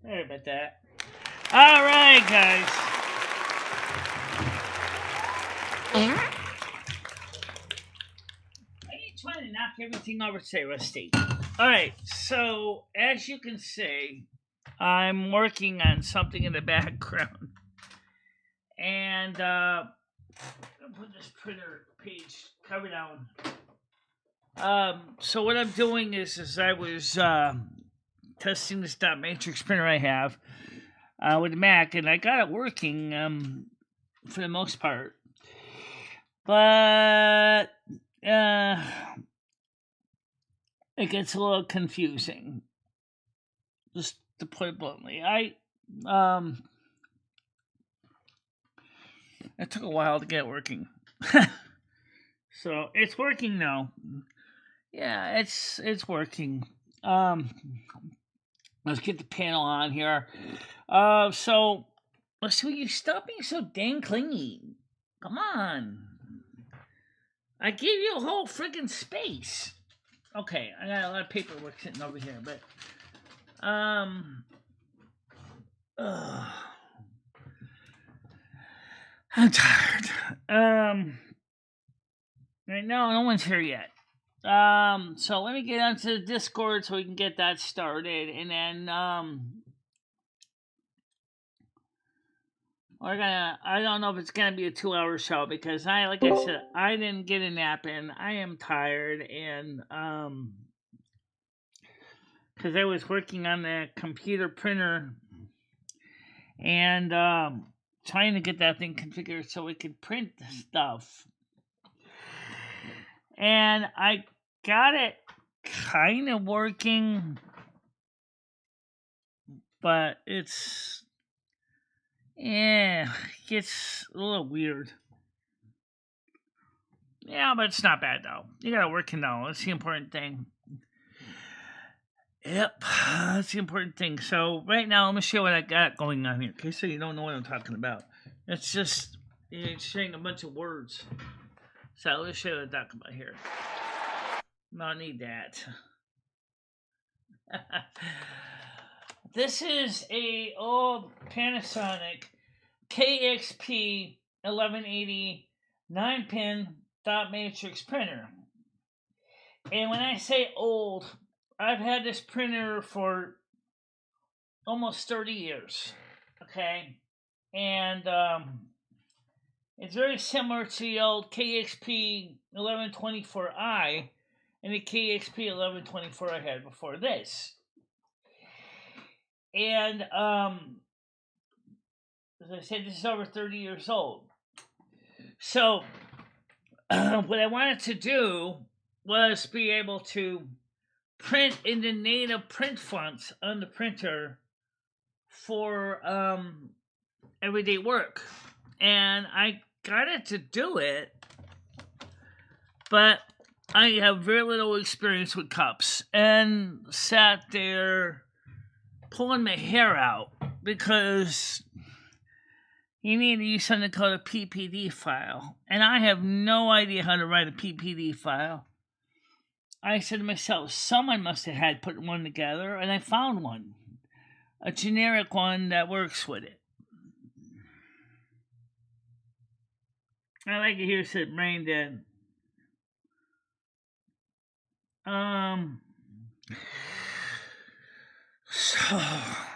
Sorry about that. All right, guys. I ain't trying to knock everything over today, Rusty. All right, so as you can see, I'm working on something in the background, and I'll put this printer page cover down. So what I'm doing is I was testing this dot matrix printer I have with the Mac, and I got it working for the most part, but it gets a little confusing. Just to put it bluntly, it took a while to get it working. So it's working now. Yeah, it's working. Let's get the panel on here. So let's see. You stop being so dang clingy. Come on. I gave you a whole friggin' space. Okay, I got a lot of paperwork sitting over here, but I'm tired. Right now, no one's here yet. So let me get onto the Discord so we can get that started, and then I don't know if it's gonna be a 2-hour show because like I said, I didn't get a nap in. I am tired, and because I was working on the computer printer and trying to get that thing configured so we could print the stuff. And I got it kind of working, but it gets a little weird. Yeah, but it's not bad though. You got it working now. That's the important thing. Yep, that's the important thing. So right now, let me show you what I got going on here. Okay, so you don't know what I'm talking about. It's just it's saying a bunch of words. So let's show you what I'm talking about here. Not need that. This is a old Panasonic KXP 1180 9-pin dot matrix printer. And when I say old, I've had this printer for almost 30 years. Okay? And it's very similar to the old KXP 1124i and the KXP 1124 I had before this. And as I said, this is over 30 years old. So what I wanted to do was be able to print in the native print fonts on the printer for everyday work. And I got it to do it, but I have very little experience with cups and sat there pulling my hair out because you need to use something called a PPD file. And I have no idea how to write a PPD file. I said to myself, someone must have had put one together, and I found one. A generic one that works with it. I like it here, it said brain dead. So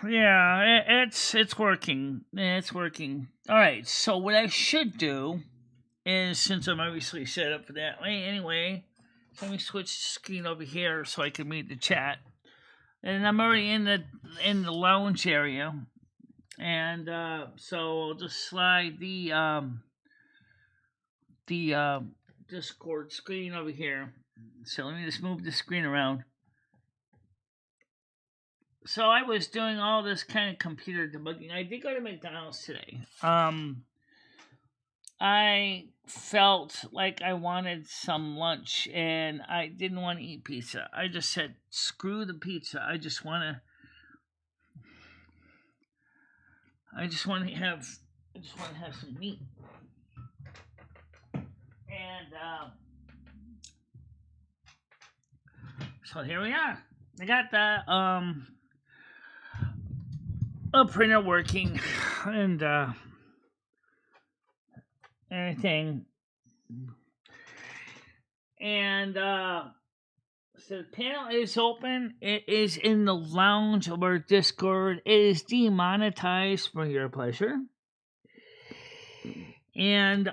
yeah, it's working. It's working. All right. So what I should do is, since I'm obviously set up for that way anyway, let me switch the screen over here so I can read the chat. And I'm already in the lounge area, and so I'll just slide the Discord screen over here. So let me just move the screen around. So I was doing all this kind of computer debugging. I did go to McDonald's today. I felt like I wanted some lunch and I didn't want to eat pizza. I just said, screw the pizza. I just want to have some meat. And so here we are. I got the a printer working and everything. And so the panel is open. It is in the lounge of our Discord. It is demonetized for your pleasure. And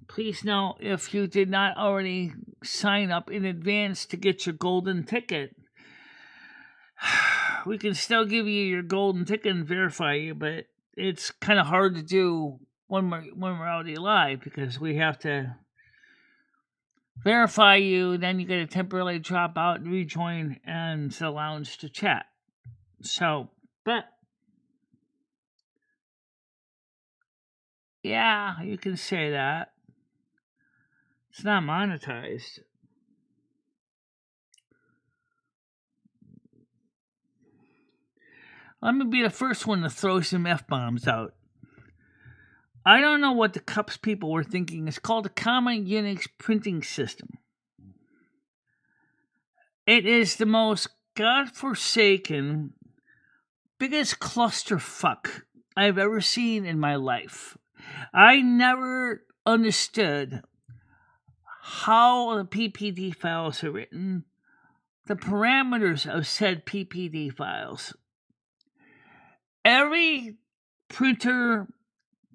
please know, if you did not already sign up in advance to get your golden ticket, we can still give you your golden ticket and verify you, but it's kind of hard to do when we're already live, because we have to verify you, then you got to temporarily drop out and rejoin and the lounge to chat. So, but yeah, you can say that. It's not monetized. Let me be the first one to throw some F-bombs out. I don't know what the CUPS people were thinking. It's called a Common Unix Printing System. It is the most godforsaken, biggest clusterfuck I've ever seen in my life. I never understood how the PPD files are written, the parameters of said PPD files. Every printer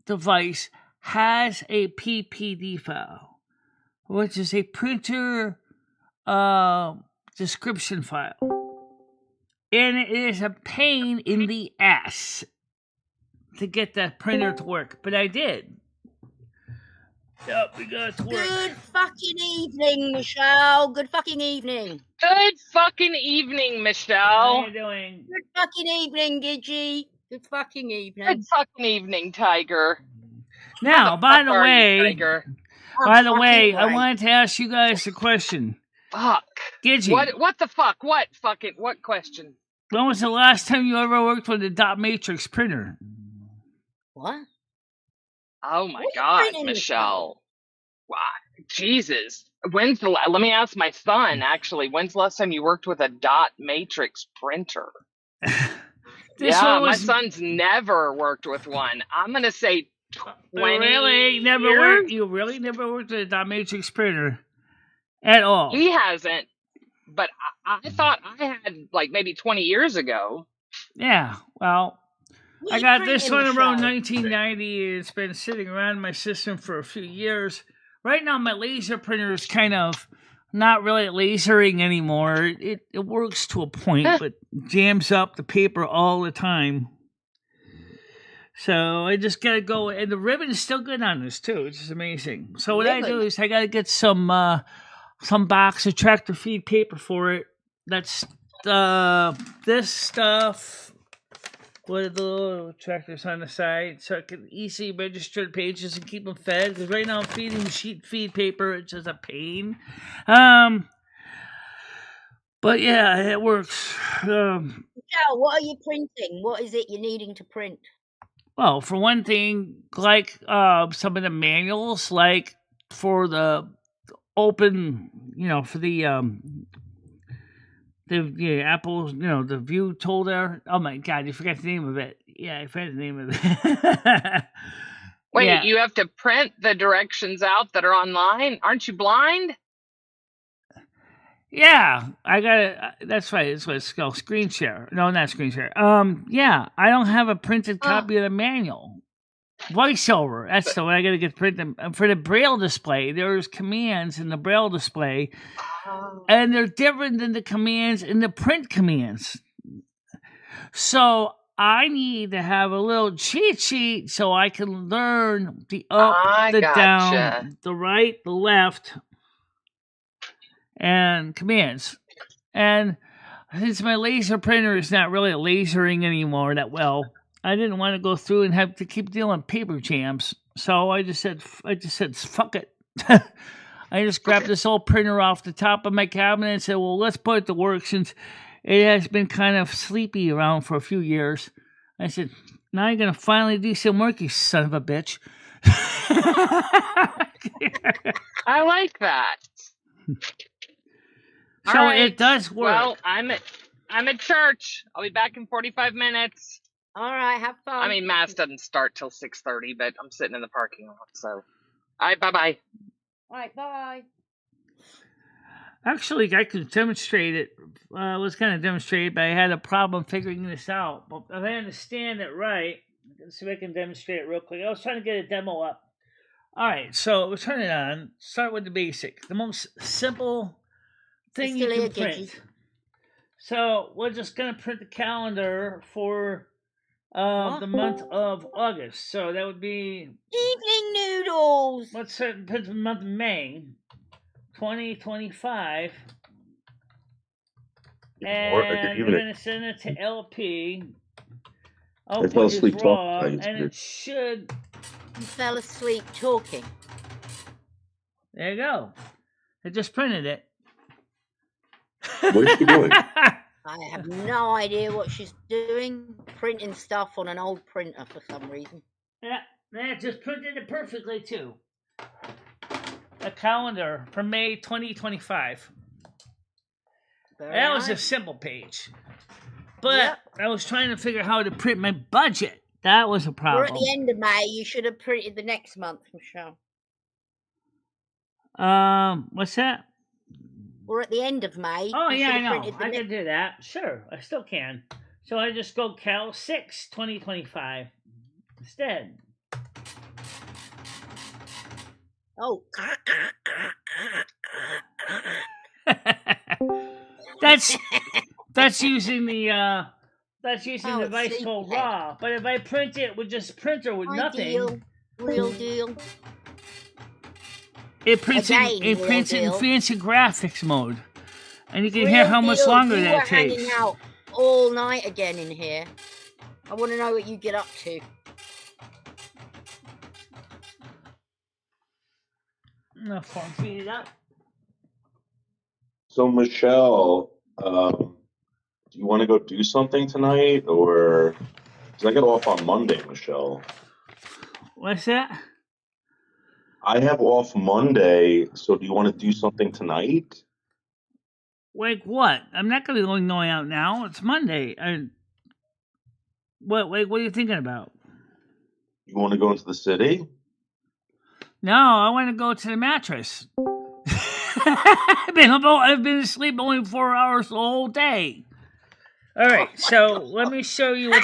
device has a PPD file, which is a printer description file. And it is a pain in the ass to get that printer to work. But I did. Yep, we got it to work. Good fucking evening, Michelle. Good fucking evening. Good fucking evening, Michelle. How you doing? Good fucking evening, Gidgey. Good fucking evening. Good fucking evening, Tiger. Now, by the way, Right. I wanted to ask you guys a question. Fuck. Gidgey, What the fuck? What question? when was the last time you ever worked with a dot matrix printer? What? Oh my What god, printing is Michelle. Wow. Jesus. Let me ask my son, actually, when's the last time you worked with a dot matrix printer? My son's never worked with one. I'm going to say 20 years? You really never worked with a dot matrix printer at all? He hasn't, but I thought I had, like, maybe 20 years ago. Yeah, well, What I you got this printing, one around Michelle? 1990. It's been sitting around my system for a few years. Right now, my laser printer is kind of not really lasering anymore. It works to a point, but jams up the paper all the time. So I just gotta go, and the ribbon is still good on this too, which is amazing. So what I do is I gotta get some box of tractor feed paper for it. That's this stuff with the little tractors on the side, so I can easily register the pages and keep them fed. Because right now I'm feeding sheet feed paper, which is a pain. But yeah, it works. Michelle, what are you printing? What is it you're needing to print? Well, for one thing, like some of the manuals, like for the open, for the Apple, the View Toolbar. Oh my God, you forgot the name of it. Yeah, I forgot the name of it. Wait, Yeah. You have to print the directions out that are online? Aren't you blind? Yeah, I got it. That's right. It's what it's called, screen share. No, not screen share. Yeah, I don't have a printed copy of the manual. VoiceOver. That's the one I got to get printed. For the Braille display, there's commands in the Braille display, and they're different than the commands in the print commands. So I need to have a little cheat sheet so I can learn the up, the down, the right, the left, and commands. And since my laser printer is not really lasering anymore that well, I didn't want to go through and have to keep dealing with paper jams. So I just said fuck it. I just grabbed this old printer off the top of my cabinet and said, well, let's put it to work since it has been kind of sleepy around for a few years. I said, now you're going to finally do some work, you son of a bitch. I like that. So All right. it does work. Well, I'm at church. I'll be back in 45 minutes. All right, have fun. I mean, mass doesn't start till 6:30, but I'm sitting in the parking lot. So, all right, bye-bye. All right, bye. Actually, I could demonstrate it. I was going to demonstrate it, but I had a problem figuring this out. But if I understand it right, let's see if I can demonstrate it real quick. I was trying to get a demo up. All right, so we'll turn it on. Start with the basic. The most simple thing you can print. So we're just going to print the calendar for the month of August. So that would be... Evening noodles! Let's print the month of May. 2025, and we're going to send it to LP. Output is raw, and it should... You fell asleep talking. There you go. I just printed it. What is she doing? I have no idea what she's doing. Printing stuff on an old printer for some reason. Yeah, I just printed it perfectly too. A calendar for May 2025. That was a simple page. But I was trying to figure out how to print my budget. That was a problem. We're at the end of May. You should have printed the next month, Michelle. What's that? We're at the end of May. Oh, yeah, I know. I can do that. Sure, I still can. So I just go Cal 6, 2025 instead. Oh. that's using the device called raw. But if I print it with just printer with nothing, real deal. It prints in fancy graphics mode, and you can hear how much longer that takes. Hanging out all night again in here. I want to know what you get up to. No fun, feed it up. So, Michelle, do you want to go do something tonight, or because I get off on Monday, Michelle? What's that? I have off Monday, so do you want to do something tonight? Like what? I'm not going to be going out now. It's Monday. What are you thinking about? You want to go into the city? No, I want to go to the mattress. I've been asleep only 4 hours the whole day. All right, so let me show you what.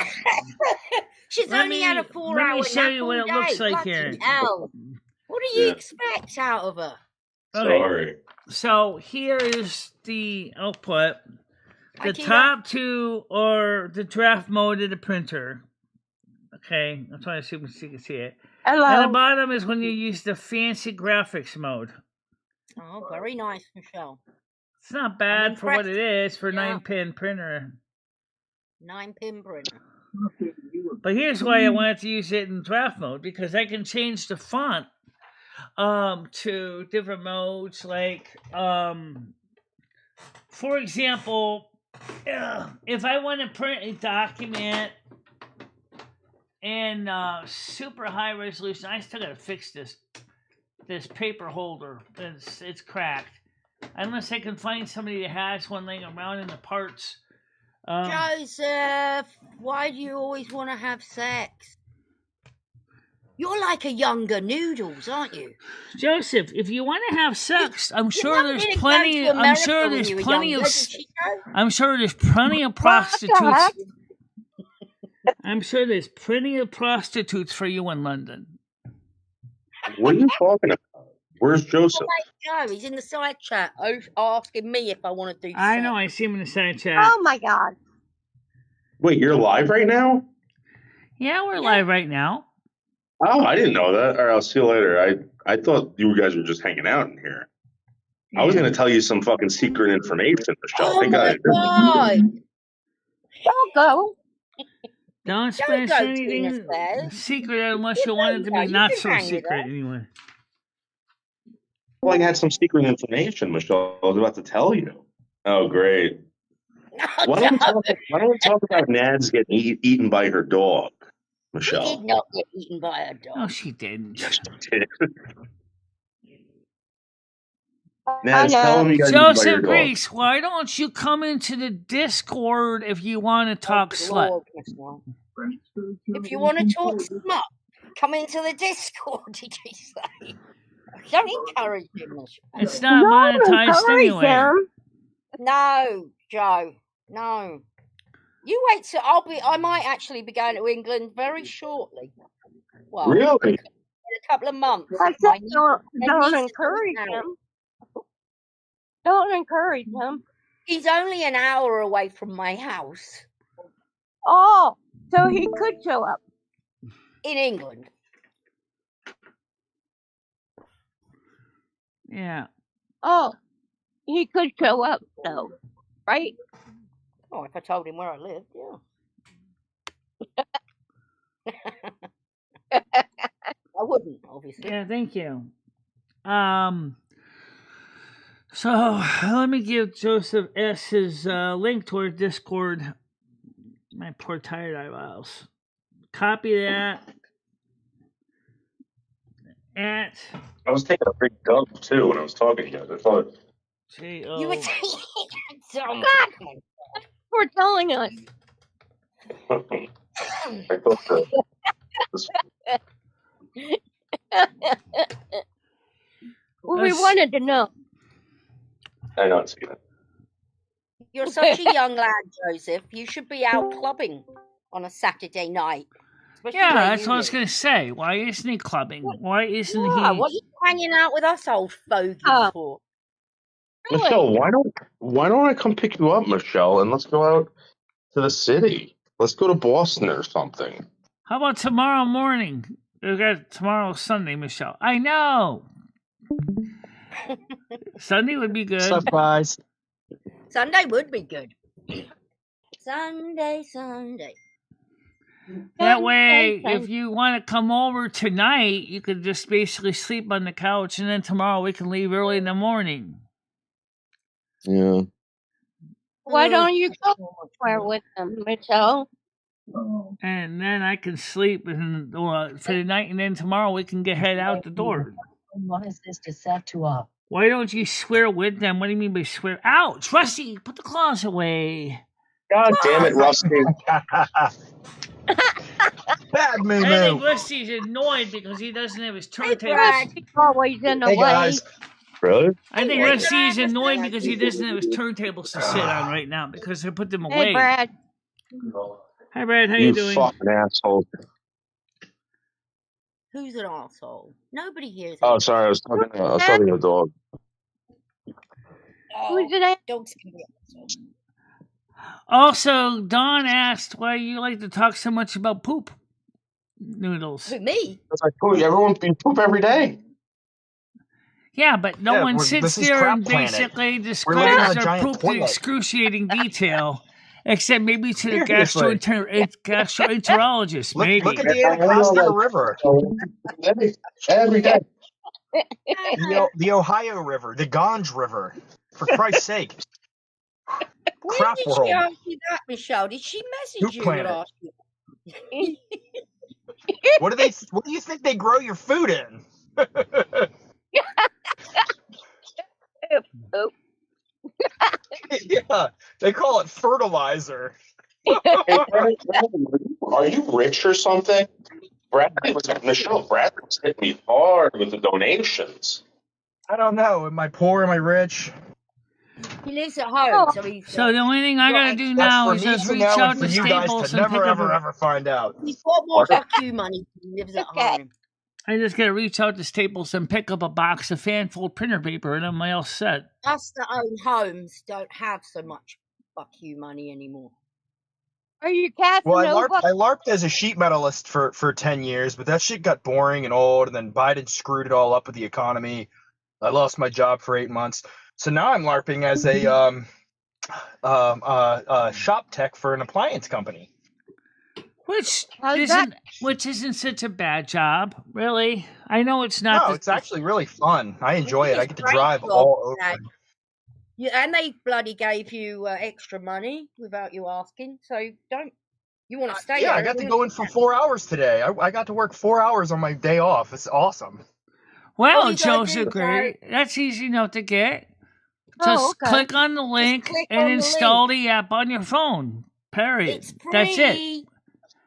She's only had a 4 hour nap. Let me show you what it looks like here. What do you expect out of her? Okay. Sorry. So here is the output. The top two are the draft mode of the printer. Okay, I'm trying to see if you can see it. Hello. At the bottom is when you use the fancy graphics mode. Oh, very nice, Michelle. It's not bad for what it is for 9-pin printer. 9-pin printer. But here's why I wanted to use it in draft mode, because I can change the font to different modes. Like, for example, if I want to print a document in super high resolution, I still gotta fix this paper holder. It's cracked. Unless I can find somebody that has one laying around in the parts. Joseph, why do you always want to have sex? You're like a younger Noodles, aren't you? Joseph, if you want to have sex, I'm sure there's plenty of prostitutes. I'm sure there's plenty of prostitutes for you in London. What are you talking about? Where's Joseph? Oh, he's in the side chat asking me if I want to do sex. I know, I see him in the side chat. Oh my God. Wait, you're live right now? Yeah, we're live right now. Oh, I didn't know that. All right, I'll see you later. I thought you guys were just hanging out in here. I was going to tell you some fucking secret information, Michelle. Oh my God. Don't go. Don't smash anything secret unless you want it to be not so secret anyway. Well, I had some secret information, Michelle. I was about to tell you. Oh, great. Why don't we talk about Nads getting eaten by her dog, Michelle? She did not get eaten by a dog. No, she didn't. Yes, she did. Nads, tell them you got to by your Joseph dog. Reese, why don't you come into the Discord if you want to talk slut? If you want to talk smut, come into the Discord, did you say? Don't encourage him. It's not monetized anyway. Him. No, Joe. No. You wait till I might actually be going to England very shortly. Well, Really? in a couple of months. Don't encourage him. Don't encourage him. He's only an hour away from my house. Oh, so he could show up. In England. Yeah. Oh, he could show up, though, right? Oh, if I told him where I lived, yeah. I wouldn't, obviously. Yeah, thank you. So let me give Joseph S his link to our Discord. My poor tired eyeballs. Copy that. I was taking a big dump too when I was talking to you. I thought you were taking a dump. For telling us. I thought We wanted to know. I don't see that. You're such a young lad, Joseph. You should be out clubbing on a Saturday night. Yeah, that's what I was going to say. Why isn't he clubbing? Why isn't he? What are you hanging out with us old fogies for? Really? Michelle, why don't I come pick you up, Michelle, and let's go out to the city. Let's go to Boston or something. How about tomorrow morning? We got tomorrow's Sunday, Michelle. I know. Sunday would be good. What's up, guys? Sunday would be good. Sunday. That way, if you want to come over tonight, you could just basically sleep on the couch, and then tomorrow we can leave early in the morning. Yeah. Why don't you go somewhere with them, Michelle? And then I can sleep for the night, and then tomorrow we can head out the door. What is this to set to up? Why don't you swear with them? What do you mean by swear? Ouch, Rusty, put the claws away. God damn it, Rusty. Bad moo I think moo. Rusty's annoyed because he doesn't have his turntable. He's always in the Hey, way. guys. Really? I think Rusty's annoyed because he doesn't have his turntables to sit on right now because I put them away. Hey, Brad. Hi, Brad. How you doing? Fucking asshole. Who's an asshole? Nobody hears. Oh, sorry. I was talking to a dog. Who's it? Dogs can be assholes. Also, Don asked why you like to talk so much about poop noodles. Who, me? It's like, everyone poop every day. Yeah, but no one sits there and basically describes their poop in excruciating detail, except maybe to the gastroenterologist. Maybe. Look at the Anacostia River. Every day. The Ohio River, the Gange River. For Christ's sake. When did she ask you that, Michelle? Did she message you and ask you? What do you think they grow your food in? Yeah, they call it fertilizer. Are you rich or something? Michelle Bradley's hit me hard with the donations. I don't know. Am I poor? Am I rich? He lives at home, so the only thing I gotta do now is just reach out to Staples and never ever find out. He's got more fuck you money. He lives at home. I just gotta reach out to Staples and pick up a box of fan-fold printer paper, and I'm all set. Us that own homes don't have so much fuck you money anymore. Are you Casanova? Well, I LARPed as a sheet metalist for 10 years, but that shit got boring and old, and then Biden screwed it all up with the economy. I lost my job for 8 months. So now I'm LARPing as a shop tech for an appliance company. Which isn't such a bad job, really. I know it's not. No, it's actually really fun. I enjoy it. I get to drive all over. Yeah, and they bloody gave you extra money without you asking. So you want to stay? Yeah, I got to go in for 4 hours today. I got to work 4 hours on my day off. It's awesome. Well, you gotta do, Joseph, great. That's easy enough to get. Just Oh, okay. click on the link click and on the install the app on your phone. Period. It's free. That's it.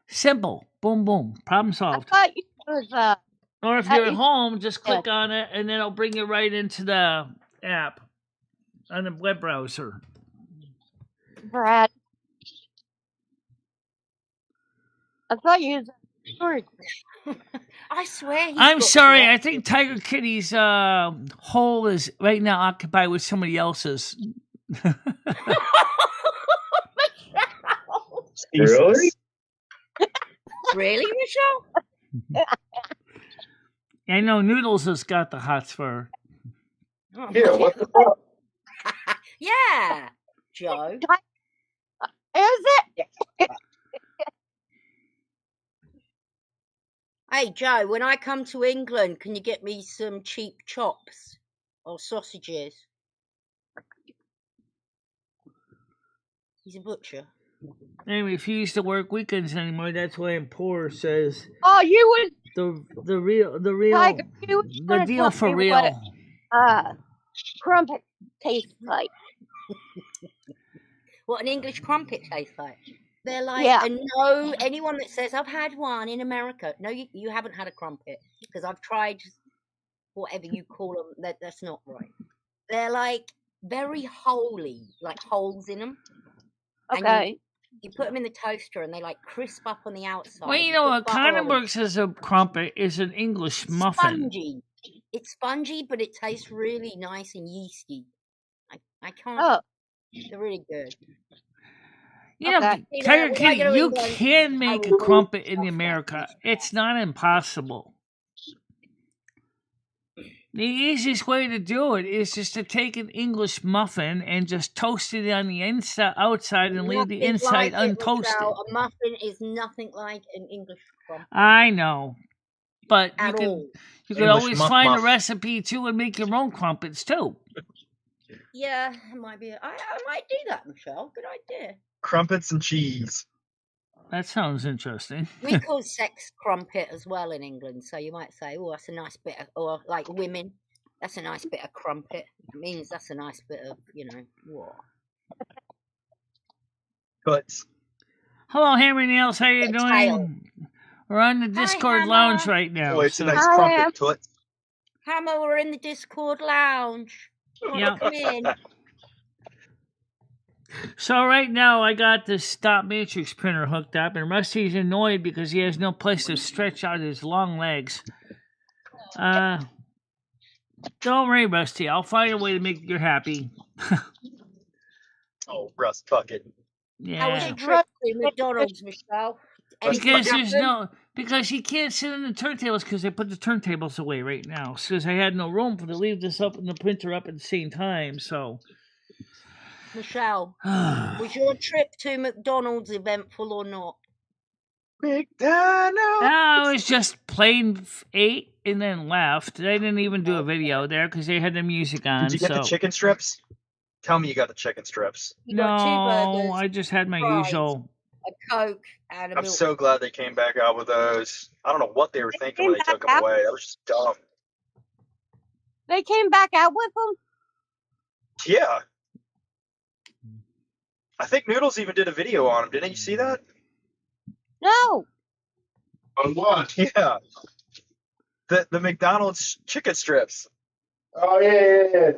Simple. Boom, boom. Problem I solved. thought you was Or if that you're at you- home, just click on it and then it'll bring you right into the app on the web browser. Brad. I thought you was storage. I swear he's I'm got sorry. I correct. think Tiger Kitty's hole is right now occupied with somebody else's. Really? Really, Michelle? I know Noodles has got the hots for her. Oh, Yeah, what the fuck? yeah, Joe. Is it? Hey, Joe, when I come to England, can you get me some cheap chops or sausages? He's a butcher. I refuse to work weekends anymore. That's why I'm poor. Says Oh, you was the real Tiger. You was the gonna deal tell for me what real. crumpet tastes like. What an English crumpet tastes like. They're like, Yeah. and no, anyone that says I've had one in America, no, you haven't had a crumpet because I've tried whatever you call them. That's not right. They're like very holy, like holes in them. And Okay. you put them in the toaster and they like crisp up on the outside. Well, you know put what butter kind of on 'em. works as a crumpet is an English It's muffin. spongy. It's spongy, but it tastes really nice and yeasty. I can't. Oh, They're really good. You know, Okay. Tiger When I Kitty, go to you England, can I make a will crumpet in stuff that America. fish. It's not impossible. The easiest way to do it is just to take an English muffin and just toast it on the inside, outside, and leave the Nothing inside like it, untoasted. Michelle. A muffin is nothing like an English crumpet I know, but at all. you could English always muff find a muff. recipe too and make your own crumpets too. Yeah, it might be. I might do that, Michelle. Good idea. Crumpets and cheese. That sounds interesting. We call sex crumpet as well in England, so you might say, "Oh, that's a nice bit of," or like women, that's a nice bit of crumpet. It means that's a nice bit of, what? But Hello, Hammer Nails. How you A doing? tail. We're on the Hi, Discord Hammer. lounge right now. oh, it's a so- nice I crumpet, am. Toots. Hammer, we're in the Discord lounge. Want Yeah. to come in? So right now I got this dot matrix printer hooked up, and Rusty's annoyed because he has no place to stretch out his long legs. Don't worry, Rusty. I'll find a way to make you happy. Oh, Rust bucket. How was Yeah. your trip to McDonald's, Michelle? Because there's Anything because he can't sit in the turntables because they put the turntables away right now. Because I had no room to leave this up and the printer up at the same time. So, Michelle, was your trip to McDonald's eventful or not? McDonald's. I was just plain ate and then left. I didn't even do a video there because they had the music on. Did you get the chicken strips? Tell me you got the chicken strips. You got two No, burgers, I just had my fries. usual. a Coke, and a I'm milk. so glad they came back out with those. I don't know what they were thinking when they took them back out? away. That was just dumb. They came back out with them? Yeah. I think Noodles even did a video on them. Didn't you see that? No. On what? Yeah. The McDonald's chicken strips. Oh, yeah.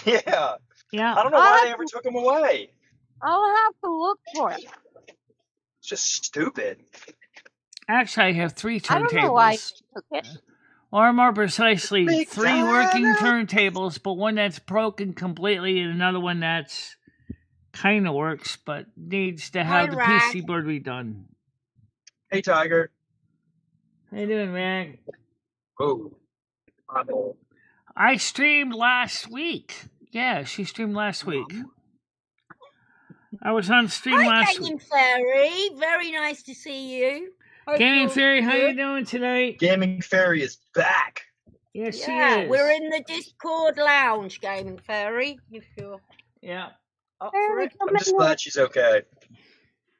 Yeah. Yeah. I don't know why they ever took them away. I'll have to look for it. It's just stupid. Actually, I have 3 I don't know why turntables. they took it. Or more precisely, 3 working McDonald's. turntables, but one that's broken completely and another one that's kind of works, but needs to have the Rag. PC board redone. Hey, Tiger. How you doing, Rag? Oh. I streamed last week. Yeah, she streamed last week. I was on stream Hi, last Gaming week. Fairy. Very nice to see you. Hope Gaming you're Fairy, how you good. doing tonight? Gaming Fairy is back. Yes, Yeah, she is. we're in the Discord lounge, Gaming Fairy. If you're Yeah. up for Fairy, it, come I'm just in, glad she's okay.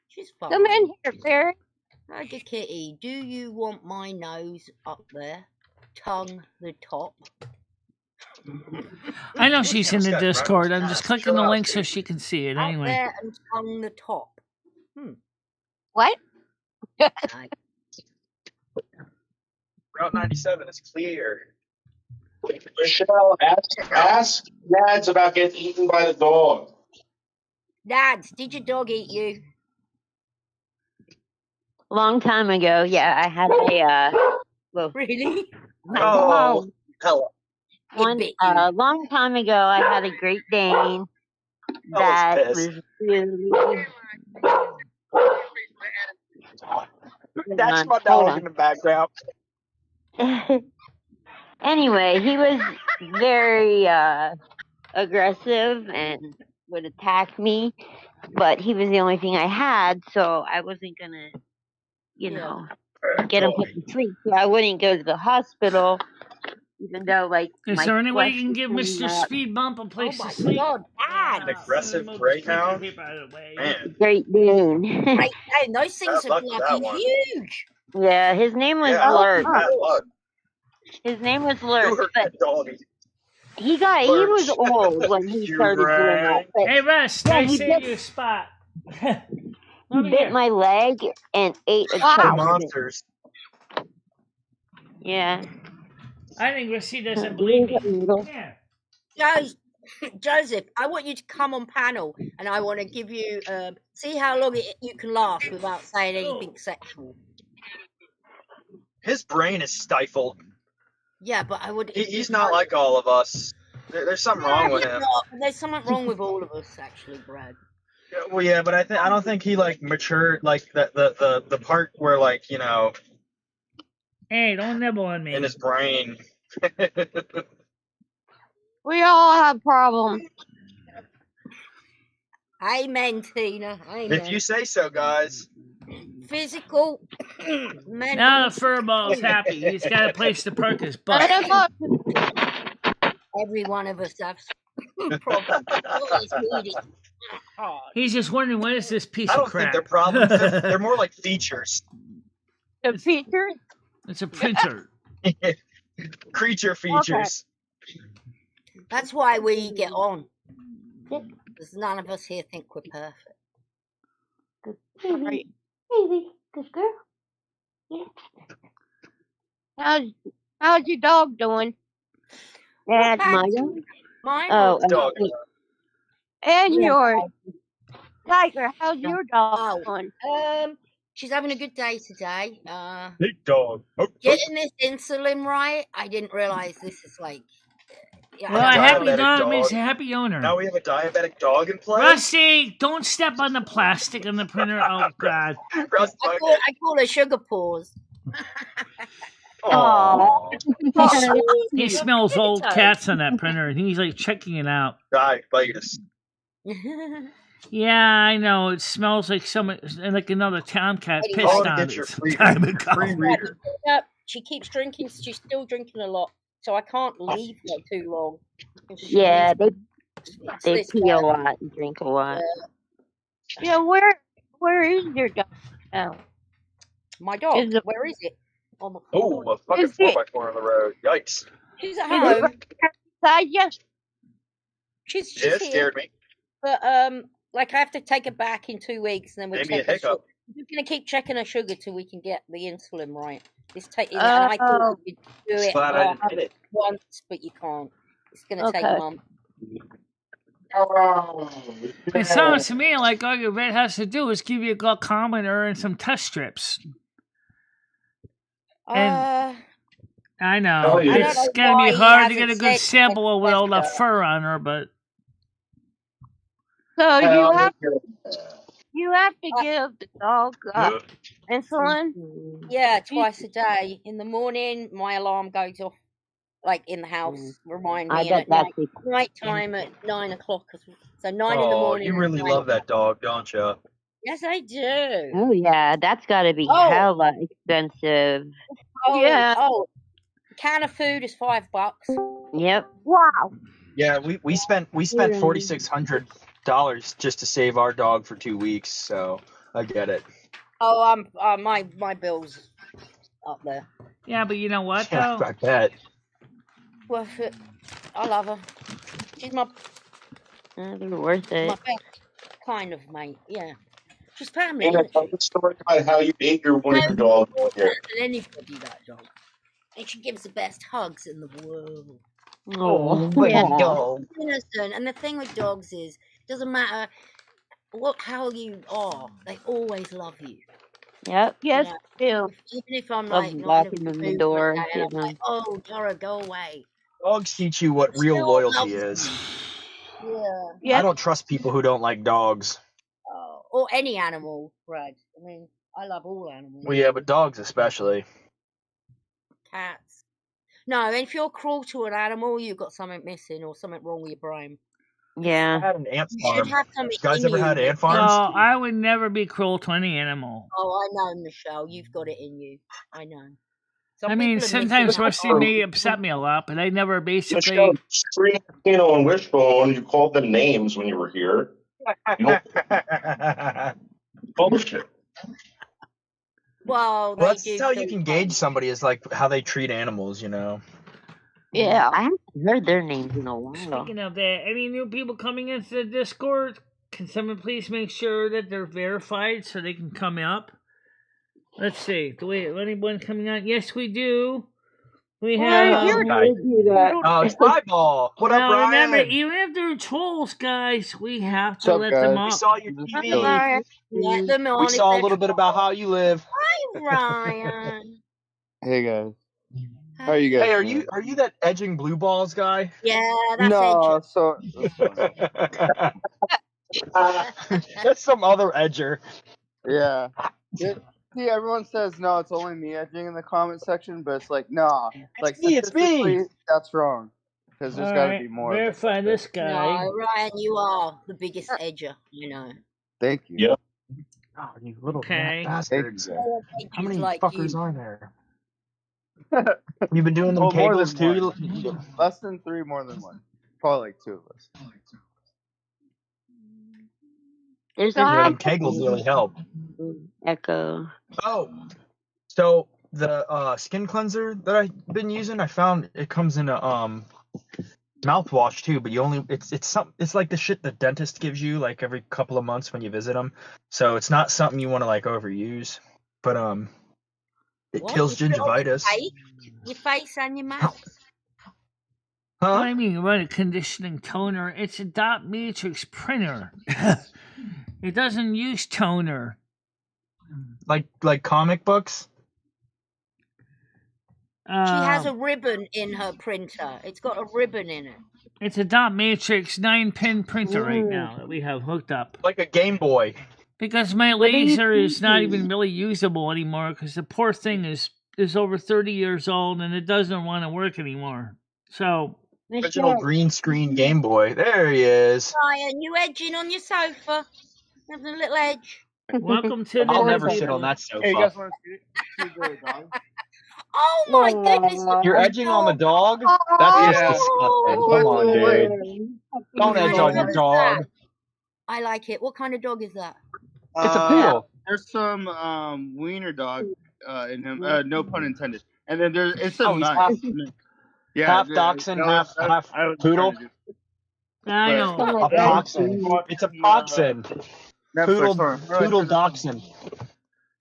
she's fine. come in here, Fairy. Tiger Kitty, do you want my nose up there? tongue the top. I know she's in the Got Discord. Reynolds I'm just mask. clicking Chill the out, link so dude. she can see it. Out Anyway, there and tongue the top. What? Nice. Route 97 is clear. Michelle, ask Nads about getting eaten by the dog. Dads, did your dog eat you? Long time ago, yeah, I had a well, Really? my Oh, dog. hello. One bit you. long time ago, I had a Great Dane that pissed. was really. That's my Hold dog on. in the background. Anyway, he was very aggressive and would attack me, but he was the only thing I had, so I wasn't gonna, get him put to sleep. So I wouldn't go to the hospital, even though is my there any way you flesh can was give coming Mr. out. Speed Bump a place Oh to my sleep? God, Dad! An aggressive Move the greyhound? paper out of the way. Man. Great Dane. Great Dane, those things Bad are luck with that bloody one. huge. Yeah, his name was Yeah, Lurk. bad luck. His name was You Lurk, hurt but that doggy. he was old when he You started doing that. rang. But Hey, Rust, yeah, I he saved bit, you a spot. he bit my leg and ate a The chunk of it. monsters. Yeah. I think Rissy doesn't believe me. Yeah. Joseph, I want you to come on panel, and I want to give you see how long you can last without saying anything sexual. His brain is stifled. Yeah, but I would. He's not like all of us. There's something wrong with him. There's something wrong with all of us, actually, Brad. Well, yeah, but I don't think he matured the part where Hey, don't nibble on me. in his brain. We all have problems. Amen, Tina. Amen. If you say so, guys. Physical, mental. Now the furball's happy. He's got a place to park his butt. Every one of us has problems. Always needed. He's just wondering, what is this piece I of don't crap? think they're problems. They're more like features. The features? It's a printer. Creature features. That's why we get on. Because none of us here think we're perfect. Right. Good girl. Yeah. How's your dog doing? And my dog? Mine. Oh, Dog. and Yeah. yours. Tiger, how's your dog doing? She's having a good day today. Big dog. Getting this insulin right, I didn't realize this is like. Yeah, Well, a happy Diabetic dog dog. makes a happy owner. Now we have a diabetic dog in play. Rusty, don't step on the plastic on the printer. Oh, God. Russ, I call her sugar paws. Aww. He smells old cats on that printer, and he's like checking it out. Diabetes. Yeah, I know. It smells like another tomcat pissed Oh, to on get it your some free time ago. reader. She keeps drinking. She's still drinking a lot, so I can't leave her too long. Yeah, they pee a lot and drink a lot. Yeah, where is your dog now? My dog? Where is it? On the floor. Oh, a fucking 4x4 on the road. Yikes. She's at home. Yes. She's Yeah, it here. scared me. But I have to take her back in 2 weeks, and then we'll Maybe a check her sugar. hiccup. We're gonna keep checking her sugar till we can get the insulin right. And I thought we could do it Glad I didn't hit it. once, but you can't. It's gonna take months. It sounds to me like all your vet has to do is give you a glucometer and some test strips. And I know it's gonna be hard to get a good sample with all the fur on her, but so you have to give the dog insulin. Yeah, twice a day. In the morning, my alarm goes off, like in the house, remind me. And at night time at 9 o'clock. So 9 in the morning. You really love that dog, don't you? Yes, I do. Oh yeah, that's got to be hella expensive. A can of food is $5. Yep. Wow. Yeah, we spent $4,600 just to save our dog for 2 weeks. So I get it. Oh, my bills up there. Yeah, but you know what Yeah, though? I bet. Worth it. I love her. She's my They're worth it. best kind of mate. Yeah. She's family, Anna, isn't tell she? the story about how you ate your No wiener dog more here. than anybody, that dog. And she gives the best hugs in the world. Oh, Like yeah. a dog. Innocent. And the thing with dogs is, doesn't matter how you are, they always love you. Yep. Yes, You too. know, even if I'm Love like not in a walking in the mood door. one day, You and I'm know. like, oh, Dora, go away. Dogs teach you what She real still loyalty loves is. you. Yeah. I Yep. don't trust people who don't like dogs. Or any animal, Brad. I mean, I love all animals. Well, yeah, but dogs especially. Cats. No, if you're cruel to an animal, you've got something missing or something wrong with your brain. I Yeah. had an ant You should farm. have something You guys in ever you. had ant No, farms? I would never be cruel to any animal. Oh, I know, Michelle. You've got it in you. I know. Some I mean, people are missing sometimes that Rusty part. may upset me a lot, but I never Michelle, basically. Scream, and Wishbone, you called them names when you were here. You don't bullshit. Well, Well, they that's do. how you feel can gauge pain. somebody is like how they treat animals, you know. Yeah. I haven't heard their names in a while. Speaking of that, any new people coming into the Discord, can someone please make sure that they're verified so they can come up? Let's see. Do we have anyone coming on? Yes, we do. We have. Oh, it's Eyeball. What up, Now remember, Ryan? even if they're trolls, guys, we have to What's up, let them guys? We up. saw your Just TV. Ryan. Let them on. We if saw a they're little bit about how you live. Hi, Ryan. Hey guys, how are you guys? Hey, doing? are you that edging blue balls guy? Yeah, that's No, so that's fine. That's some other edger. Yeah. See, everyone says no, it's only me edging in the comment section, but it's like nah, like me, it's me. statistically, that's wrong because there's got to be more. Verify this guy. No, Ryan, you are the biggest edger. You know. Thank you. Yep. Oh, you little Okay. bastards. Thank you. How many like fuckers you. are there? You've been doing them Well, more cables than too? one. Less than 3, more than 1. Probably like 2 of us. There's Yeah, a them kegels really help. echo. Oh, so the skin cleanser that I've been using, I found it comes in a mouthwash too, but it's like the shit the dentist gives you like every couple of months when you visit them. So it's not something you want to like overuse, but it What? kills You put it on gingivitis. your face and your mouth. What do Huh? I mean, you run a conditioning toner? It's a dot matrix printer. It doesn't use toner. Like comic books? She has Um, a ribbon in her printer. It's got a ribbon in it. It's a dot matrix 9-pin printer right now that we have hooked up. Like a Game Boy. Because my What are you laser is not thinking? even really usable anymore because the poor thing is over 30 years old and it doesn't want to work anymore. So, Original Michelle, green screen Game Boy. There he is. Ryan, you edging on your sofa. Having a little edge. welcome to the I'll new never sit people. on that Hey, you sofa. guys want to see the dog? Oh my goodness! look You're at the edging on the dog. dog? That's just Yeah. disgusting. Wait, Come on, wait. dude. Don't What edge kind on of your dog is dog. that? I like it. What kind of dog is that? It's a poodle. There's some wiener dog in him. No pun intended. And then it's a Oh, he's nice. Yeah, half dachshund, half I was poodle? trying to do- I But- know. A poxin. It's a poxin. Netflix, Poodle dachshund.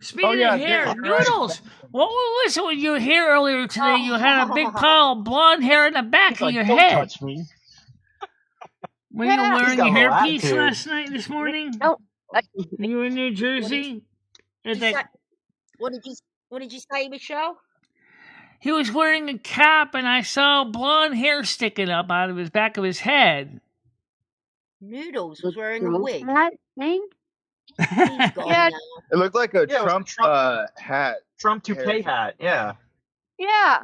Speaking yeah, of hair, yeah, Noodles, what was it with your hair earlier today? You had a big pile of blonde hair in the back He's of like, your don't head. touch me. Were you wearing got your a little hairpiece attitude. last night, this morning? No. You were in New Jersey? At that- What did you say, Michelle? He was wearing a cap, and I saw blonde hair sticking up out of his back of his head. Noodles was wearing a wig. That thing? He's gone Yeah. now. It looked like a Yeah, it was Trump, Trump- hat. Trump toupee hat, yeah. Yeah.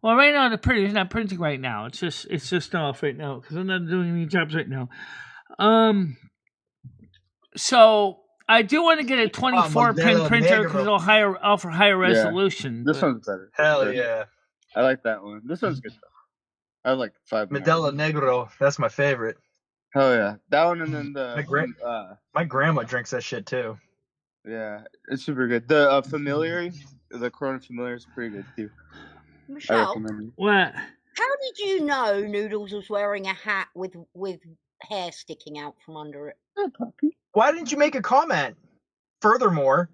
Well, right now the printer's not printing right now. It's just off right now because I'm not doing any jobs right now. So I do want to get a 24-pin printer because it'll offer higher resolution. This but- one's better. Hell yeah. I like that one. This one's good though. I like 5 more. Medela Negro, that's my favorite. Hell yeah, that one and then the My grandma drinks that shit too. yeah, it's super good. The familiar the Corona Familiar is pretty good too. I Michelle, recommend it. What? how did you know Noodles was wearing a hat with hair sticking out from under it? Oh, puppy. Why didn't you make a comment? Furthermore,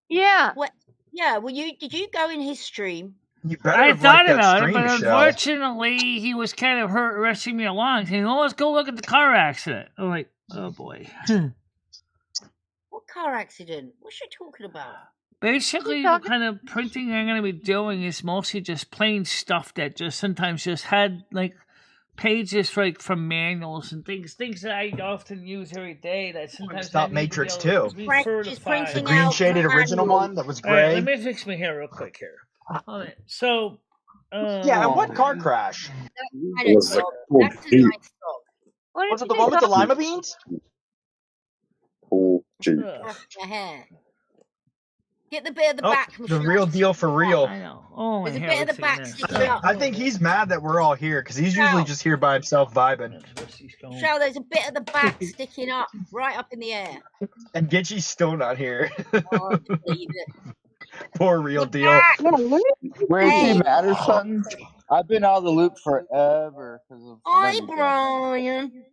Yeah. What? Yeah. Well, did you go in his stream? you better I have thought liked that about it, stream, but Michelle. unfortunately, he was kind of rushing me along, saying, "Oh, let's go look at the car accident." I'm like, "Oh boy." What car accident? What's she talking about? Basically, the kind of printing I'm going to be doing is mostly just plain stuff that just sometimes just had like pages like from manuals and things that I often use every day. That sometimes Stop I need Matrix to be able 2. to Frank refer is to files. The printing green out shaded original manuals. one that was All right, gray. let me fix my hair real quick here. Hold on. So, Yeah, and what car crash? I It don't was like know. cool That's a Jeep. nice dog. What Was did it the you one with the talk- lima beans? Cool Jeep. Brushing your hair. Get the bit of the Oh, back, the Michelle. real deal for real. I know. Oh, my There's a hair bit of the looks like back this. sticking up. I think he's mad that we're all here because he's usually just here by himself vibing. That's where she's going. Michelle, there's a bit of the back sticking up, right up in the air. And Gitchy's still not here. Oh, leave it. Poor real The deal. back. Wait, Hey. she mad or something? I've been out of the loop forever because of Hi, everything. Brian.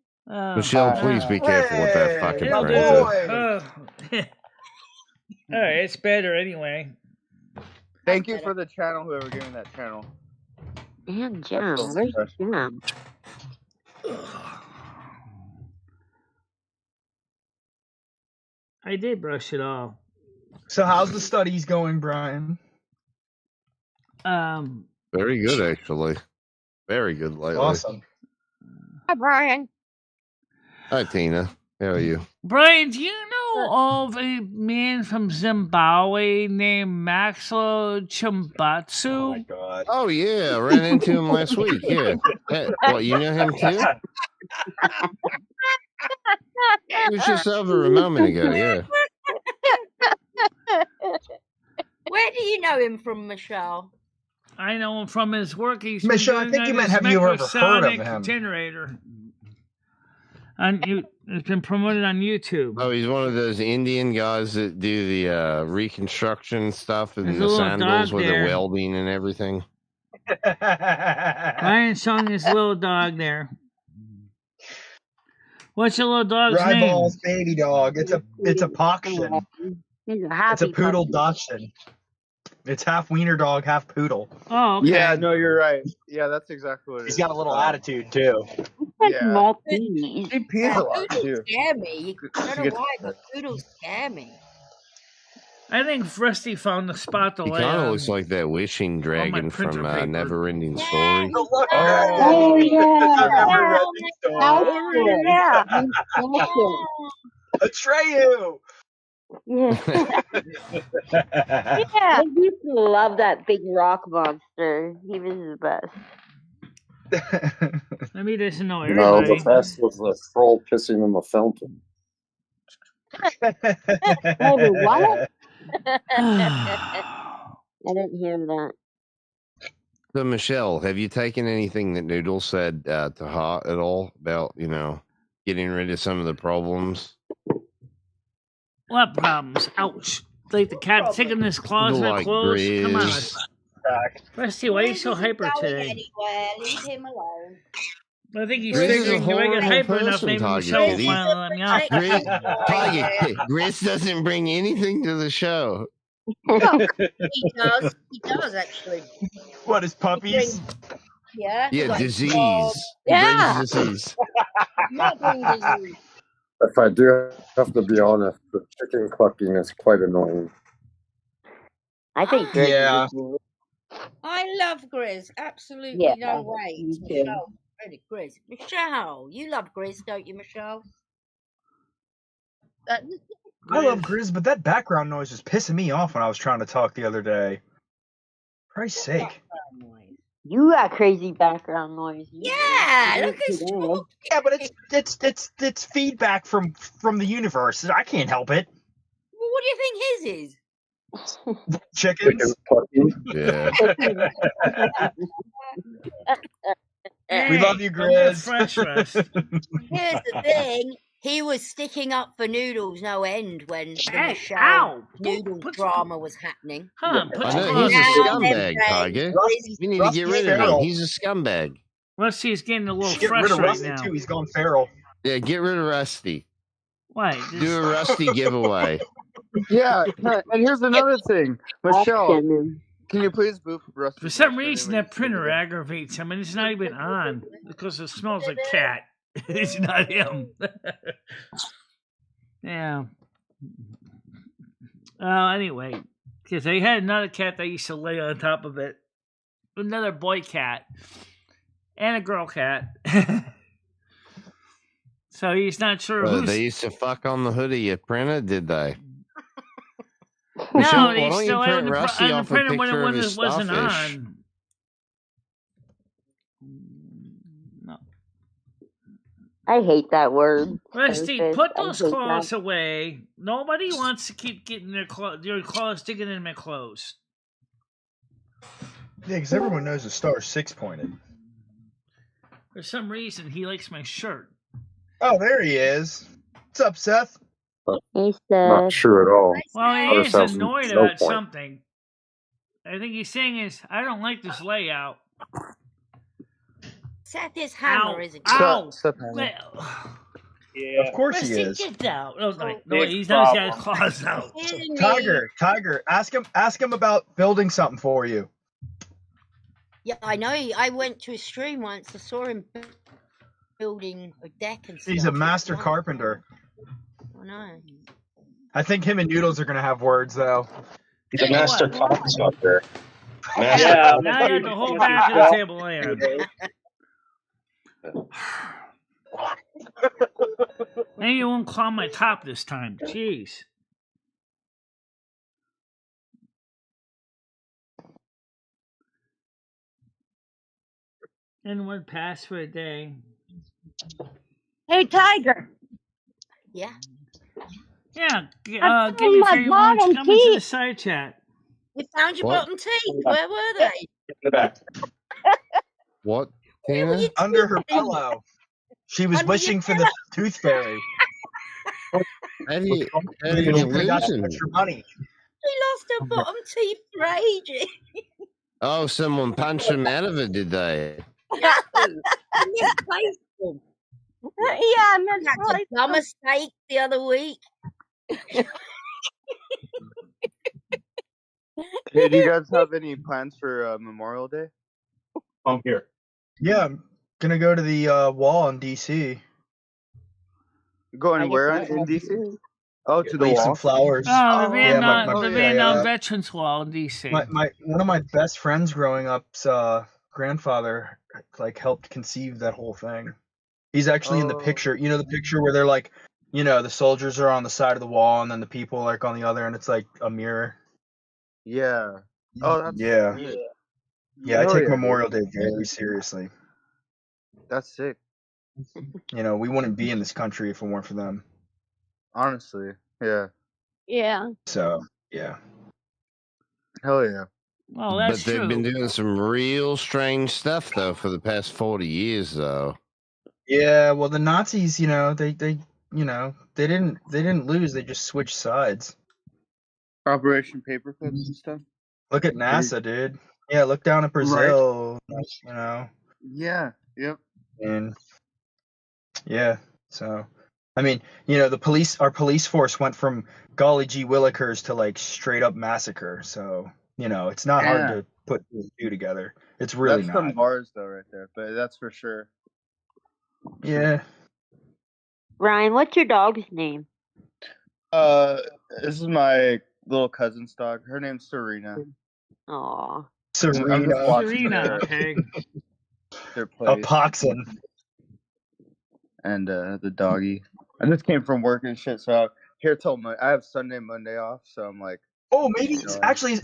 Michelle, please be careful with that fucking It'll do. printer. All right, it's better anyway. Thank you for the channel, whoever gave me that channel. And Jam. Where's Jam? I did brush it off. So how's the studies going, Brian? Very good, actually. Very good lately. Awesome. Hi, Brian. Hi, Tina. How are you? Brian, do you know of a man from Zimbabwe named Maxwell Chimbatsu? Oh my god. Oh, yeah. I ran into him last week. Yeah. Hey, what, you know him too? He was just over a moment ago, yeah. Where do you know him from, Michelle? I know him from his work. He's Michelle, I think you meant, have you ever heard of him? Generator. It's been promoted on YouTube. Oh, he's one of those Indian guys that do the reconstruction stuff and There's a the little sandals dog with there. the welding and everything. Brian's showing his little dog there. What's your little dog's name? Ryebal's baby dog. It's a Pokshin. He's a happy It's a poodle puppy. Dachshund. It's half wiener dog, half poodle. Oh, okay. Yeah, no, you're right. Yeah, that's exactly what it He's is. got a little attitude too. It's like Yeah. Maltese. He pees a lot Poodles too. scare me. I don't She know gets- why, but poodles scare me. I think Rusty found the spot to He lay kind of on. looks like that wishing dragon printer from paper. Neverending Yeah. Story. Oh, yeah. Story. Yeah. Awesome. Atreyu. Yeah. Yeah. I used to love that big rock monster. He was the best. Maybe he doesn't know No, everybody. the best was the troll pissing in the fountain. Maybe what? I didn't hear that. So, Michelle, have you taken anything that Noodle said to heart at all about, getting rid of some of the problems? What problems? Ouch. Like the cat taking his claws in the Like clothes? Come on. Grizz. Rusty, why are you Grizz so isn't hyper going today? anywhere. Leave him alone. I think he's Grizz is a figuring if I get horrible hyper enough, person, maybe Tiger Michelle will Kitty. finally let me off. Grizz doesn't bring anything to the show. He does. He does, actually. What is puppies? Yeah. Yeah, Like, disease. He Yeah. brings disease. not bring disease. If I do have to be honest, the chicken clucking is quite annoying. I think Grizz Yeah. is I love Grizz. Absolutely Yeah, no way. me too. Michelle, really, Grizz. Michelle, you love Grizz, don't you, Michelle? I love Grizz, but that background noise was pissing me off when I was trying to talk the other day. Christ's sake. You got crazy background noise. Yeah, look who's talking. Yeah, but it's feedback from the universe. I can't help it. Well, what do you think his is? Chickens. Chicken clucking. Yeah. We love you, Don't get Grizz. fresh, Russ. Here's the thing. He was sticking up for Noodles no end when the Hey, Michelle ow! Noodles Put- drama was happening. Hold on, put I your know claws he's a Now in. they're scumbag, friends. Tiger. Lizzie's We need to get rid of him. feral. He's a scumbag. Rusty's getting a little Get rid fresh of right Rusty now. too. He's going feral. Yeah, get rid of Rusty. Why? Do a Rusty giveaway. Yeah, and here's another thing, Michelle. Auction. Can you please boop Rusty? For some reason, that printer aggravates him, and it's not even on because it smells like cat. It's not him. Yeah. Anyway, because they had another cat that used to lay on top of it, another boy cat, and a girl cat. So he's not sure who's. They used to fuck on the hoodie you printed, did they? No, Michelle, they why don't you still had print the Rusty on the off a printer when picture of his it wasn't starfish? on. No. I hate that word. Rusty, Starfish. put I those hate claws that. away. Nobody wants to keep getting your claws sticking in my clothes. Yeah, because everyone knows the star's 6-pointed. For some reason, he likes my shirt. Oh, there he is. What's up, Seth? Hey, Not Seth. true at all. Well, he Others is have annoyed no about point. something. I think he's saying is, I don't like this layout. Seth is hammer, Ow! isn't he? Ow! Step hammer. Well, Of course he Rusty, is. get out! No, no, Big he's not. He's got his problem. claws out. Kidding me. Tiger, ask him about building something for you. Yeah, I know. I went to his stream once. I saw him building a deck and stuff. He's a master carpenter. I know. I think him and Noodles are gonna have words though. He's a master cocksucker. Yeah, Now you have the whole back of the table land. Maybe you won't claw my top this time. Jeez. And one pass for a day. Hey, Tiger. Yeah. Yeah, I give me found my favorite ones. bottom Come into the teeth. side chat. You found your What? bottom teeth. Where were they? In the back. What, Where were Tina? your Under her teeth? pillow. She was Under your wishing for the tooth fairy. How do you Maybe you could have got losing? some extra money. She lost her bottom teeth for ages. Oh, someone punched him out of it, did they? No. I misplaced them. Yeah, I I'm had not a dumb mistake the other week. Hey, do you guys have any plans for Memorial Day? I'm here. Yeah, I'm gonna go to the wall in DC. Going I where guess in that's DC? Oh, to the Leave some wall. flowers. Oh, the Yeah, Vietnam, my- the my- Vietnam uh, Veterans Wall in DC. My one of my best friends growing up's grandfather like helped conceive that whole thing. He's actually in the Oh. picture. You know the picture where they're like, the soldiers are on the side of the wall and then the people are like on the other, and it's like a mirror. Yeah. Oh, that's Yeah. sick. Yeah, I Hell take yeah, Memorial Day very seriously. That's sick. We wouldn't be in this country if it weren't for them. Honestly, yeah. Yeah. So yeah. Hell yeah. Well, that's But they've true. been doing some real strange stuff though for the past 40 years though. Yeah, well the Nazis, they didn't lose, they just switched sides. Operation Paperclips and stuff. Look at NASA, dude. Yeah, look down at Brazil, Yeah. Yep. and yeah, so I mean, our police force went from golly gee willikers to like straight up massacre. So, it's not hard to put the two together. It's really That's not. some bars though, right there. But that's for sure. Yeah. Ryan, what's your dog's name? This is my little cousin's dog. Her name's Serena. Aw. I'm just Serena. watching Serena, okay. their A plays. poxin. And the doggy. I just came from work and shit, so I'm here till I have Sunday, Monday off, so I'm like. Oh, maybe it's actually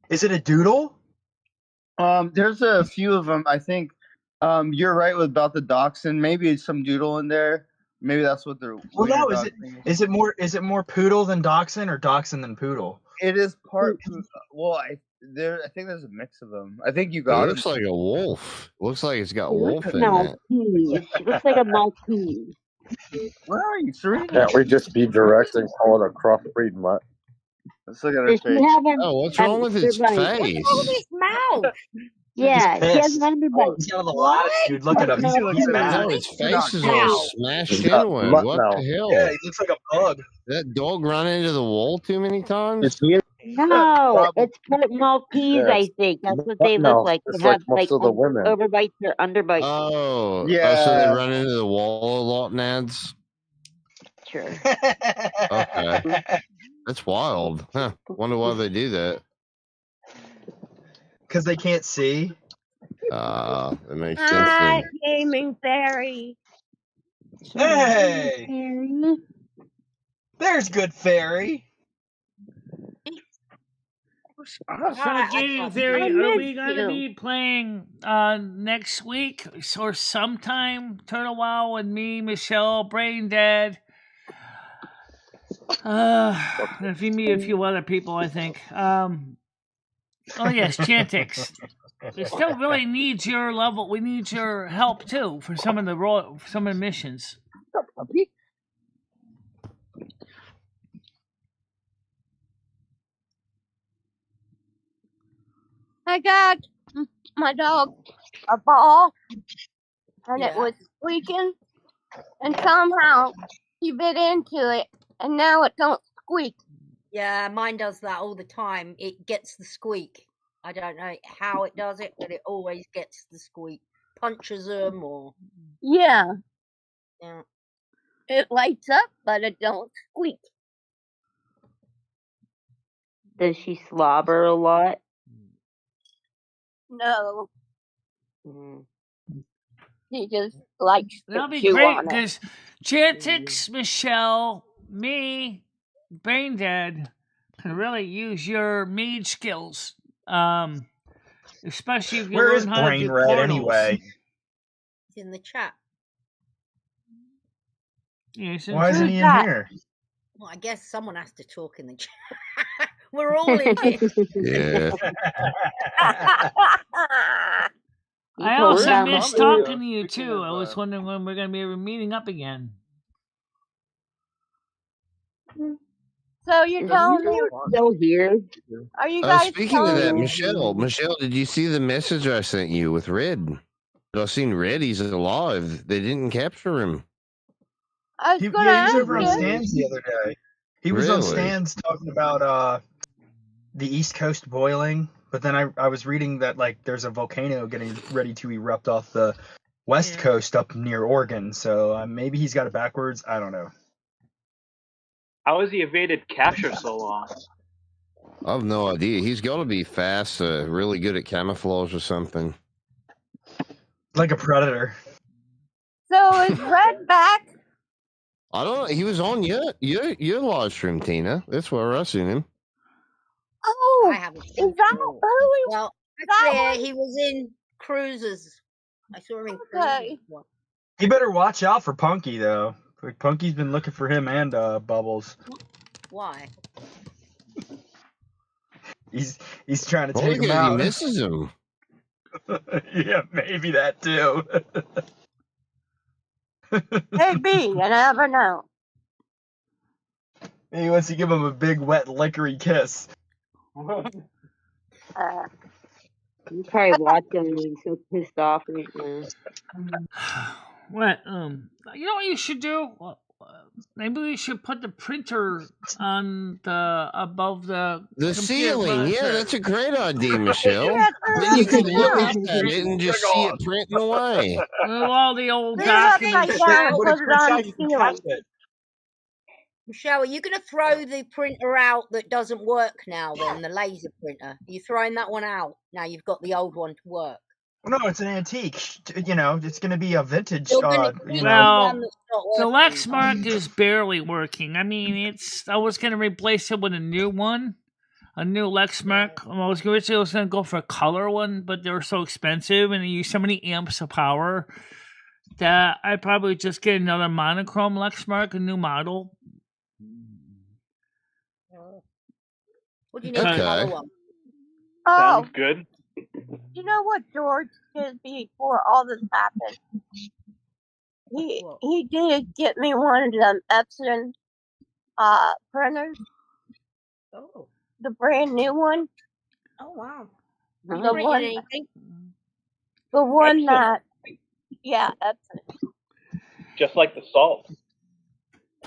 is it a doodle? There's a few of them. I think you're right about the dachshund. Maybe some doodle in there. Maybe that's what they're. Well, no, is it more poodle than dachshund or dachshund than poodle? It is part. Well, I think there's a mix of them. I think you It got looks it. like a wolf. Looks like it's got It wolf looks in it. Maltese. It looks like a Maltese. Where are you, Serena? Can't we just be direct and call it a crossbreed mutt? Let's look at her Does she face. have Oh, what's an wrong with its underbite? What's wrong with face? his mouth? He's Yeah, she has pissed. an underbite. He's got a lot of What? attitude. Look at him. He looks He's at mad. No, his its face is all Ow. smashed He's got inward. mutt What now. the hell? Yeah, he looks like a bug. That dog run into the wall too many It's times? me. No, Probably. it's part Maltese, Yeah, I think. That's what mutt they look now, like. just They like have most like of the women. overbites or underbites. Oh, Yeah. so they run into the wall a lot, Nads? Sure. Okay. That's wild. Huh. Wonder why they do that. Because they can't see. That makes sense Hi, then. gaming fairy. Hey! Fairy. There's good fairy. So, I Gaming can't Theory, I are we missed going to you. be playing next week or sometime? Turtle Wow and me, Michelle, Brain Dead. If you meet a few other people, I think. Oh yes, Chantix. We still really needs your level. We need your help too for some of the missions. I got my dog a ball, and it Yeah. was squeaking, and somehow he bit into it, and now it don't squeak. Yeah, mine does that all the time. It gets the squeak. I don't know how it does it, but it always gets the squeak. Punches them or Yeah, yeah. it lights up, but it don't squeak. Does she slobber a lot? No, Mm. he just likes to That'll be chew great on it. because Chantix, Michelle, me, Brain Dead can really use your mage skills. Especially if you Where learn is how to Brain do Red portals. anyway? It's in the chat. Yes, Why isn't Who's he in that? here? Well, I guess someone has to talk in the chat. We're all in here. Yeah. I told also them missed to- talking to you Speaking too. of, I was wondering when we're going to be meeting up again. So you're telling me, Still here. are you guys Speaking of telling that, me? Michelle, did you see the message I sent you with Red? I seen Red. He's alive. They didn't capture him. I was He gonna was ask over on you. Stan's the other day. He was on Really? Stan's talking about the East Coast boiling, but then I was reading that like there's a volcano getting ready to erupt off the West Yeah. Coast up near Oregon. So maybe he's got it backwards. I don't know. How has he evaded capture so long? I have no idea. He's got to be fast, really good at camouflage or something. Like a predator. So is Red back? I don't know. He was on your live stream, Tina. That's where I seen him. I Oh, haven't is seen that him. who he Well, that actually, he was in Cruisers. I saw him in Okay. Cruisers. once. He better watch out for Punky though. Like, Punky's been looking for him and Bubbles. Why? He's trying to Probably take him because he out. misses him. Yeah, maybe that too. Maybe, you never know. He wants to give him a big wet liquory kiss. Uh, He's probably watching and he's so pissed off right now. What? You know what you should do? Maybe we should put the printer on the above the The computer ceiling. Yeah, monitor. that's a great idea, Michelle. yeah, Then you turn can it look down. up at it and just see it printing away. With all the old Leave it upside documents. down and When it put it prints on out, the you can catch ceiling. it. Michelle, are you going to throw the printer out that doesn't work now then, the laser printer? Are you throwing that one out? Now you've got the old one to work. No, it's an antique. You know, it's going to be a vintage. You're going to You keep know, the Well, one that's not the working. Lexmark is barely working. I mean, I was going to replace it with a new one. A new Lexmark. I was originally going to go for a color one, but they were so expensive and they use so many amps of power that I'd probably just get another monochrome Lexmark, a new model. What do you need Okay. a color one? Oh, Sounds good. you know what George did before all this happened? he did get me one of them Epson printers, Oh. the brand new one. Oh wow. The You printed one, anything? the one Epson. that, yeah, Epson. Just like the salt.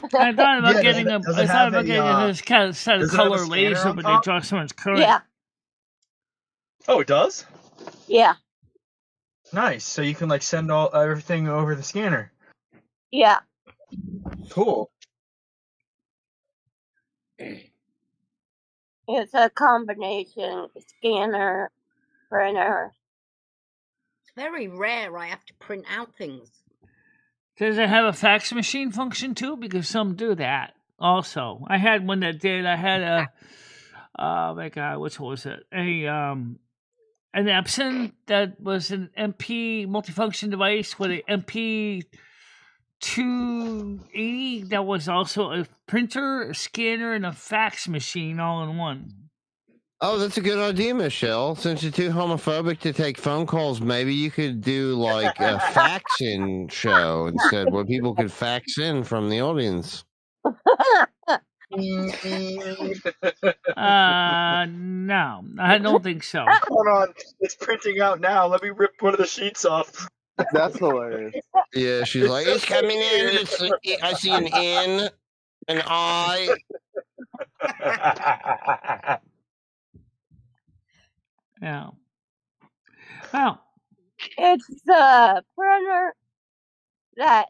I thought about Yeah, getting does I it thought have about a getting this kind of set of does it have a color scanner laser on where they top? draw someone's current. Yeah, Oh, it does? yeah, Nice. So you can like send all everything over the scanner. yeah. Cool. It's a combination scanner, printer. It's very rare I have to print out things. Does it have a fax machine function too? Because some do that also. I had one that did. I had a oh my god, which was it? An Epson that was an MP multifunction device with an MP 280 that was also a printer, a scanner, and a fax machine all in one. Oh, that's a good idea, Michelle. Since you're too homophobic to take phone calls, maybe you could do like a fax-in show instead, where people could fax in from the audience. No, I don't think so. Hold on, it's printing out now. Let me rip one of the sheets off. That's hilarious. Yeah, she's like, it's coming in. I see an N, an I. Yeah. Well, It's the printer that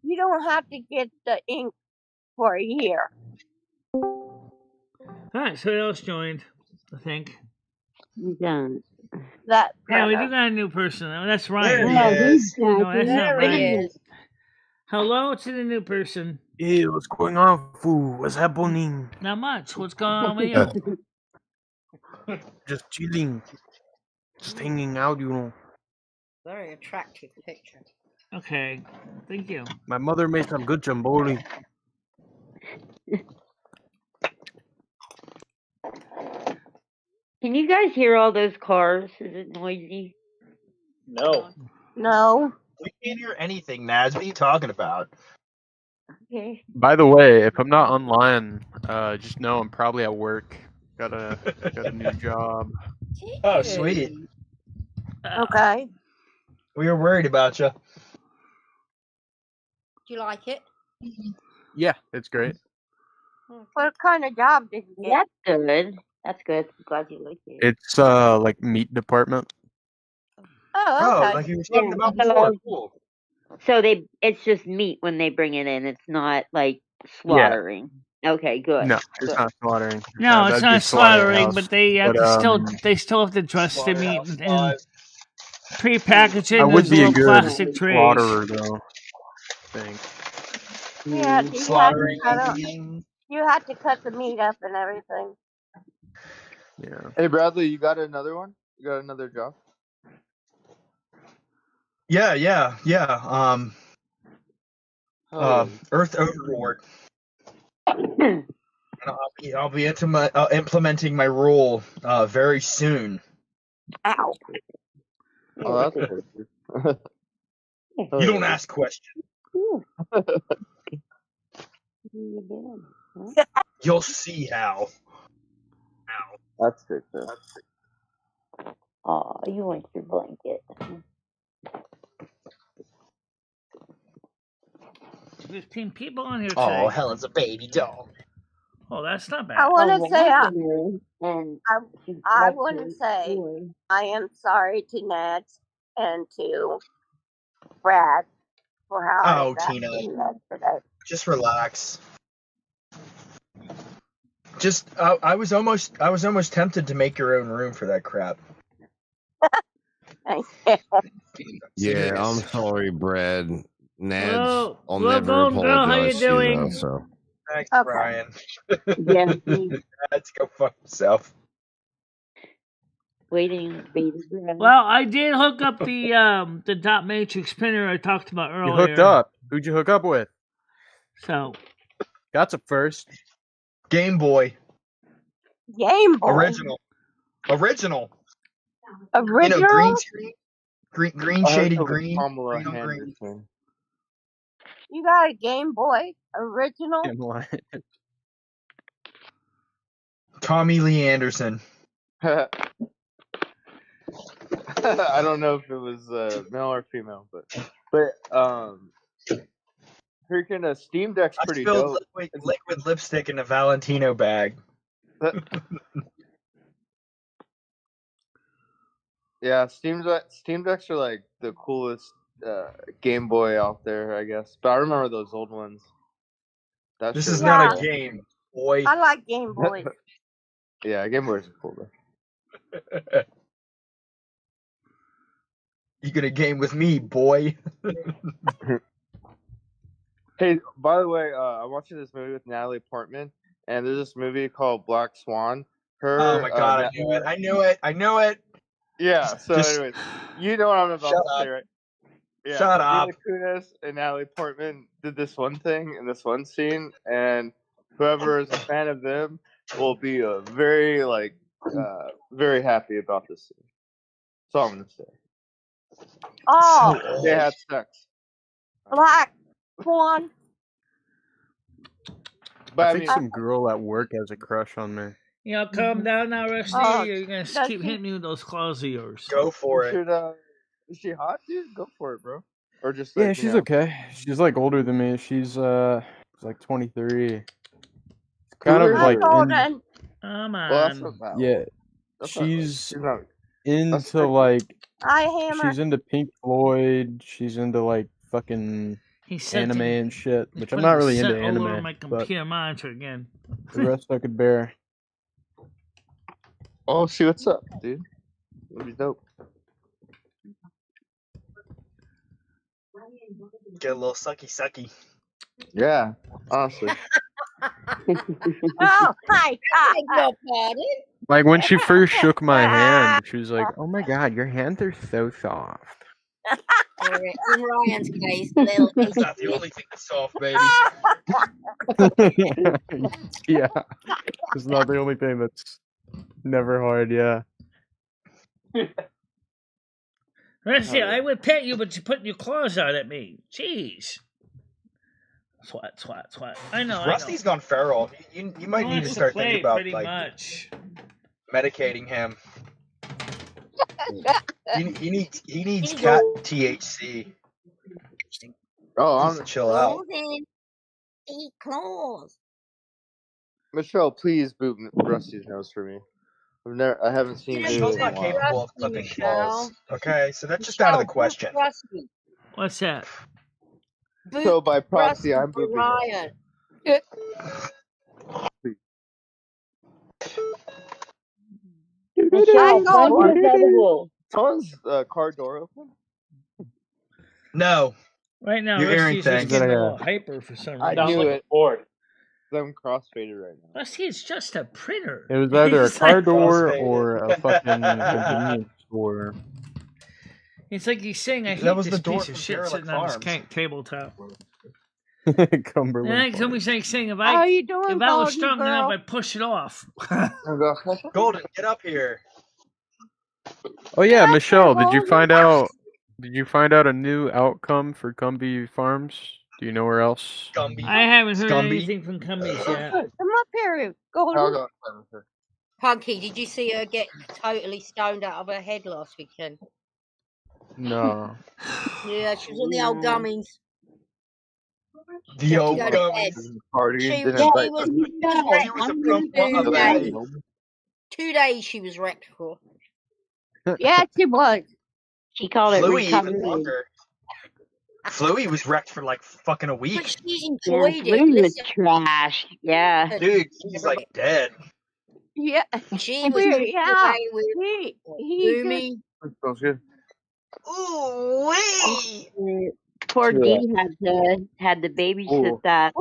you don't have to get the ink for a year. all right. So who else joined? I think. You don't. That Yeah, we do printer. got a new person. Oh, that's There Ryan. he Yeah, is. he's No, that's not There he Ryan. is. Hello to the new person. Hey, what's going on, fool? What's happening? Not much. What's going on with you? Just chilling. Just hanging out, you know. Very attractive picture. Okay. Thank you. My mother made some good jamboli. Can you guys hear all those cars? Is it noisy? No. No. We can't hear anything, Naz. What are you talking about? Okay. By the way, if I'm not online, just know I'm probably at work. Got a new job. Oh, sweet. Okay. We were worried about you. Do you like it? Yeah, it's great. What kind of job did you get? That's good. That's good. I'm glad you like it. It's like meat department. Oh, okay. Like you were talking about hello. before. Cool. So it's just meat when they bring it in. It's not like slaughtering. Okay, good. No, it's not slaughtering. No, it's That'd be not slaughtering, slaughterhouse. but they have But, they still have to dress the meat Slaughterhouse and Five. pre-package it I in would those be a little good plastic trays. slaughterer, though. I think. Yeah, you Slaughtering. you had to cut the meat up and everything. Yeah. Hey, Bradley, you got another one? You got another job? Yeah. Oh. Earth Overlord. I'll be implementing my role very soon. Ow. Oh, that's perfect. You don't ask questions. You'll see how. That's good, though. Oh, you want your blanket. There's 10 people on here today. Oh, Helen's a baby doll. Oh, that's not bad. I want to say and I want to say I am sorry to Ned and to Brad for how Oh, I Tina. today. Just relax. I was almost tempted to make your own room for that crap. Yeah, I'm sorry, Brad. Nads, Hello. I'll Hello, never Golden Girl, how you apologize to you, doing? though, so. Thanks, Okay. Brian. Yeah. Let's go fuck himself. Waiting, baby. Well, I did hook up the dot matrix printer I talked about earlier. You hooked up. Who'd you hook up with? So That's a first. Game Boy. Game Boy. Original. Original? You know, green screen. Green I heard shaded it was green. Pamela Green on green. Henderson. You got a Game Boy original? Damn lie. Tommy Lee Anderson. I don't know if it was male or female, but freaking Steam Deck's I pretty spilled dope. liquid lipstick in a Valentino bag. Yeah, Steam Decks are like the coolest Game Boy out there, I guess. But I remember those old ones. That This shit is was not a cool. game, boy. I like Game Boys. Yeah, Game Boys are cool though. You gonna game with me, boy? Hey, by the way, I'm watching this movie with Natalie Portman, and there's this movie called Black Swan. Oh my god, I knew it. I knew it. I knew it. Yeah, so anyways, you know what I'm about Shut to say, right? Yeah, Shut up. Mila Kunis and Natalie Portman did this one thing in this one scene, and whoever is a fan of them will be very very happy about this scene. That's all I'm gonna say. Oh, They had sex. Black Swan. But I think some girl at work has a crush on me. You know, calm down now, Rusty. Oh, You're gonna does keep she- hitting me with those claws of yours. Go for it. Is she hot, dude? Go for it, bro. Or just Yeah, like, she's okay. She's like older than me. She's like 23. Kind of Cougar? like That's old in, and Come on. Well, that's not bad. yeah. That's not- She's she's not- into like I hammer. she's into Pink Floyd. She's into like fucking He said anime to- and shit, He's which I'm putting not the really scent into all over anime. my But computer monitor again. the rest I could bear. Oh, see what's up, dude. It'd be dope. Get a little sucky. Yeah, honestly. Oh my god. Like when she first shook my hand, she was like, "Oh my god, your hands are so soft." In Ryan's case, little That's not the only thing that's soft, baby. Yeah, it's not the only thing that's never hard. Yeah. Rusty, I would pet you, but you're putting your claws out at me. Jeez. Swat. I know. Rusty's gone feral. You might need to start thinking about pretty like much. medicating him. he needs cat THC. Oh, He I'm needs to chill out. Eat claws. Michelle, please boot Rusty's nose for me. I haven't seen you Michelle's in a not while. capable of clipping claws. Okay, so that's just out of the question. Rusty. What's that? So by proxy, Rusty I'm for booping Ryan. Someone's car door open? No. Right now, You're hearing Rusty's just things. getting a little hyper for some reason. I knew it. I'm crossfaded right now. Rusty is just a printer. It was either a He's car like- door or a fucking convenience store. It's like he's saying, I hate That was this the door piece of from shit Derelict sitting on his Farms. tabletop. Cumberland. And then somebody's saying, if How I you doing, if I was Baldy strong girl? enough, I'd push it off. Golden, get up here. Oh yeah, That's Michelle, my did you whole find out? Did you find out a new outcome for Gumby Farms? Do you know where else? Gumby. I haven't heard Scumby. anything from Cumbies yet. Come up here, I'll Golden. go outside with her. Punky, did you see her get totally stoned out of her head last weekend? No. Yeah, she was on the old gummies. The old Go to gummies. bed. Party She didn't was invite wrecked She was a for 2 bad. days. 2 days she was wrecked for. Yes, it was. She called it Fluey even recovery. longer. Fluey was wrecked for like fucking a But week. she Yeah, enjoyed it. Blue was Listen, trash. Yeah. Dude, he's like dead. Yeah. she was Weird, taken yeah. away with He Boomy. Smells good. Ooh wee! Poor Yeah. D had to babysit Ooh. that.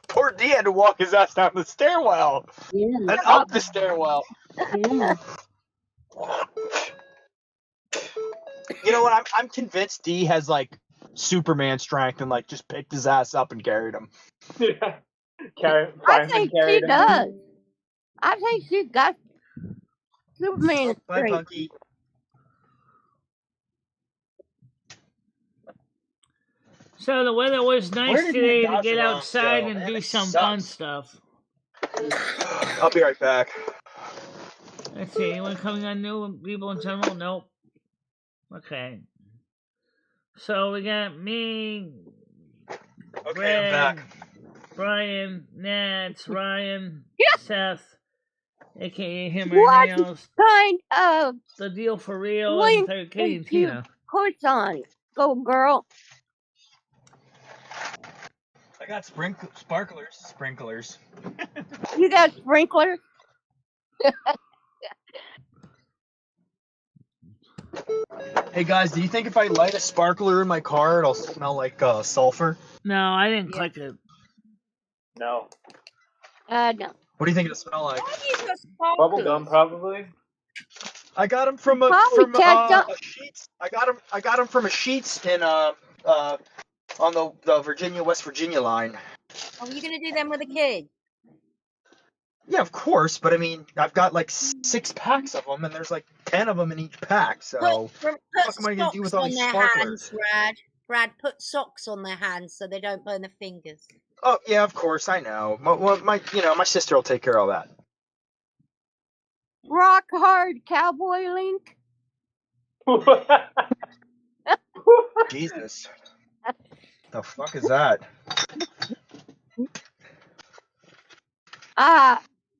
Poor D had to walk his ass down the stairwell Yeah. and up the stairwell. Yeah. You know what? I'm convinced D has like Superman strength and like just picked his ass up and carried him. Yeah. I think she does. I think she's got Superman Bye, strength. Punky. So the weather was Where nice did my today to Dodge get alarms outside go? and Man, do this some fun sucks. stuff. I'll be right back. Let's see, anyone coming on new people in general? Nope. Okay. So we got me, Okay, I'm Red, back. Brian, Nats, Ryan, Seth, aka him or What nails, kind of the deal for real, and link third Kitty did and you Tina. put on? Go girl. I got sprinklers. You got sprinklers? Hey guys, do you think if I light a sparkler in my car, it'll smell like sulfur? No, I didn't click it. No. No. What do you think it'll smell like? Why do you got Bubble sparklers? gum, probably. I got them from Probably ketchup. a Sheets. I got them from a Sheets in on the West Virginia line. Are you going to do them with a kid? Yeah, of course, but I mean, I've got like 6 packs of them, and there's like 10 of them in each pack. So, Put what am I gonna do with socks all on these their sparklers? hands, Brad. Brad, put socks on their hands so they don't burn their fingers. Oh yeah, of course, I know. My sister will take care of all that. Rock hard cowboy link. Jesus, the fuck is that?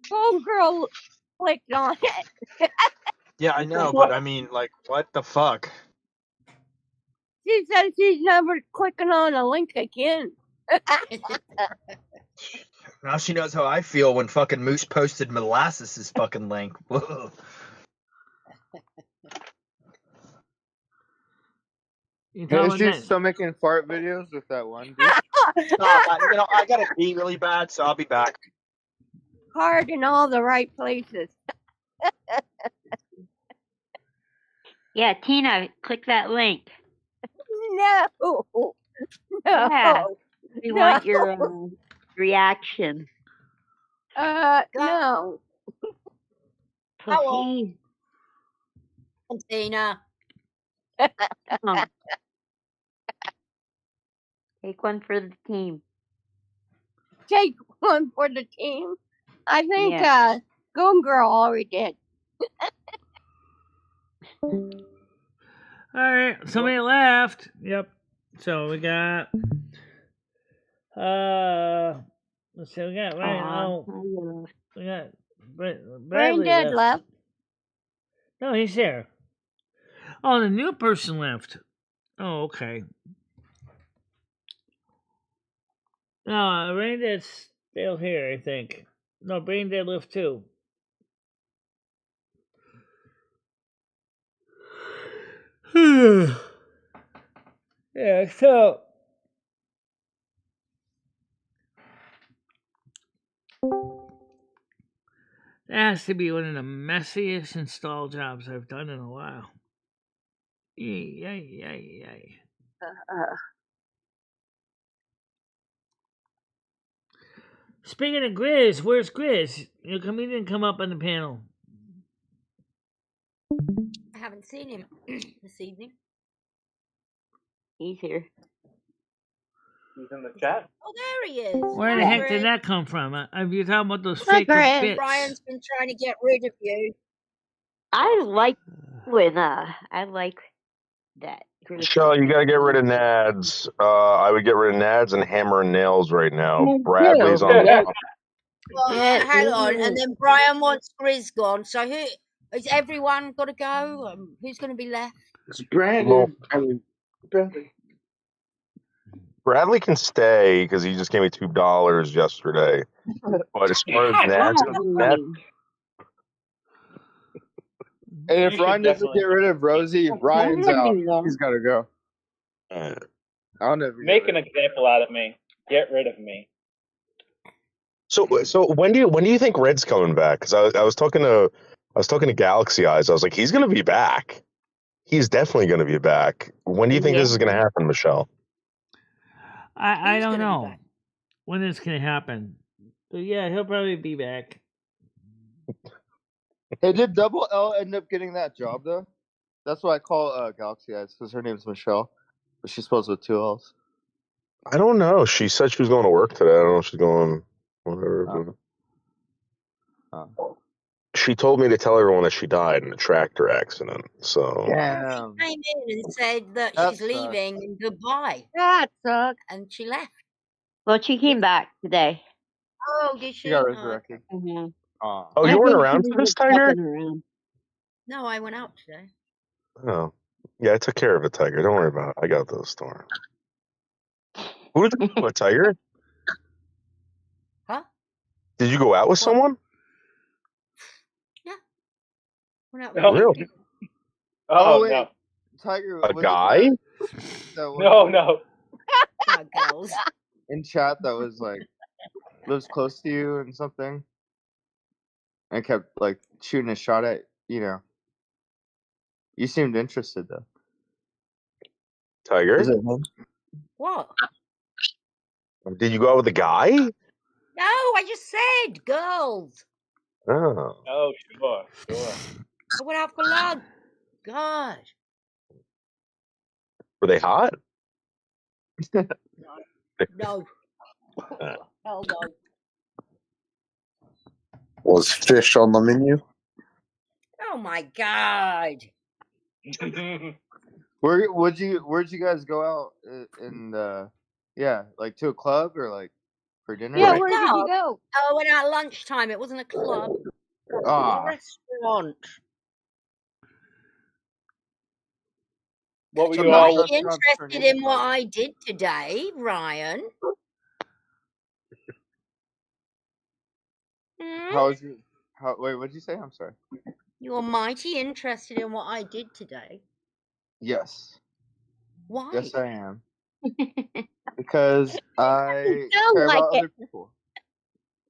Phone girl clicked on it. Yeah, I know, but I mean, like, what the fuck? She says she's never clicking on a link again. Now she knows how I feel when fucking Moose posted Molasses' fucking link. Whoa. Is she still making fart videos with that one dude? I gotta pee really bad, so I'll be back. Hard in all the right places. Yeah, Tina, click that link. No. Yeah, we No. want your reaction. No. Please. Tina. Come on. Take one for the team. Take one for the team. I think Yeah. Goon Girl already did. Alright, somebody left. Yep. So we got let's see, we got Ryan. We got Bradley Braindead left. No, he's there. Oh, the new person left. Oh, okay. No, Braindead's still here, I think. No, Braindead left too. Yeah, so that has to be one of the messiest install jobs I've done in a while. Yay. Speaking of Grizz, where's Grizz? He didn't come up on the panel. I haven't seen him this evening. He's here. He's in the chat. Oh, there he is. Where the Hi, heck Grizz. did that come from? You're talking about those Hi, fake Grizz. bits. Brian's been trying to get rid of you. I like that. Michelle, you gotta get rid of Nads. I would get rid of Nads and Hammer and Nails right now. Bradley's on the top. Well, hang on, and then Brian wants Grizz gone. So who is everyone got to go? Who's going to be left? It's Brandon. I mean, Bradley. Bradley can stay because he just gave me $2 yesterday. But as far as Nads, And if Ryan doesn't get rid of Rosie, Ryan's out. He's got to go. I'll never Make an example out of me. Get rid of me. So when do you think Red's coming back? Because I was talking to Galaxy Eyes. I was like, he's gonna be back. He's definitely gonna be back. When do you think this is gonna happen, Michelle? I don't know when it's gonna happen. But yeah, he'll probably be back. Hey, did Double L end up getting that job though? That's what I call Galaxy Eyes because her name's Michelle, but she's supposed with 2 L's. I don't know. She said she was going to work today. I don't know if she's going. Whatever. She told me to tell everyone that she died in a tractor accident. So Damn. She came in and said that That she's sucks. leaving and goodbye, That sucks. and she left. Well, she came back today. Oh, did she? She got Oh, resurrected. Mm-hmm. Aw. oh, I you weren't think around she for was this, Tiger? fucking around. no, I went out today. Oh, yeah. I took care of it, Tiger. Don't worry about it. I got those storms. Who did you go with, Tiger? Huh? Did you go out with What? someone? Went out No. with Really? you. Oh, wait, no. Tiger, A was guy? it that was No. My girls. in chat that was like lives close to you and something, and kept like shooting a shot at you? You seemed interested though. Tiger? Is it him? What? Did you go out with a guy? No, I just said girls. Oh. Oh, sure. I went out for lunch. God. Were they hot? No. Hell no. Was fish on the menu? Oh my God. Where'd you guys go out and like to a club or like for dinner? Yeah, Like, where did you Club? go? Oh, I went out lunchtime. It wasn't a club. It was a ah, restaurant. What were You you might all? be interested in what I did today, Ryan. how was your? Wait, what'd you say? I'm sorry. You're mighty interested in what I did today. Yes. Why? Yes, I am. Because I Sound care like about it. other people.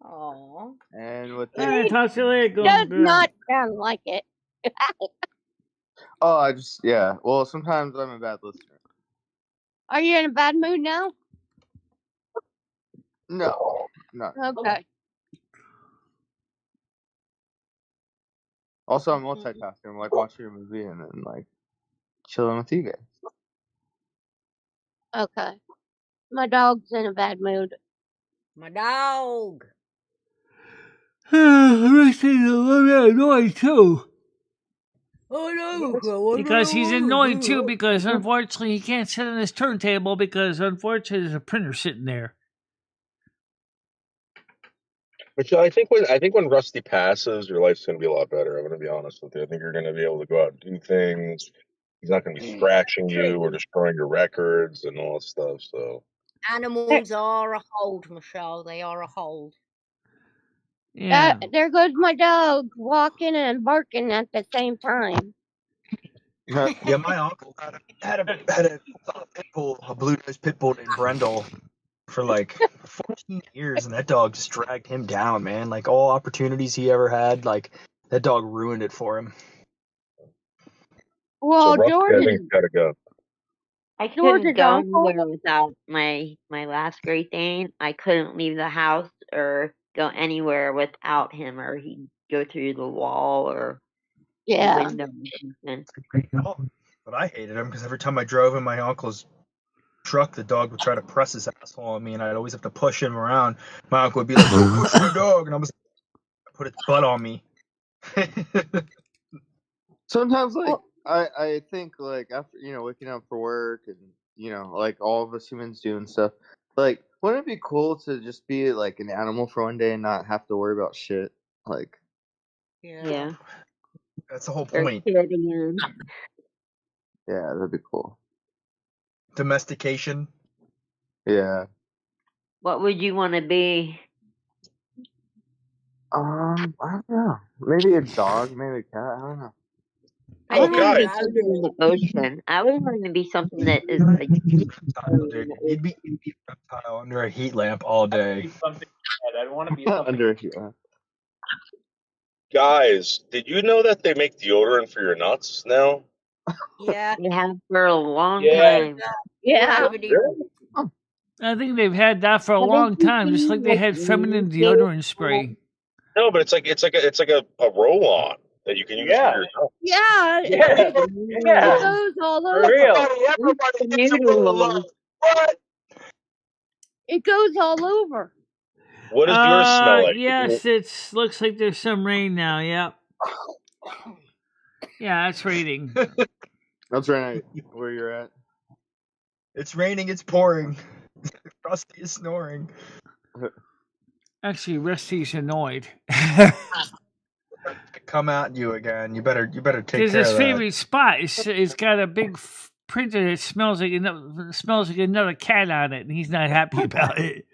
Aww. And with All right, it, talk to you later. Does not sound like it. oh, yeah. Well, sometimes I'm a bad listener. Are you in a bad mood now? No. Okay. Also, I'm multitasking. I'm like watching a movie and then like chilling with you guys. Okay. My dog's in a bad mood. My dog. He's a little bit annoyed too. Oh no. Because he's annoyed too, because unfortunately he can't sit on his turntable because unfortunately there's a printer sitting there. Michelle, I think when Rusty passes, your life's gonna be a lot better. I'm gonna be honest with you. I think you're gonna be able to go out and do things. He's not gonna be scratching you or destroying your records and all that stuff. So Animals are a hold, Michelle. They are a hold. Yeah. There goes my dog walking and barking at the same time. Yeah, my uncle had a pit bull, a blue-nosed pit bull named Brendel, for like 14 years, and that dog just dragged him down, man. Like all opportunities he ever had, like that dog ruined it for him. Well, Rusty, I George's, think gotta go. I George's couldn't go uncle. anywhere without my last Great Dane. I couldn't leave the house or go anywhere without him, or he'd go through the wall or the Yeah. window or something. But I hated him because every time I drove in my uncle's truck, the dog would try to press his asshole on me, and I'd always have to push him around. My uncle would be like, "Don't push my dog," and I was put its butt on me. Sometimes, like, I think, like, after, waking up for work and, like all of us humans do and stuff, like, wouldn't it be cool to just be, like, an animal for one day and not have to worry about shit? Like, Yeah. That's the whole Or point. kid again. yeah, that'd be cool. Domestication. Yeah. What would you want to be? I don't know. Maybe a dog, maybe a cat, I don't know. I Oh, would want to be guys. something in the ocean. I would want to be something that is like You'd be a reptile under a heat lamp all day. I'd want to be something. Under here. Guys, did you know that they make deodorant for your nuts now? Yeah. they have for a long Yeah. time. Yeah. I think they've had that for a long time, just like they had feminine deodorant spray. No, but it's like a roll-on that you can use for your nuts. Yeah. Yeah. It goes all For over. real. Noodles. What? It goes all over. What does yours smell like? Yes, it looks like there's some rain now. Yep. Yeah, it's raining. That's right. Where you're at. It's raining. It's pouring. Rusty is snoring. Actually, Rusty's annoyed. Come at you again. You better take Because care his of that. favorite spot is got a big printer that smells like another cat on it, and he's not happy about it.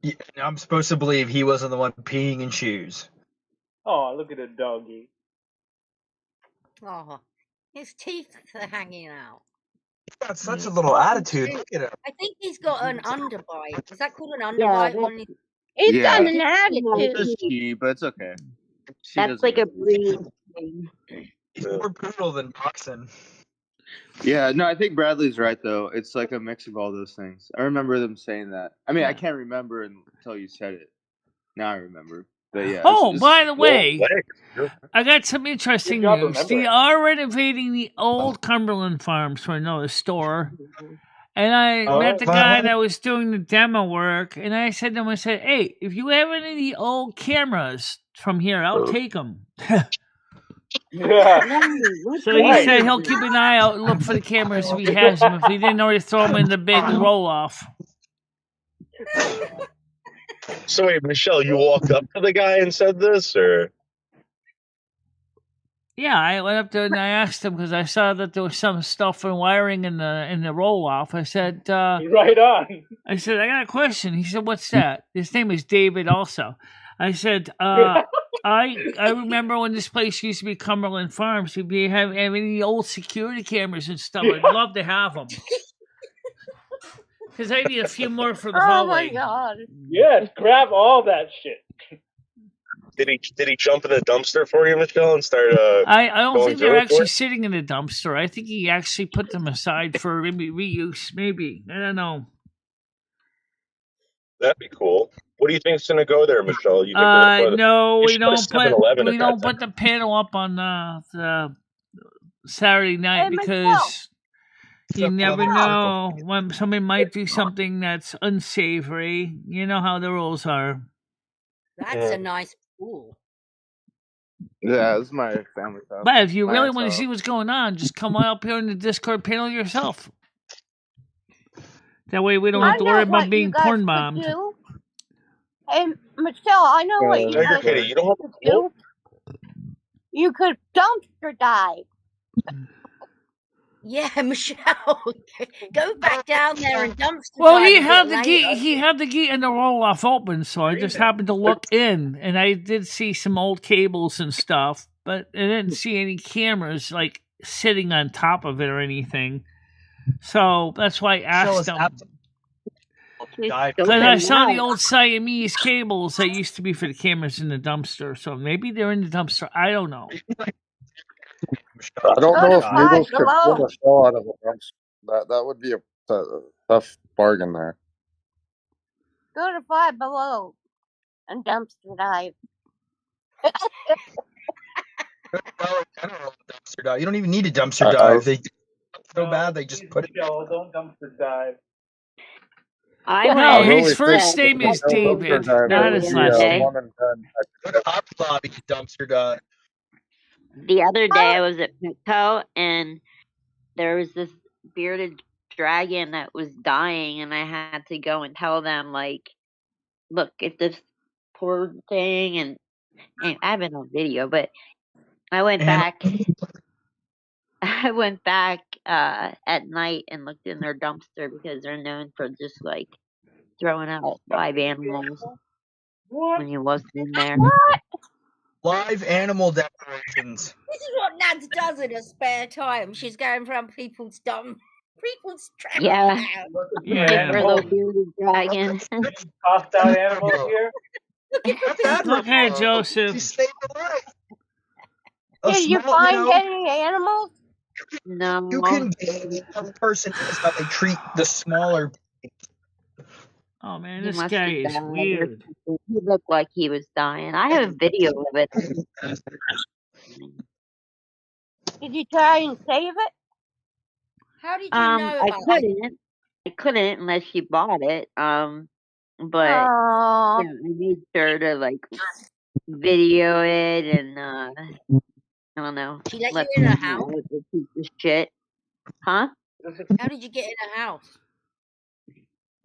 Yeah, I'm supposed to believe he wasn't the one peeing in shoes. Oh, look at the doggy. Oh, his teeth are hanging out. He's got such a little attitude. Look at him. I think he's got an underbite. Is that called an Yeah, underbite? It's Yeah. got an attitude. It's a she, but it's okay. She That's doesn't like a really- breed thing. He's more brutal than boxing. Yeah, no, I think Bradley's right though. It's like a mix of all those things. I remember them saying that. I mean, I can't remember until you said it. Now I remember. But yeah. Oh, it's- by the way, Legs. I got some interesting Good job news. They remembering. are renovating the old Cumberland Farms for another store. And I met the guy that was doing the demo work, and I said to him, I said, hey, if you have any of the old cameras from here, I'll take them. Yeah. So he said he'll keep an eye out and look for the cameras if he has them. If he didn't already throw them in the big roll-off. So wait, Michelle, you walked up to the guy and said this, or? Yeah, I went up there and I asked him because I saw that there was some stuff and wiring in the roll-off. I said, Right on. I said, I got a question. He said, what's that? His name is David also. I said, I remember when this place used to be Cumberland Farms. If you have any old security cameras and stuff, I'd love to have them. Because I need a few more for the Oh my hallway. god. Yes, grab all that shit. Did he jump in the dumpster for you, Michelle, and start? I don't going think they're through it for actually you? sitting in the dumpster. I think he actually put them aside for maybe reuse. Maybe. I don't know. That'd be cool. What do you think's gonna go there, Michelle? You think they're gonna put? No, You we should put a don't put 7-Eleven we at don't that put the panel up on the Saturday night Hey, because you 7-Eleven never circle. know when somebody might do something that's unsavory. You know how the rules are. That's a nice pool. Yeah, this is my family's house. But if you My really aunt's want to house. see what's going on, just come on up here in the Discord panel yourself. That way we don't I have to know worry what about being you guys porn could bombed. do. Hey, Michelle, I know what you No, you're guys kidding. You don't have could to. do. You could dumpster dive. Yeah, Michelle, go back down there and dumpster Well, dive he a bit had the later. gate. He had the gate and the roll off open, so I just happened to look in, and I did see some old cables and stuff, but I didn't see any cameras like sitting on top of it or anything. So that's why I Michelle asked is him. Dive. Because I saw the old Siamese cables that used to be for the cameras in the dumpster, so maybe they're in the dumpster. I don't know. I don't Go know to if Five Noodles could pull Below. a shell out of a dumpster. That would be a tough bargain there. Go to Five Below and dumpster dive. Well, in general, dumpster dive. You don't even need a dumpster dive. They so bad they just put it. Michelle, don't dumpster dive. I No, went. his first name is David, not his last name. Go to Hobby Lobby dumpster dive. The other day I was at Petco and there was this bearded dragon that was dying, and I had to go and tell them, like, look at this poor thing, and I have it on video, but I went back. I went back at night and looked in their dumpster because they're known for just like throwing out live animals when he wasn't in there. Live animal decorations. This is what Nads does in her spare time. She's going from people's trash. Yeah. Yeah. For the bearded dragon. Tossed out animals here. Look at Joseph. She saved a life. A Did you small, find know, any animals? No. You can gauge how the person is how they treat the smaller. Oh man, He this must guy be is bad or weird. something. He looked like he was dying. I have a video of it. Did you try and save it? How did you know I about this? couldn't. I couldn't unless she bought it. But Aw. yeah, I made sure to like video it and I don't know, She let you let in her people house? know it's a piece of shit. Huh? How did you get in her house?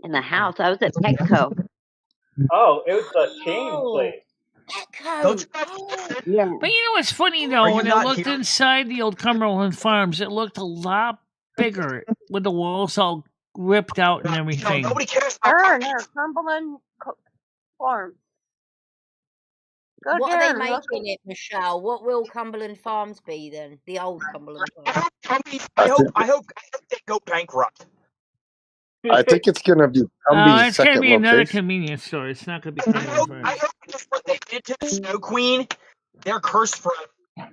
In the house. I was at Petco. Oh, it was the chain Oh, place. Echo. Yeah. But you know what's funny Are though? you When I not looked here? inside the old Cumberland Farms, it looked a lot bigger with the walls all ripped out and No, everything. nobody cares about Her Cumberland Farm. Go What are there they and look making it, Michelle? What will Cumberland Farms be then? The old Cumberland Farms. I hope they go bankrupt. I think it's gonna be Oh, Cumby's it's gonna second be another location. convenience store. It's not gonna be I Cumberland Farms. hope that's what they did to the Snow Queen. They're cursed for it.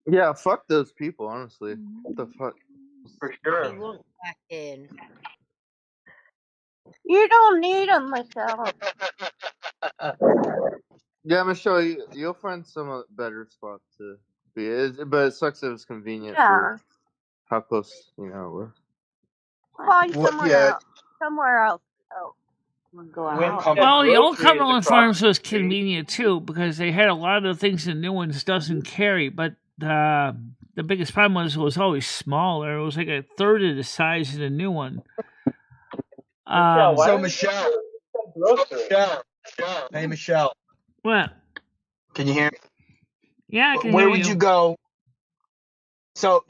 Yeah, fuck those people, honestly. What the fuck? For He sure. wants back in. You don't need them, Michelle. Yeah, Michelle, you'll find some better spot to be. But it sucks that it was convenient Yeah. for how close, we're. Find Well, somewhere yeah. else. Somewhere else. Oh. Go out. Winstead Well, the old Grocery is Cumberland across Farms the was street. convenient too because they had a lot of the things the new ones doesn't carry. But the biggest problem was it was always smaller. It was like a third of the size of the new one. Michelle, why So don't you Michelle, go to Winstead Grocery? hey Michelle, What? can you hear me? Yeah, I can Where hear would you. you go? So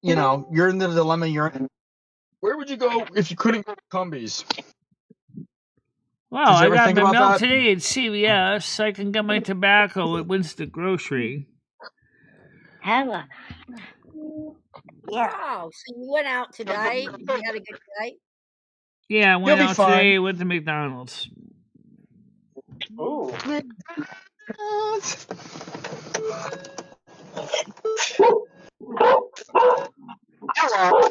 you're in the dilemma you're in. Where would you go if you couldn't go to Cumby's? Well, Did you I ever got think my about milk that? today at CVS. I can get my tobacco at Winston Grocery. Hella. Yeah. Wow, so you went out today and you had a good day? Yeah, I You'll went be out fine. today. Went to McDonald's. Ooh. Hello.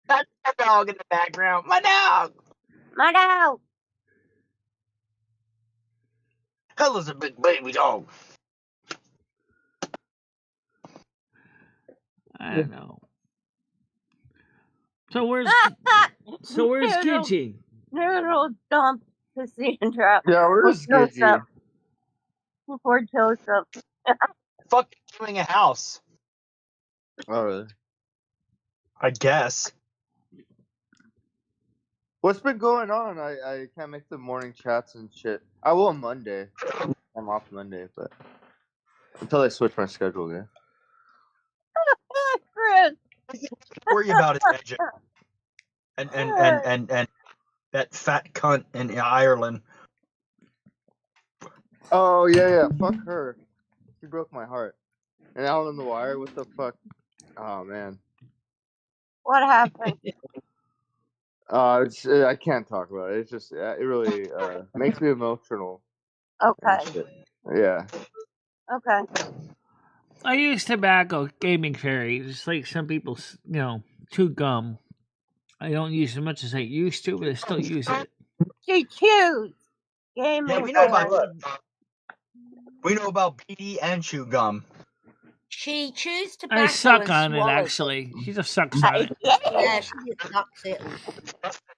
That's a dog in the background. My dog. My dog. Hella's a big baby dog. I don't know. So where's Noodle. Gidgy? Noodle dumped Cassandra. Yeah, where's Gidgy? Before Joseph. Fuck doing a house. Oh, really? I guess. What's been going on? I can't make the morning chats and shit. I will on Monday. I'm off Monday, but until I switch my schedule again. Chris. Don't worry about his magic. And that fat cunt in Ireland. Oh yeah. Fuck her. She broke my heart. And out on the wire, what the fuck? Oh man. What happened? I can't talk about it. It's just it really makes me emotional. Okay. And shit. Yeah. Okay. I use tobacco gaming fairy. Just like some people, chew gum. I don't use as much as I used to, but I still use it. She chews. Gaming Yeah, we know about fairy. we know about PD and chew gum. She chews tobacco I suck and on it, swallows actually. She just sucks on it. Yeah, she just sucks it and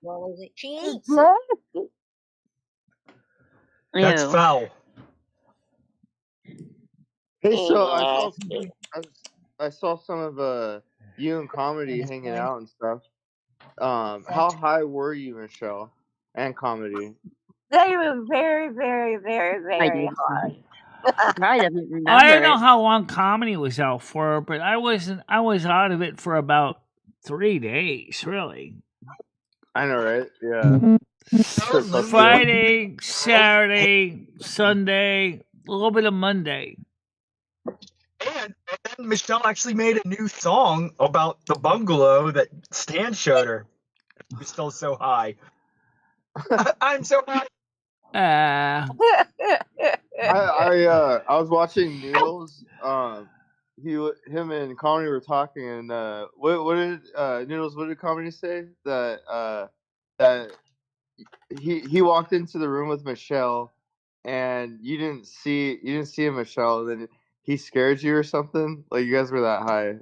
swallows it. She eats it. That's Ew. foul. Hey, so I saw some of you and comedy hanging out and stuff. How high were you, Michelle, and comedy? They were very, very, very, I very did. hard. I don't remember I don't know it. how long comedy was out for, but I was out of it for about 3 days, really. I know, right? Yeah. Friday, Saturday, Sunday, a little bit of Monday. And then Michelle actually made a new song about the bungalow that Stan showed her. It was still so high. I'm so high. I was watching Noodles. Him and comedy were talking, and what did Noodles? What did comedy say? That he walked into the room with Michelle, and you didn't see him, Michelle. And then he scared you or something. Like you guys were that high.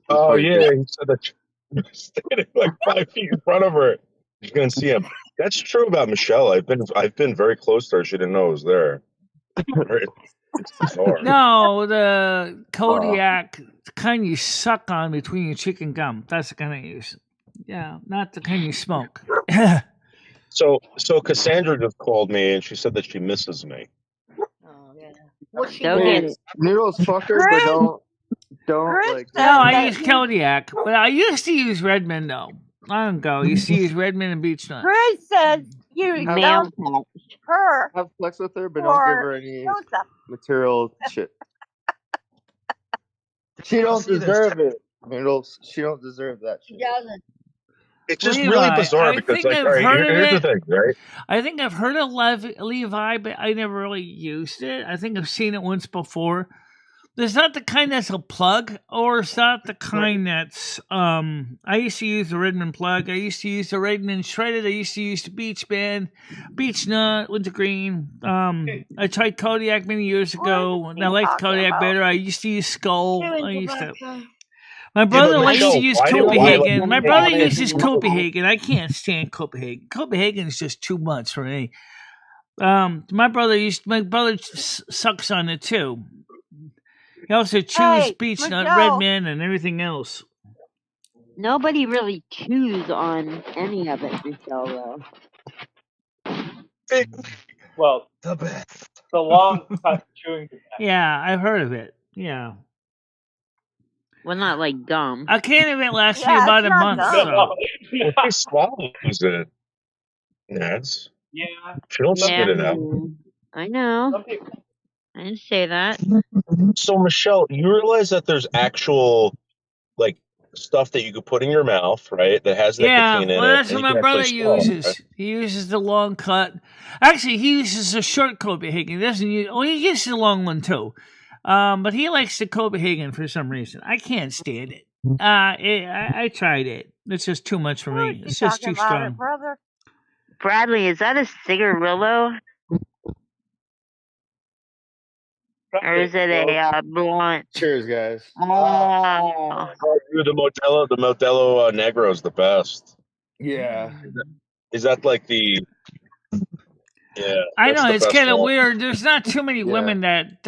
Oh yeah, he said that you're standing like 5 feet in front of her. You can see him. That's true about Michelle. I've been very close to her. She didn't know I was there. It's bizarre. No, the Kodiak kind you suck on between your chicken gum. That's the kind I use. Yeah, not the kind you smoke. So Cassandra just called me and she said that she misses me. Oh yeah. What she Go want? get it. Noodles fucker, but Chris, don't Chris like. says No, I that use he, Kodiak, but I used to use Redmond though. Long ago, I used to use Redmond and Beech Nut. Chris says you Male dump patch. her Have flex with her, but don't give for her any Joseph. material shit. She don't See, there's deserve it, Noodles. She don't deserve that She shit. doesn't. It's just Levi, really bizarre I because, think like, I've all right, heard of here's the it. thing, right? I think I've heard of Levi, but I never really used it. I think I've seen it once before. There's not the kind that's a plug, or it's not the kind that's I used to use the Redmond plug. I used to use the Redmond shredded. I used to use the Beach Band, Beach Nut, Wintergreen. I tried Kodiak many years ago, and I liked talking Kodiak about? better. I used to use Skull. Chewing I used to. tobacco. My Yeah, brother but likes to Michelle, use why do Copenhagen. My brother why- uses Copenhagen. I can't stand Copenhagen. Copenhagen is just too much for me. My brother sucks on it too. He also chews Hey, Beech Nut, Michelle. Redmond, and everything else. Nobody really chews on any of it, Michelle, though. Well, The best. the long cut chewing tobacco. Yeah, I've heard of it. Yeah. Well, not like gum. I can't even last me Yeah, about it's a not month. gum. So. Well, she swallows it. Nads. Yeah. She don't Yeah, spit it out. I know. Some people. I didn't say that. So Michelle, you realize that there's actual like stuff that you could put in your mouth, right? That has Yeah, nicotine in well, it, that's and what you my can brother actually swallow it, uses. right? He uses the long cut. Actually, he uses a short Copenhagen. He doesn't use. Oh, he uses the long one too. But he likes the Copenhagen for some reason. I can't stand it. I tried it. It's just too much for Who me. is she It's just talking too about, her strong. brother? Bradley, is that a cigarillo? Or is it a blunt? Cheers, guys. Oh. Dude, the Modelo Negro is the best. Yeah. Is that like the? Yeah, I that's know the it's best kind of one. weird. There's not too many women that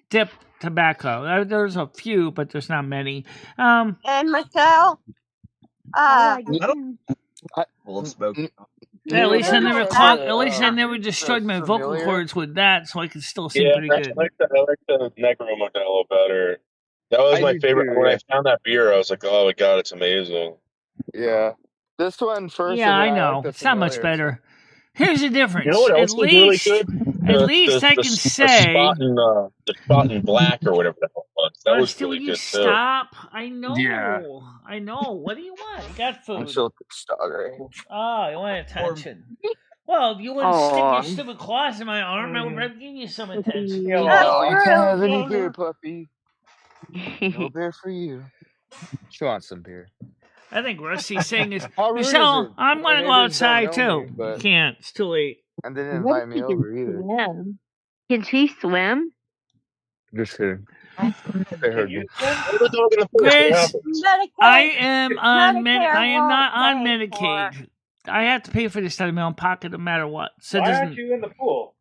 dip tobacco. There's a few, but there's not many. And Michelle, I don't smoke. At least I never At least I never the destroyed my vocal familiar? cords with that, so I can still sing Yeah, pretty good. I like the Negro Modelo better. That was I my do favorite. too, When yeah. I found that beer, I was like, "Oh my god, it's amazing!" Yeah. This one first. Yeah, and then I know. like the It's not much familiar, too. better. Here's the difference. You know what At else is really least, good? at least I can say. The spot in black or whatever that was. That was Still, really you good too. stop. I know. Yeah. I know. What do you want? You got I'm food. still stuttering. Oh, you want attention. Well, if you wouldn't stick Aw. your stupid claws in my arm, I would have given you some attention. That's No, you true, can't have any Gamer. beer, puppy. No beer for you. She wants some beer. I think Rusty's saying is, How rude is Michelle, it? I'm My going to go neighbors don't outside know too. me, but- You can't. It's too late. And they didn't What invite if me she over can either. swim? Can she swim? Just kidding. They heard me. Chris, Medicaid. I am on Medicare I am not on won't pay Medicaid. I have to pay for this out of my own pocket no matter what. So it Why doesn't. aren't you in the pool?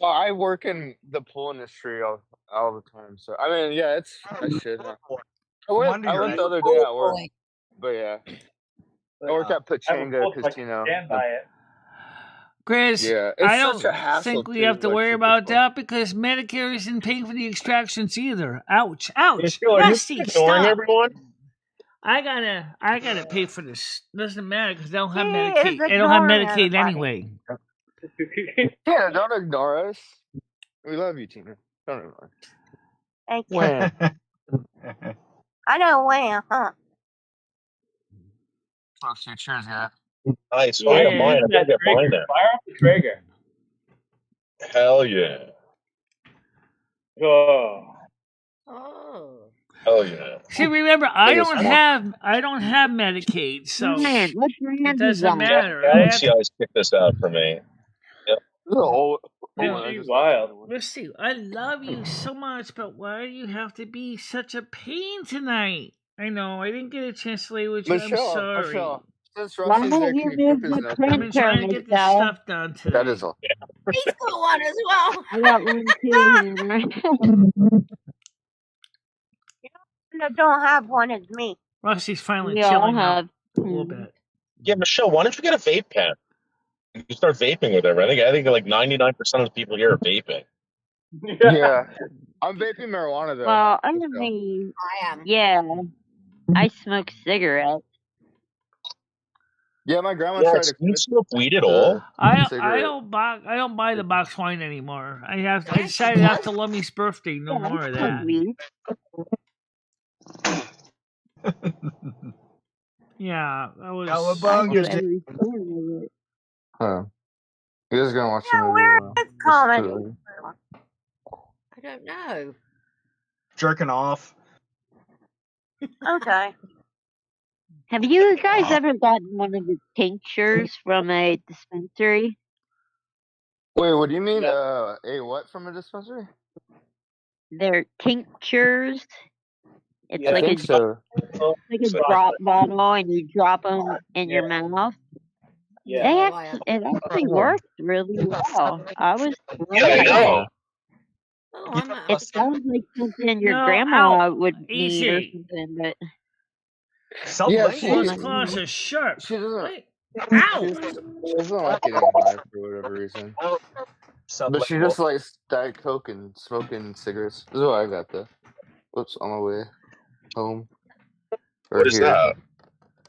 Well, I work in the pool industry all the time, so I mean, yeah, it's I should. I went the other day at work, but yeah, I work at Pachanga Casino. Stand by it. Chris, Yeah, it's I such don't a hassle, think we too, have to like, worry super about that because Medicare isn't paying for the extractions either. Ouch! Ouch! Michelle, are you Rusty, ignoring stop! everyone? I gotta pay for this. Doesn't matter because they don't have He Medicaid. is They don't have ignoring Medicaid everybody. anyway. Yeah, don't ignore us. We love you, Tina. Don't ignore us. Thank you. When? I know when, huh? Folks, cheers, guys. Nice. I got mine. I gotta get mine now. Fire up the trigger. Hell yeah. Oh. Hell yeah. See, remember, I It was don't fun. have Medicaid, so Man, what it brand is doesn't that? matter. Galaxy Eyes picked this out for me. Yep. This is an No, She's wild. Misty, I love you so much, but why do you have to be such a pain tonight? I know, I didn't get a chance to lay with you. I'm sorry. Michelle, since Why Rusty's don't there, you can you move poop his the nose for I've me? been printer, trying to get this Michelle? stuff done today. That is all. He's got one as well. I got one too, Hammer. that don't have one as me. Rusty's finally We all chilling out have. a little bit. Yeah, Michelle, why don't you get a vape pen? You start vaping with everything. I think like 99% of the people here are vaping. Yeah. I'm vaping marijuana though. Well, I Michelle. mean, I am. yeah, I smoke cigarettes. Yeah, my grandma Yeah, tried do to you quit smoke weed at the all? I cigarette. don't buy the box wine anymore. I Yes, he decided does. after Lummy's birthday, no Yeah, more I of smoke that. weed. Yeah, that was. I Cowabunga, do Jay. every form of it. Huh. You guys gonna watch the Yeah, movie? where is Just comedy? put it I don't know. Jerking off. Okay. Have you guys ever gotten one of the tinctures from a dispensary? Wait, what do you mean? No. A what from a dispensary? They're tinctures. It's Yeah. I like think so. like a drop bottle, and you drop them in Yeah. your mouth. Yeah. They No, I actually, haven't. it actually works really well. I was Yeah, I know. Oh, I might have It to. sounds like something your No, grandma would need or easy. something, but Yeah, Those she claws are sharp. she doesn't Wait. Ow! she doesn't like getting high for whatever reason. But she just likes Diet Coke and smoking cigarettes. This is what I got though. Whoops, on my way home. Or What is here. that?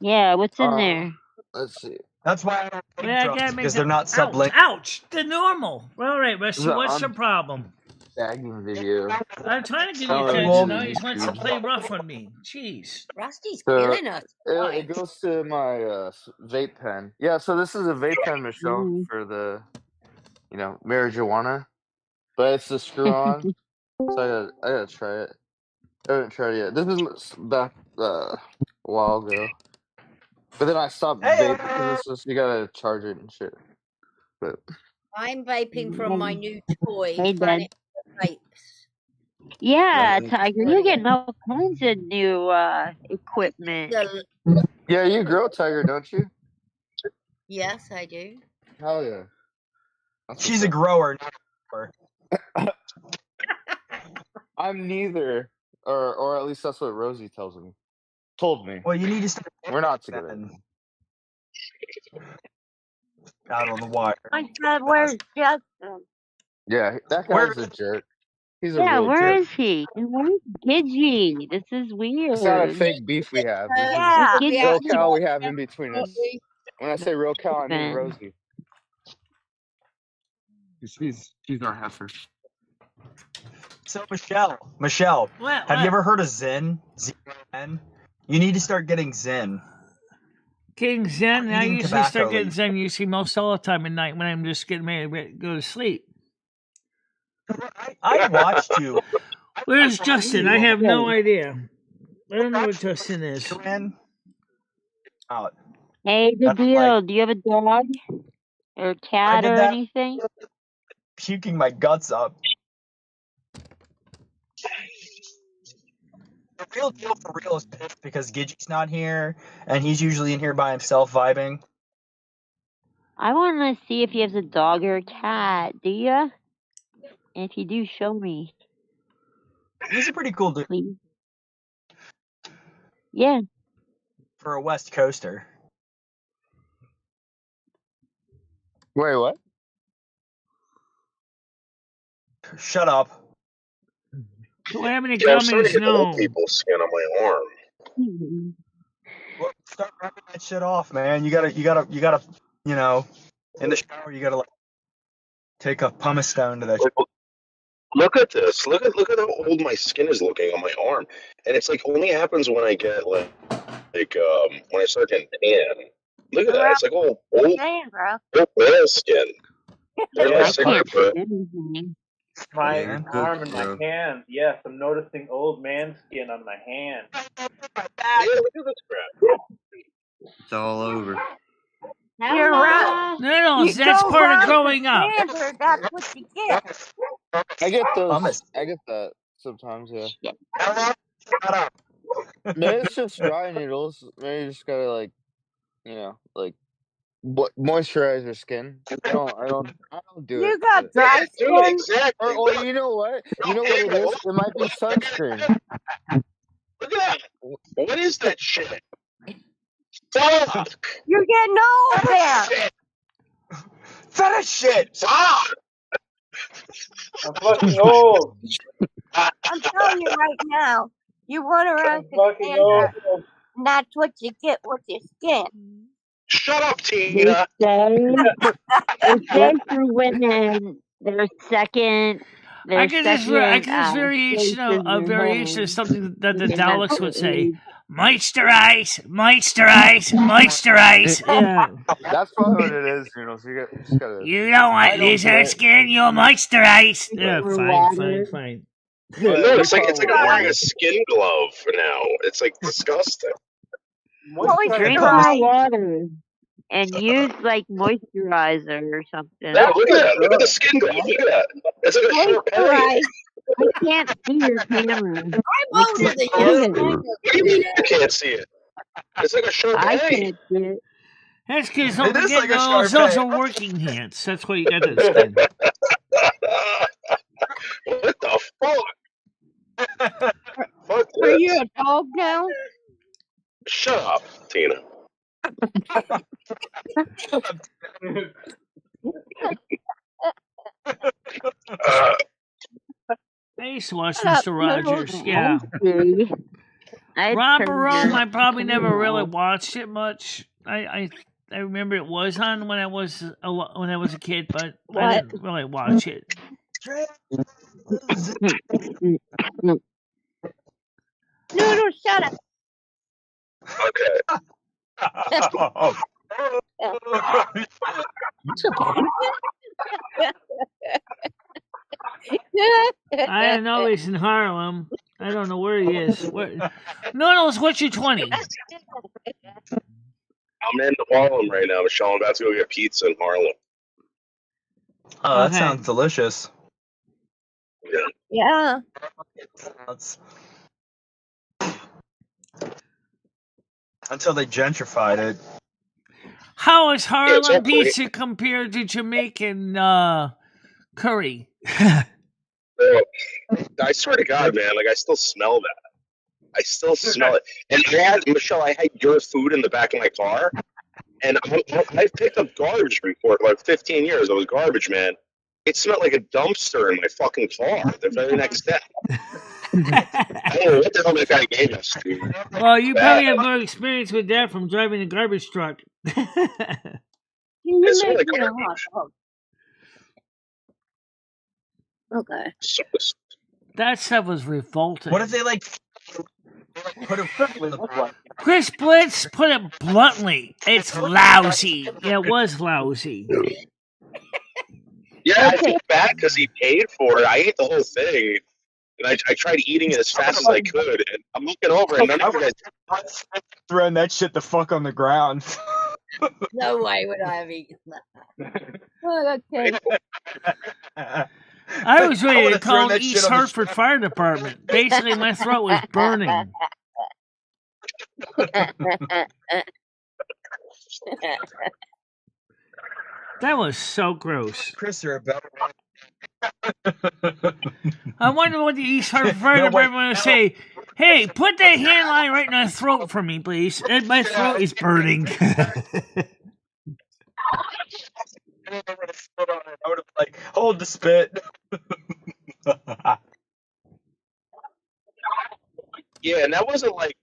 yeah, what's in there? Let's see. That's why I don't Wait, take I drugs, gotta make because the they're not ouch, sublingual. ouch! The normal. All right, This Rusty, is an what's the problem? unbagging video. I'm trying to give I you don't know attention. if Now you he do just wants to YouTube. play rough on me. Jeez. Rusty's So killing us. it Right. goes to my vape pen. Yeah, so this is a vape pen, Michelle, Mm. for the marijuana, but it's the screw on. So I gotta try it. I haven't tried it yet. This is back a while ago, but then I stopped vaping because it's just you gotta charge it and shit. But I'm vaping from my new toy, Hey, Dad. Planet Vapes. Yeah, Nice. Tiger, you're getting all kinds of new equipment. Yeah, you grow Tiger, don't you? Yes, I do. Hell yeah. That's She's what's a up. grower, not a grower. I'm neither, or at least that's what Rosie told me. Well, you need to start We're not together. then. Out on the wire. I said, where's Justin? Yeah, that Where guy's a jerk. He's a Yeah, real where jerk. is he? And where's Gidgey? This is weird. It's not a fake beef we have. This Yeah. is Gidgey real cow we have in between us. When I say real cow, I mean Ben. Rosie. She's our heifer. So Michelle, What? have you ever heard of Zen? Z-N? You need to start getting Zen. Getting Zen? I Eating usually tobacco start getting leaf. Zen usually most all the time at night when I'm just getting ready to go to sleep. I watched you. Where's Justin? I have no idea. I don't know what Justin is. Out. Hey, the That's deal. like- Do you have a dog or a cat did or that- anything? Puking my guts up. The real deal for real is pissed because Gidgey's not here, and he's usually in here by himself vibing. I want to see if he has a dog or a cat. Do ya? And if you do, show me, He's a pretty cool dude please. Yeah. for a West Coaster. Wait, what? Shut up. Do I have any Yeah, I'm starting comments? to get the No. old people skin on my arm. Well, start rubbing that shit off, man. You gotta, you know, in the shower, you gotta like take a pumice stone to that shit. Look at this. Look at how old my skin is looking on my arm, and it's like only happens when I get like when I start getting tan. Look at that. It's like old Saying, bro. male skin. There's my Yeah, I cigarette can't butt. see anything. my Yeah, good, arm and my bro. hands. Yes, I'm noticing old man skin on my hand. Yeah, look at this crap. It's all over. You're right. No, You that's go part of ride the growing up. gander, that's what you get. I get those. Hummus. I get that sometimes. Yeah. Shut up. Maybe it's just dry noodles. Maybe you just gotta like moisturize your skin. I don't do You it. got dry skin. Exactly. Or you know what? You know what it is? It might be sunscreen. Look at that. What is that shit? Fuck. You're getting old there. Finish it. Fuck. I'm fucking old. I'm telling you right now. You want to ride I'm the fucking old. gander, and that's what you get with your skin. Shut up, They Tina. say for women, their second I get this variation place of in your head something that the is Daleks would say. age. Moisturize, moisturize, moisturize. Yeah. That's probably what it is. You know, so you just gotta. You don't I want don't lizard get it. skin, you'll moisturize. Yeah, Or fine. No, But it's like probably I'm wearing a skin glove now. It's like disgusting. drink more Moisturize. water and use like moisturizer or something. Yeah, look at that. Look at the skin glove. Look at that. It's like a short penny. Moisturize. I can't see your camera. I'm older than you. What do you mean you can't see it? It's like a short I penny. can't see it. That's because It is like a it's also Sharpay. working hands. That's why you got that skin. What the fuck? Fuck Are this. you a dog now? Shut up, Tina. I used to watch Shut up, Mr. Noodles. Rogers. Yeah. I Romper turned Room, your I probably never really channel. watched it much. I remember it was on when I was a kid, but I What? didn't really watch it. Noodle, shut up. Okay. I didn't know he's in Harlem. I don't know where he is. Noodles, what's your 20? I'm in Harlem right now, Michelle. I'm about to go get pizza in Harlem. Oh, that Okay. sounds delicious. Yeah. Yeah. That's... Until they gentrified it. How is it's Harlem all great. pizza compared to Jamaican curry? I swear to God, man, like I still smell that. I still smell it. And Michelle, I had your food in the back of my car, and I've picked up garbage before for like 15 years. I was a garbage man. It smelled like a dumpster in my fucking car the very next day. I don't know what the hell that guy gave us, dude. Well, you Bad. probably have more experience with that from driving a garbage truck. Can you It smelled make like me a hot garbage. dog? Okay. So, That stuff was revolting. What if they like put a in the Chris Blitz put it bluntly. It's lousy. Yeah, it was lousy. yeah, I feel bad because he paid for it. I ate the whole thing, and I tried eating it as fast as I could. And I'm looking over, and none of you guys. throwing that shit the fuck on the ground. No way would I have eaten that. Oh, okay. I was ready to would've thrown call that East shit on the Hartford Fire Department. Basically, my throat was burning. That was so gross. Chris, you're about. I wonder what the East Hartford Fire No, wait, Department would say. Hey, put that hand line right in my throat for me, please. And my throat is burning. I would have like hold the spit. Yeah, and that wasn't like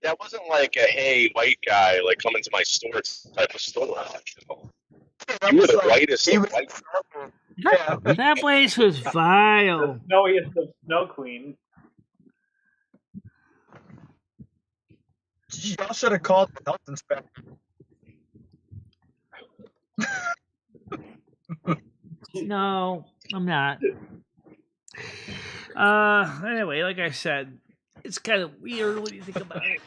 a hey white guy like coming to my store type of store. You were the whitest of white. Yeah. That place was vile. The snowiest of snow queens. Y'all should have called the health inspector. No, I'm not. Anyway, like I said, it's kind of weird when you think about it.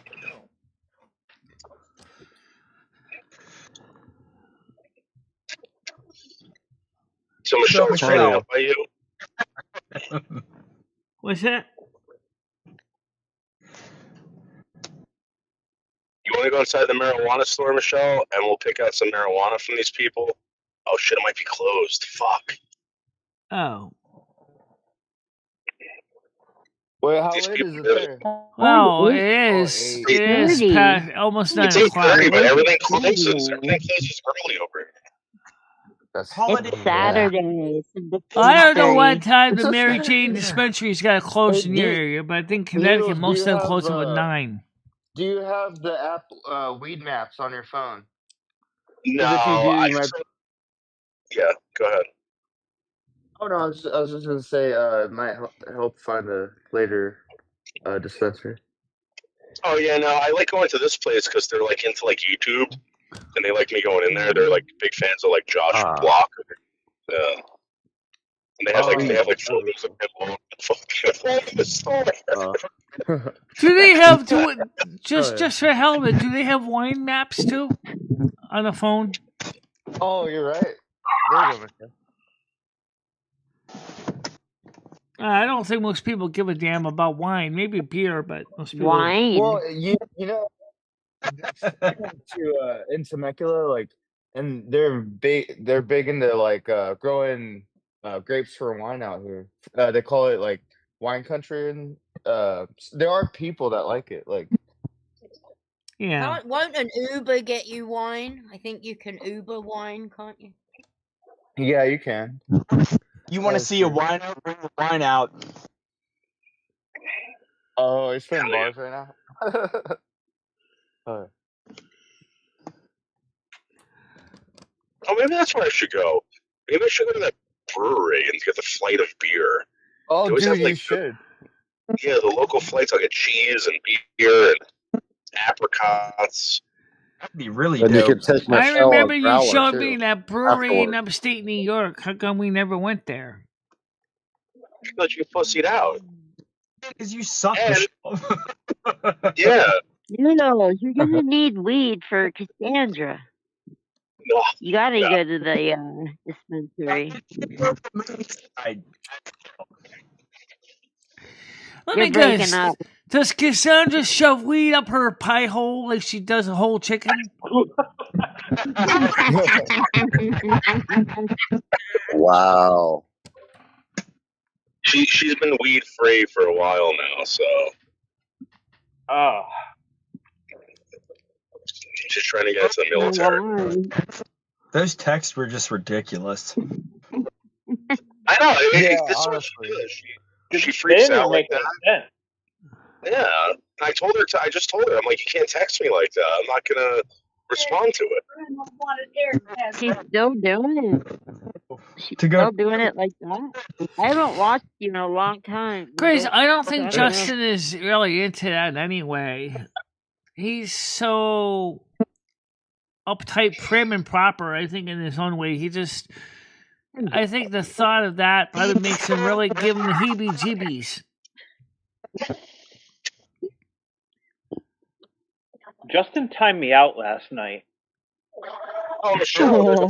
So Michelle, it's raining Michelle. out by you. What's that? You want to go inside the marijuana store, Michelle, and we'll pick out some marijuana from these people? Oh shit, it might be closed. Fuck. Oh. Wait, how These late people is it really. there? Well, it Oh, is. 8. It is 8:30. past almost 9 It's o'clock. 8:30, but everything closes. Saturday. Everything closes early over here. That's Holiday. It's yeah. Saturday. It's I don't know Independence what Day. time It's the a Mary Saturday. Jane dispensary's got to close Hey, in your area, but I think Noodles, Connecticut, do most you of them have close up at 9. do you have the app Weed Maps on your phone? No, Because if you do, I you might. yeah. Go ahead. Oh no, I was just gonna say it might help find a later dispensary. Oh yeah, no, I like going to this place because they're like into like YouTube, and they like me going in there. They're like big fans of like Josh Block. Yeah. And they have like photos of him in the store. Do they have yeah. just for hell of it? Do they have wine maps too on the phone? Oh, you're right. There you go, Michelle. I don't think most people give a damn about wine. Maybe beer, but most people. Wine. Well, you know, in Temecula, like, and they're big into like growing grapes for wine out here. They call it like wine country, and there are people that like it. Like, Yeah. Won't an Uber get you wine? I think you can Uber wine, can't you? yeah, you can. You want to That's see a true. wine out? Bring the wine out. Oh, you're spinning bars right now. Oh, maybe that's where I should go. Maybe I should go to that brewery and get the flight of beer. Oh, They always dude, have, like, you should. Yeah, the local flights like a cheese and beer and apricots. That'd be really And you dope. could take I Michelle remember a you growler showed too. me that brewery in Afterward. upstate New York. How come we never went there? Because you pussied out. Because you suck. And, Michelle. yeah. You know, you're gonna need weed for Cassandra. No, You gotta no. go to the dispensary. Let You're me breaking guess. up. Does Cassandra shove weed up her pie hole like she does a whole chicken? Wow. She's been weed free for a while now, so Oh. she's trying to get into the military. Those texts were just ridiculous. I know. Yeah, This is what honestly. she does. She They freaks didn't out like make that. any sense. Yeah. I told her. I just told her. I'm like, you can't text me like that. I'm not gonna respond to it. She's still doing it. She's To go- still doing it like that. I haven't watched you in a long time. Grace, I don't think So I don't know. Justin is really into that anyway. He's so uptight, prim, and proper, I think, in his own way. I think the thought of that probably makes him really give him the heebie-jeebies. Justin timed me out last night. Oh, Michelle,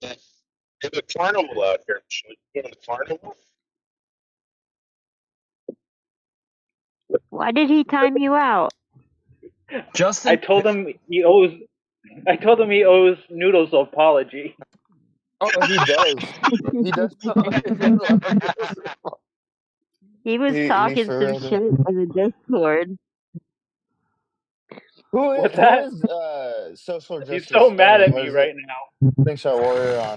there's a carnival out here. Should we go to the carnival? Why did he time you out? Justin, I told him he owes Noodles an apology. Oh, he does. He does. He was He talking for some real shit in the Discord. What's that? Who is social justice? He's so mad at what me is right it? now. Slingshot Warrior on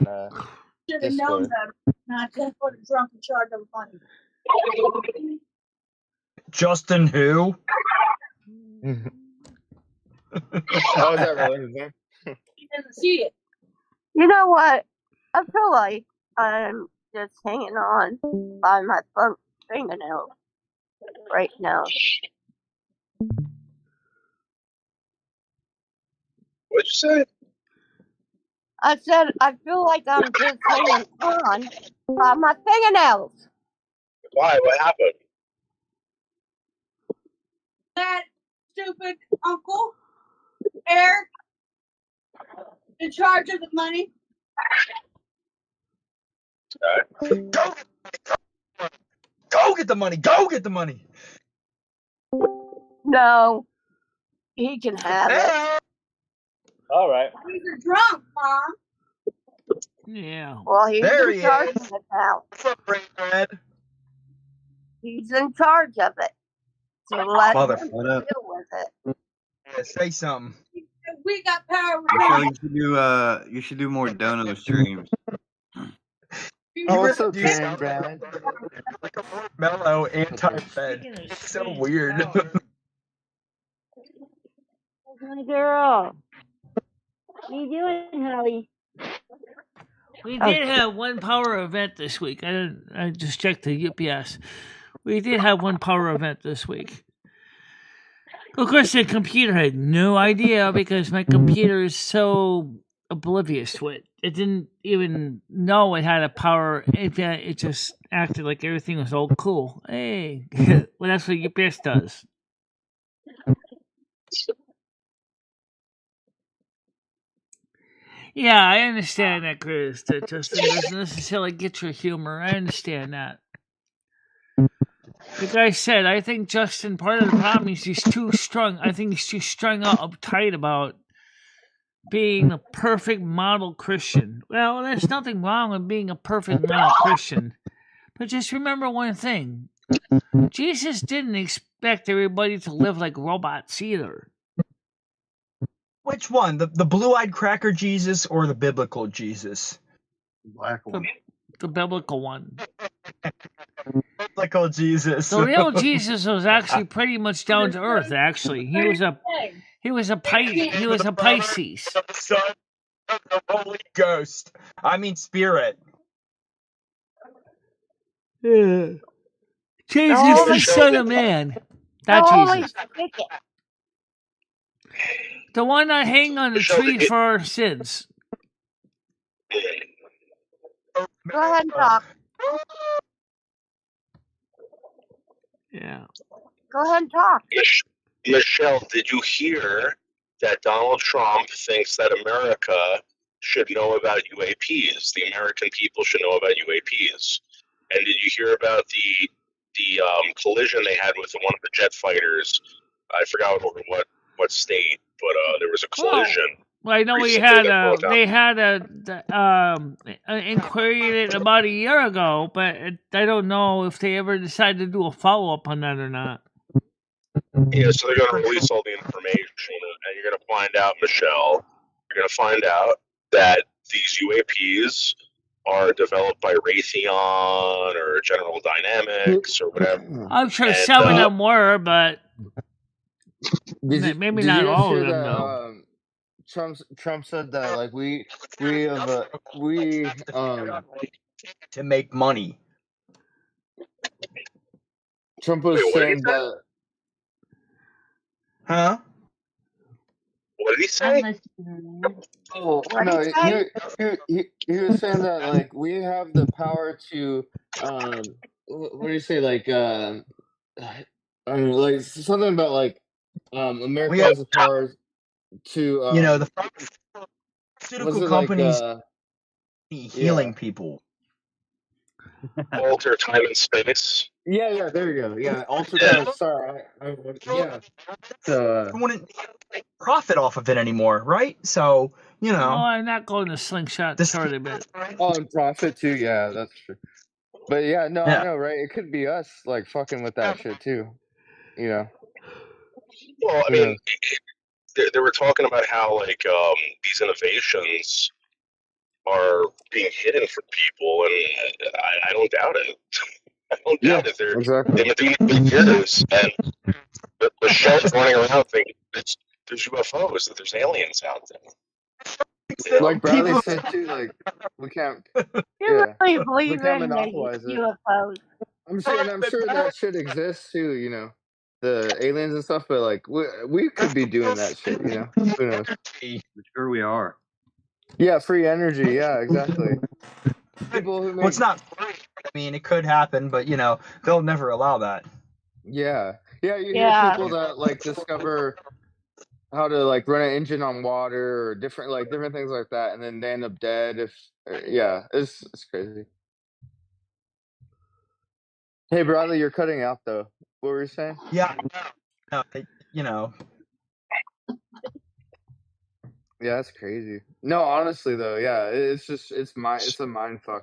Should have known Discord. better not to put a drunk in charge of money. Justin who? Oh, is that really his name? He doesn't see it. You know what? I feel like I'm just hanging on by my fingernails right now. What'd you say? I said I feel like I'm just hanging on by my fingernails. Why? What happened? That stupid uncle, Eric, in charge of the money. Go get the money. Go get the money. No, he can have it. All right. He's a drunk, Mom. Yeah. Well, he's There in he charge is. of it now. What's up, Brain Red? He's in charge of it. So let him Mother. What up? deal with it. Yeah, say something. We got power. Michelle, you should do more dono streams. Oh, what's up, Do you Brain Brad? like a more mellow anti-fed. It's so weird. That's my girl. What are you doing, Holly? We Oh, did have one power event this week. I just checked the UPS. We did have one power event this week. Of course, the computer had no idea because my computer is so oblivious to it. It didn't even know it had a power event. It just acted like everything was all cool. Hey, well, that's what UPS does. Yeah, I understand that, Chris. That Justin doesn't necessarily get your humor. I understand that. Like I said, I think Justin, part of the problem is he's too strung. I think he's too strung out, uptight about being a perfect model Christian. Well, there's nothing wrong with being a perfect model Christian. But just remember one thing. Jesus didn't expect everybody to live like robots either. Which one? The blue-eyed cracker Jesus or the biblical Jesus? Black one. The biblical one. Biblical Jesus. The real Jesus was actually pretty much down to earth. Actually, he was a Pisces. The Son of the Holy Ghost. I mean Spirit. Yeah. Jesus, Holy the Son of Man. the That Holy Jesus. Spirit. The one that hang on the tree for our sins. Go ahead and talk. Yeah. Go ahead and talk. Michelle, did you hear that Donald Trump thinks that America should know about UAPs? The American people should know about UAPs. And did you hear about the collision they had with one of the jet fighters? I forgot what state, but there was a collision. Well, I know we recently had that broke out. they had an inquiry about a year ago, but I don't know if they ever decided to do a follow up on that or not. Yeah, so they're going to release all the information, and you're going to find out, Michelle. You're going to find out that these UAPs are developed by Raytheon or General Dynamics or whatever. I'm sure And, some of them were, but maybe Did not you guys all hear of them, that? though. Trump said that like we to make money. Trump was Wait, what did he saying say? that. Huh? What did he say? Oh What no, did he say? he was saying that like we have the power to what do you say like like something about like America We have, has the power to the was pharmaceutical it like companies healing people. Alter time and space. Yeah, there you go. Yeah, alter Yeah. time. Sorry, yeah. So You wouldn't profit off of it anymore, right? So, Oh, I'm not going to slingshot tournament. oh, and profit too. Yeah, that's true. But yeah, no, I know, right? It could be us like fucking with that shit too. You know. Well, I mean, they were talking about how like these innovations are being hidden from people, and I don't doubt it. I don't doubt it. They've been doing it for years, and the show's running around thinking there's UFOs, that there's aliens out there. Like Bradley said too, like we can't. You really we believe can't in monopolize the it. UFOs? I'm sure that shit exists too. You know, the aliens and stuff. But like we could be doing that shit. You know, who knows? Sure, we are. Yeah, free energy. Yeah, exactly. People who make. Well, it's not free. I mean, it could happen, but they'll never allow that. Yeah, you hear people that like discover how to like run an engine on water or different things like that, and then they end up dead. It's crazy. Hey, Bradley, you're cutting out though. What were you saying? Yeah, no, you know. Yeah, that's crazy. No, honestly though, yeah, it's a mind fuck.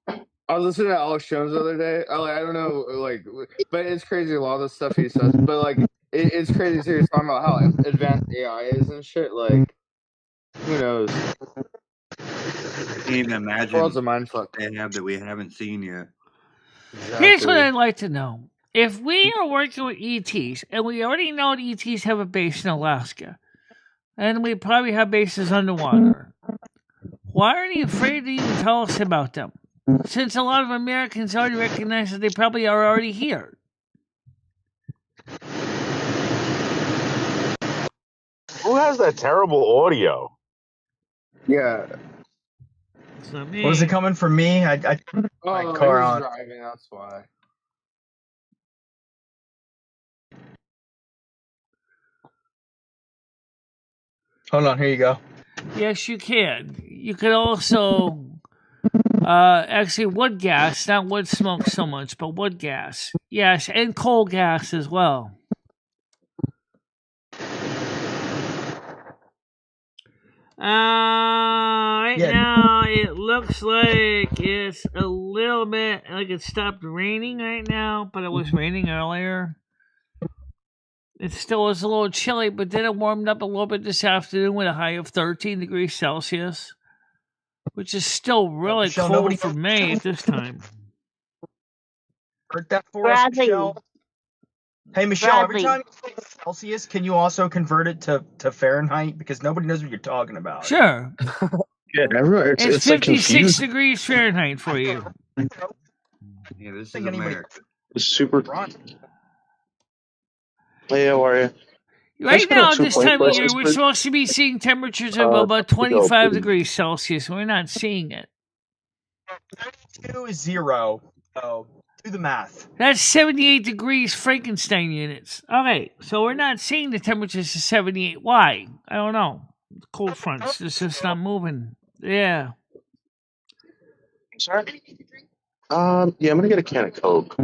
I was listening to Alex Jones the other day. I don't know, like, but it's crazy a lot of the stuff he says. But like, it's crazy too. He's talking about how advanced AI is and shit. Like, who knows? Can't even imagine World's a mind fuck. they have that we haven't seen yet. Here's what I'd like to know. If we are working with ETs, and we already know the ETs have a base in Alaska, and we probably have bases underwater, why are you afraid to even tell us about them? Since a lot of Americans already recognize that they probably are already here. Who has that terrible audio? Yeah. It's not me. Was it coming from me? I my Oh, car he was on. driving. That's why. Hold on, here you go. Yes, you can. You could also actually wood gas, not wood smoke so much, but wood gas. Yes, and coal gas as well. Right now it looks like it's a little bit like it stopped raining right now, but it was raining earlier. It still was a little chilly, but then it warmed up a little bit this afternoon with a high of 13 degrees Celsius, which is still really Michelle, cold for May at this time. Heard that for us, Bradley. Michelle? Hey, Michelle, every Bradley. time you say Celsius, can you also convert it to Fahrenheit? Because nobody knows what you're talking about. Sure. Yeah, everyone, It's like 56 confused. degrees Fahrenheit for you. Yeah, this is America. It's super. Hey, how are you? Right now, two this time of points year, last we're week. supposed to be seeing temperatures of Uh, about 25 degrees Celsius. We're not seeing it. 32 is 0. So do the math. That's 78 degrees Frankenstein units. Okay, so we're not seeing the temperatures of 78. Why? I don't know. The cold fronts. It's just not moving. Yeah. Sorry. Yeah, I'm gonna get a can of Coke.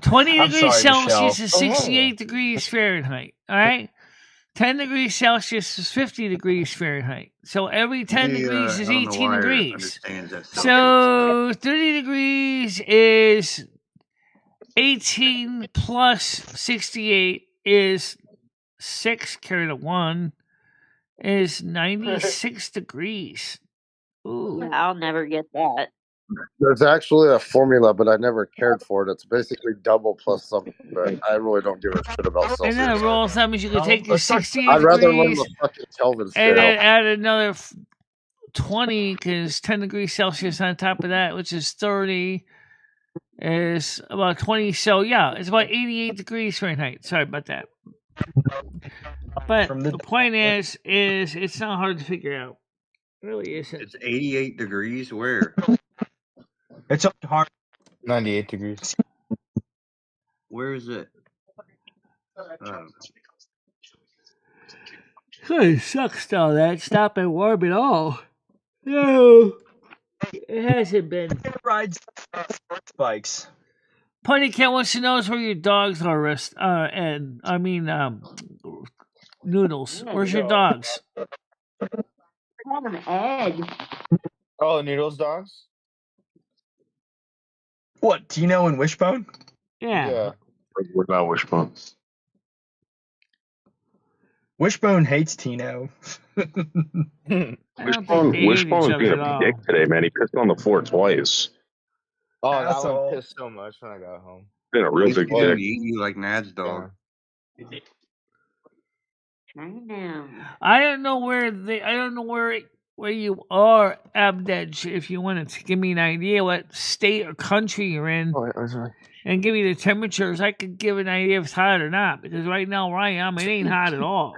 20 I'm degrees sorry, Celsius Michelle. is 68 degrees Fahrenheit. All right? 10 degrees Celsius is 50 degrees Fahrenheit. So every 10 degrees is I don't know 18 why degrees. understands that So 30 degrees is 18 plus 68 is 6 carried a 1 is 96 degrees. Ooh. Yeah, I'll never get that. There's actually a formula, but I never cared for it. It's basically double plus something, but I really don't give a shit about And then a Celsius. rule of thumb is you can take your 68 I'd rather learn degrees the fucking Kelvin and scale. then add another 20 because 10 degrees Celsius on top of that, which is 30, is about 20. So, yeah, it's about 88 degrees Fahrenheit. Sorry about that. But the point is it's not hard to figure out. It really isn't. It's 88 degrees. Where? It's up to hard. 98 degrees. Where is it? It sucks though that it's not been warm at all. No, it hasn't been. Rides sports bikes. Pony Cat wants to know where your dogs are, and I mean, Noodles. Where's your dogs? On an egg. Oh, Noodles dogs? What, Tino and Wishbone? Yeah. We're not Wishbone. Wishbone hates Tino. Wishbone's being a dick today, man. He pissed on the floor twice. Oh, that Asshole. one pissed so much when I got home. Been a real He's big going to dick. eat you like Nad's dog. I don't know where you are, Abdej. If you wanted to give me an idea what state or country you're in, and give me the temperatures, I could give an idea if it's hot or not. Because right now where I am, it ain't hot at all.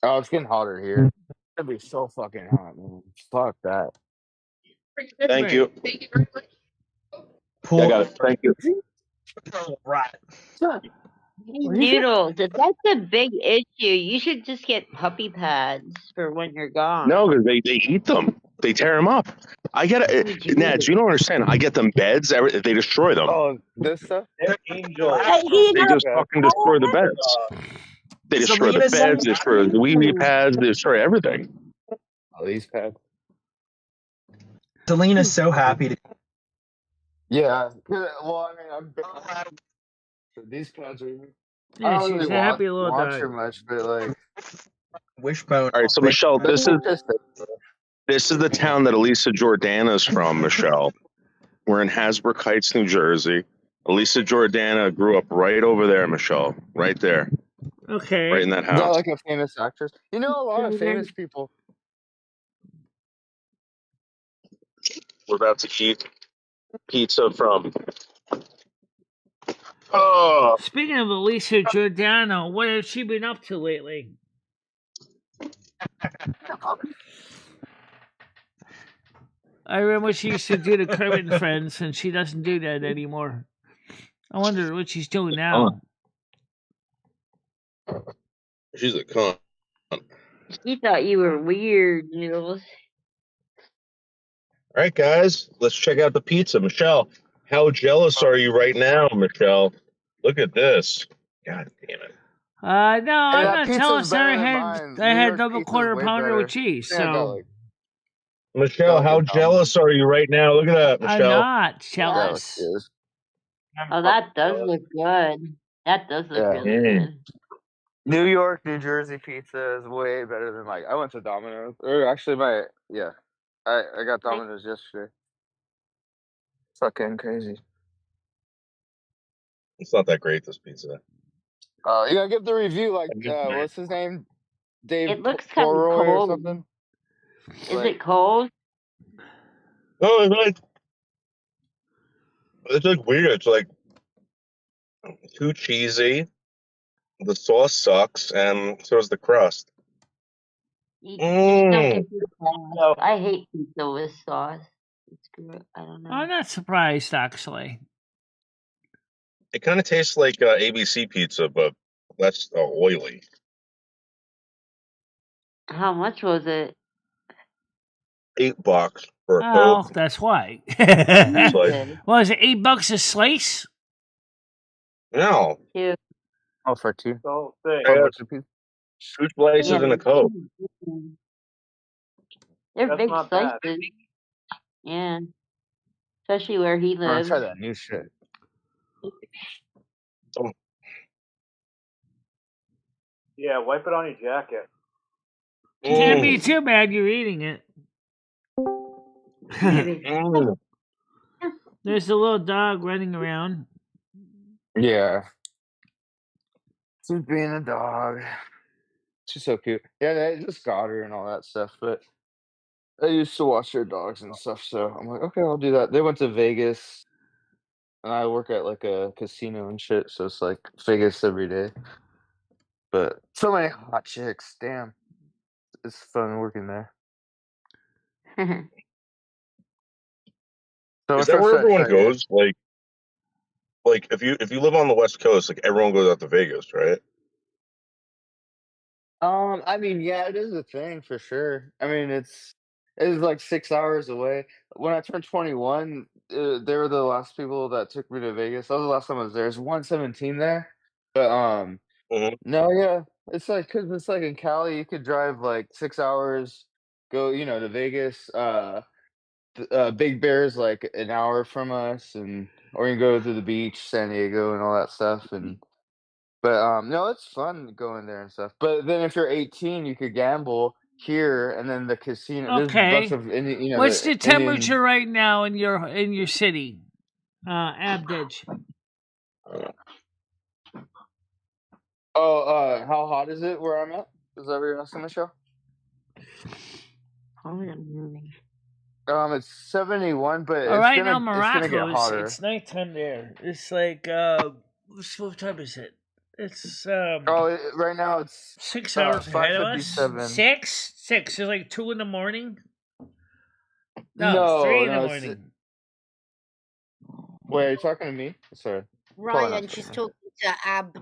Oh, it's getting hotter here. It's gonna be so fucking hot, man. Fuck that. Thank you. I got it. Thank you. Right. Noodles, if that's a big issue, you should just get puppy pads for when you're gone. No, because they eat them. They tear them up. I get it, Neds. You don't understand. I get them beds. They destroy them. Oh, this stuff? They're angels. Hey, you They know, just fucking destroy the beds. They destroy the Selena said beds. They destroy the wee pads. They destroy everything. Oh, these pads. Selena's so happy to. Yeah. Well, I mean, these pads are. I Yeah, don't she's really a happy little watch dog. her much, but like. Wishbone. All right, so Michelle, this is the town that Elisa Jordana's from. Michelle, we're in Hasbrook Heights, New Jersey. Elisa Jordana grew up right over there, Michelle. Right there. Okay. Right in that Is that house. like a famous actress? You know, a lot of famous people. We're about to eat pizza from. Oh, Speaking of Alicia Giordano, what has she been up to lately? I remember she used to do the Kermit and Friends, and she doesn't do that anymore. I wonder what she's doing now. she's a con. He thought you were weird, Jules. All right, guys, let's check out the pizza. Michelle, how jealous are you right now, Michelle? Look at this. God damn it. No, I'm that not pizza's jealous. better than mine. I New had York double pizza's quarter way pounder with better. cheese. Yeah, So Michelle, how jealous are you right now? Look at that, I'm Michelle. not jealous. Oh, that does look good. That does look really good. New York, New Jersey pizza is way better than like I went to Domino's. Or actually I got Domino's yesterday. Fucking crazy. It's not that great, this pizza. You gotta give the review like what's his name? Dave It looks kind of Porroy or cold. something. Is it cold? Oh, it's like weird. It's like too cheesy. The sauce sucks, and so does the crust. You don't get the sauce. I hate pizza with sauce. It's good. I don't know. I'm not surprised, actually. It kind of tastes like ABC pizza, but less oily. How much was it? $8 for a Oh, Coke. that's why. It's like, Well, is it $8 a slice? no. Two. Oh, for two. So thing. I got 2 slices and a Coke. They're That's big not bad. slices. Yeah. Especially where he I'm gonna lives. try that new shit. Yeah, wipe it on your jacket. Can't be too bad. You're eating it. There's a little dog running around. Yeah. She's being a dog. She's so cute. Yeah, they just got her and all that stuff, but I used to watch their dogs and stuff, so I'm like, okay, I'll do that. They went to Vegas, and I work at like a casino and shit, so it's like Vegas every day. But so many hot chicks, damn. It's fun working there. So Is that where everyone goes? Like if you live on the West Coast, like everyone goes out to Vegas, right? I mean, yeah, it is a thing for sure. I mean, it's like 6 hours away. When I turned 21, they were the last people that took me to Vegas. That was the last time I was there. It's 117 there, but no, yeah, it's like because it's like in Cali, you could drive like 6 hours, go to Vegas. Big Bear's like an hour from us, or you can go to the beach, San Diego, and all that stuff, But no, it's fun going there and stuff. But then if you're 18, you could gamble here, and then the casino. There's a bunch Okay. of Indian. What's the temperature right now in your city? Abdij. Oh, how hot is it where I'm at? Is that what you're asking, Michelle? It's 71, but Right now, it's gonna get Morocco hotter. it's nighttime there. It's like what time is it? It's right now it's 6 hours ahead of us. 5:57. Six. It's like 2 in the morning. No, 3 in no, the it's- morning. Wait, are you talking to me? Sorry. Ryan, she's talking to Ab.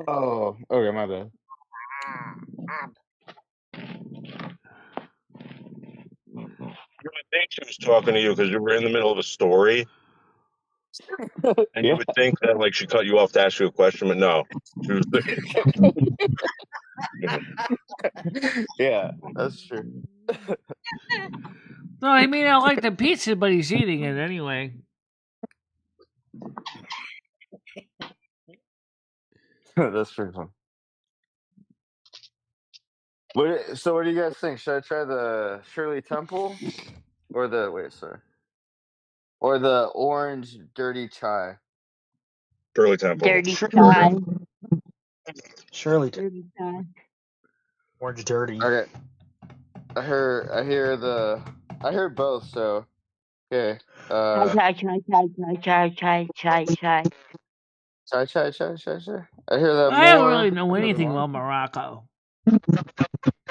Oh, okay, my bad. Ab. think she was talking to you because you were in the middle of a story, and you would think that like she cut you off to ask you a question, but no, she was. Yeah, that's true. No, I mean I like the pizza, but he's eating it anyway. That's pretty fun. So what do you guys think? Should I try the Shirley Temple or the or the orange dirty chai? Shirley Temple. Dirty chai. Surely Dirty chai. orange dirty. Okay. I heard both, so okay. Chai. Chai. I hear that I don't more. really know anything about Morocco.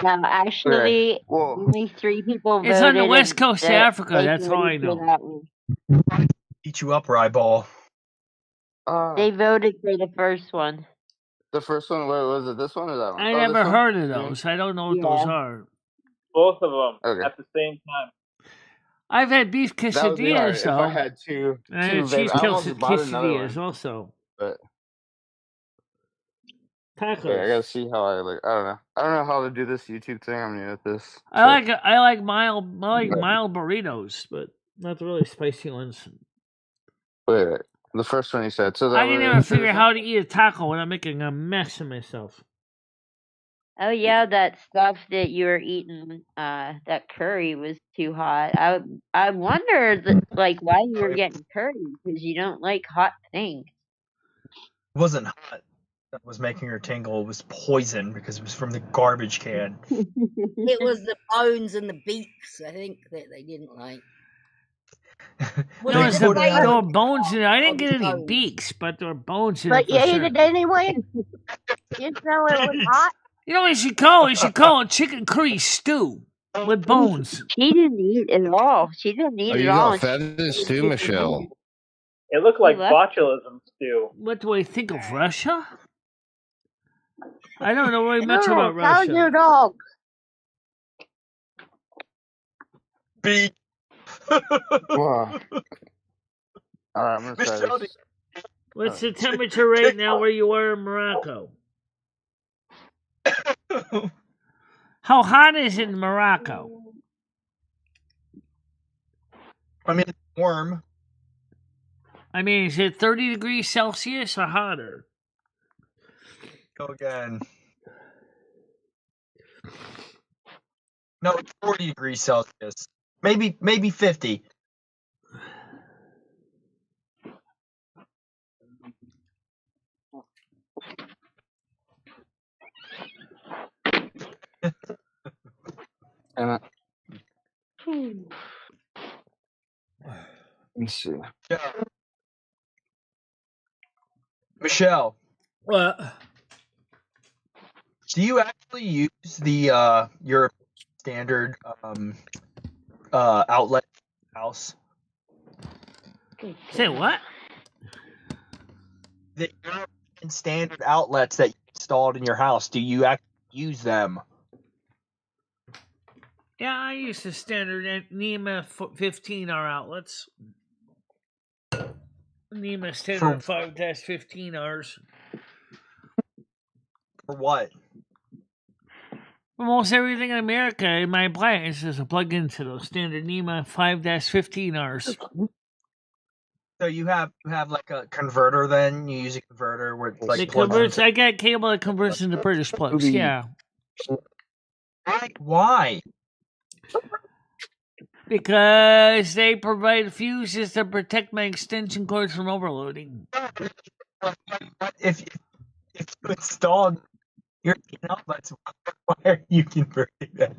No, actually, Okay. Well, only 3 people voted. It's on the west coast of that Africa. they That's all I voted for know. that one. Eat you up, Ryball. They voted for the first one. The first one, what was it? This one or that one? I Oh, never this one? heard of those. I don't know what those are. Both of them Okay. at the same time. I've had beef That would be hard quesadillas if though. I had two And I had vapes. cheese I almost bought another quesadillas one, also. but Tacos. wait, I gotta see how I look. I don't know. I don't know how to do this YouTube thing. I'm new at this. I like mild burritos, but not the really spicy ones. Wait. The first one you said. So that I can never figure out how to eat a taco without making a mess of myself. Oh yeah, that stuff that you were eating, that curry was too hot. I wondered like why you were getting curry because you don't like hot things. It wasn't hot that was making her tingle. It was poison because it was from the garbage can. It was the bones and the beaks, I think, that they didn't like. There were bones in it. I didn't get any beaks, but there were bones in it. But you for ate sure. it anyway? You know it was hot? You know what you should call it? You should call it chicken curry stew with bones. She didn't eat it all. She didn't eat Oh, it you all. got feathers too, Michelle. It looked like What? botulism stew. What do I think of Russia? I don't know very much No, about how's Russia. your dog? Beak. Wow. All right, I'm gonna try this. What's the temperature right now where you are in Morocco? How hot is it in Morocco? I mean, it's warm. I mean, is it 30 degrees Celsius or hotter? Go again. No, it's 40 degrees Celsius. Maybe 50. Let me see. Yeah. Michelle, What? do you actually use the your standard outlet house? Say what? The European standard outlets that you installed in your house, do you actually use them? Yeah, I use the standard NEMA 15R outlets. NEMA standard 5-15Rs. For what? Almost everything in America in my appliance is a plug into those standard NEMA 5-15Rs. So you have like a converter then? You use a converter where it's like It plugs converts, into... I got cable that converts into British plugs, yeah. Why? Because they provide fuses to protect my extension cords from overloading. If you installed your outlets, why are you converting them?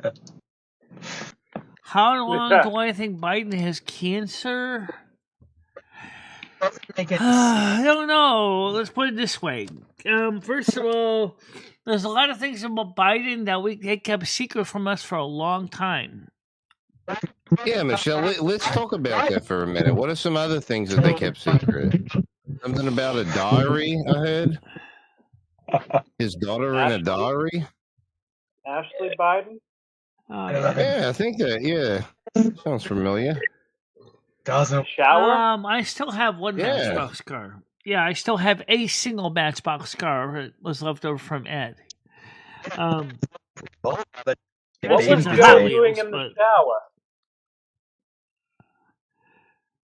How long do I think Biden has cancer? I don't know. Let's put it this way. First of all, there's a lot of things about Biden that they kept secret from us for a long time. Yeah, Michelle, let's talk about that for a minute. What are some other things that they kept secret? Something about a diary, I heard? His daughter in a diary? Ashley Biden? Oh, Yeah, I think that. Yeah, sounds familiar. Doesn't. Shower? I still have one Yeah. Matchbox car. Yeah, I still have a single Matchbox car that was left over from Ed. What It's was a Joe Hot doing Wheels, in the but shower?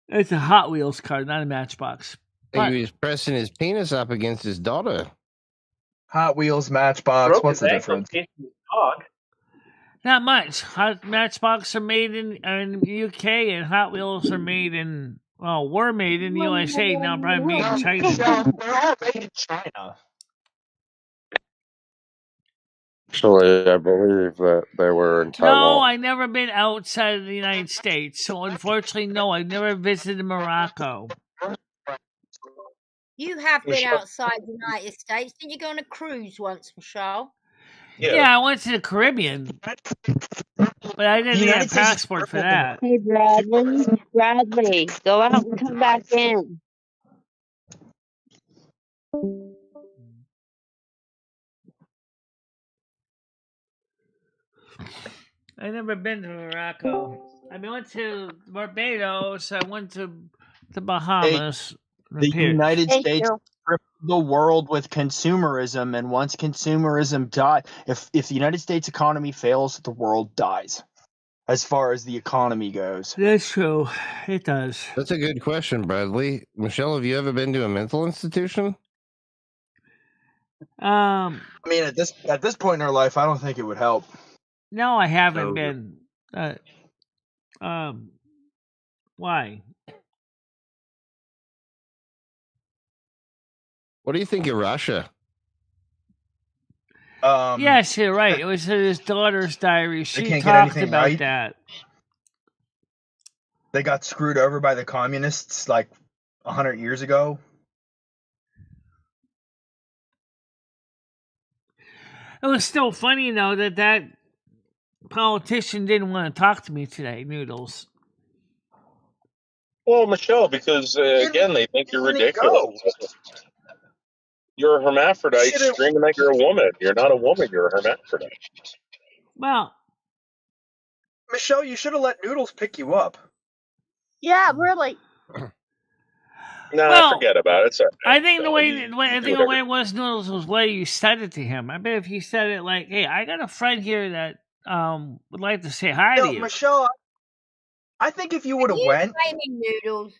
it's a Hot Wheels car, not a Matchbox. But He was pressing his penis up against his daughter. Hot Wheels, Matchbox. Broke What's his the ankle difference? chasing his dog. not much. Matchbox are made in UK, and Hot Wheels are made in were made in the USA. Now probably made in China. They're all made in China. Actually, I believe that they were in No, Taiwan. I've never been outside of the United States, so unfortunately, no, I've never visited Morocco. You have been Michelle? outside the United States. Didn't you go on a cruise once, Michelle? Yeah, I went to the Caribbean, but I didn't need a passport for that. Hey, Bradley, go out and come back in. I've never been to Morocco. I went to Barbados. I went to the Bahamas. The United States crippled the world with consumerism, and once consumerism dies, if the United States economy fails, the world dies. As far as the economy goes, That's true. It does. That's a good question, Bradley. Michelle, have you ever been to a mental institution? I mean, at this point in our life, I don't think it would help. No, I haven't been. Why? What do you think of Russia? Yes, you're right. It was his daughter's diary. She can't get talked anything about right. that. They got screwed over by the communists like 100 years ago. It was still funny though that politician didn't want to talk to me today. Noodles. Well, Michelle, because again, they think you're ridiculous. You're a hermaphrodite screaming like you're a woman. You're not a woman. You're a hermaphrodite. Well, Michelle, you should have let Noodles pick you up. Yeah, really. No, forget about it. It's all right. I think the way it was, Noodles, was the way you said it to him. I bet if you said it like, "Hey, I got a friend here that would like to say hi to you." Michelle, I think if you would have went, blaming Noodles?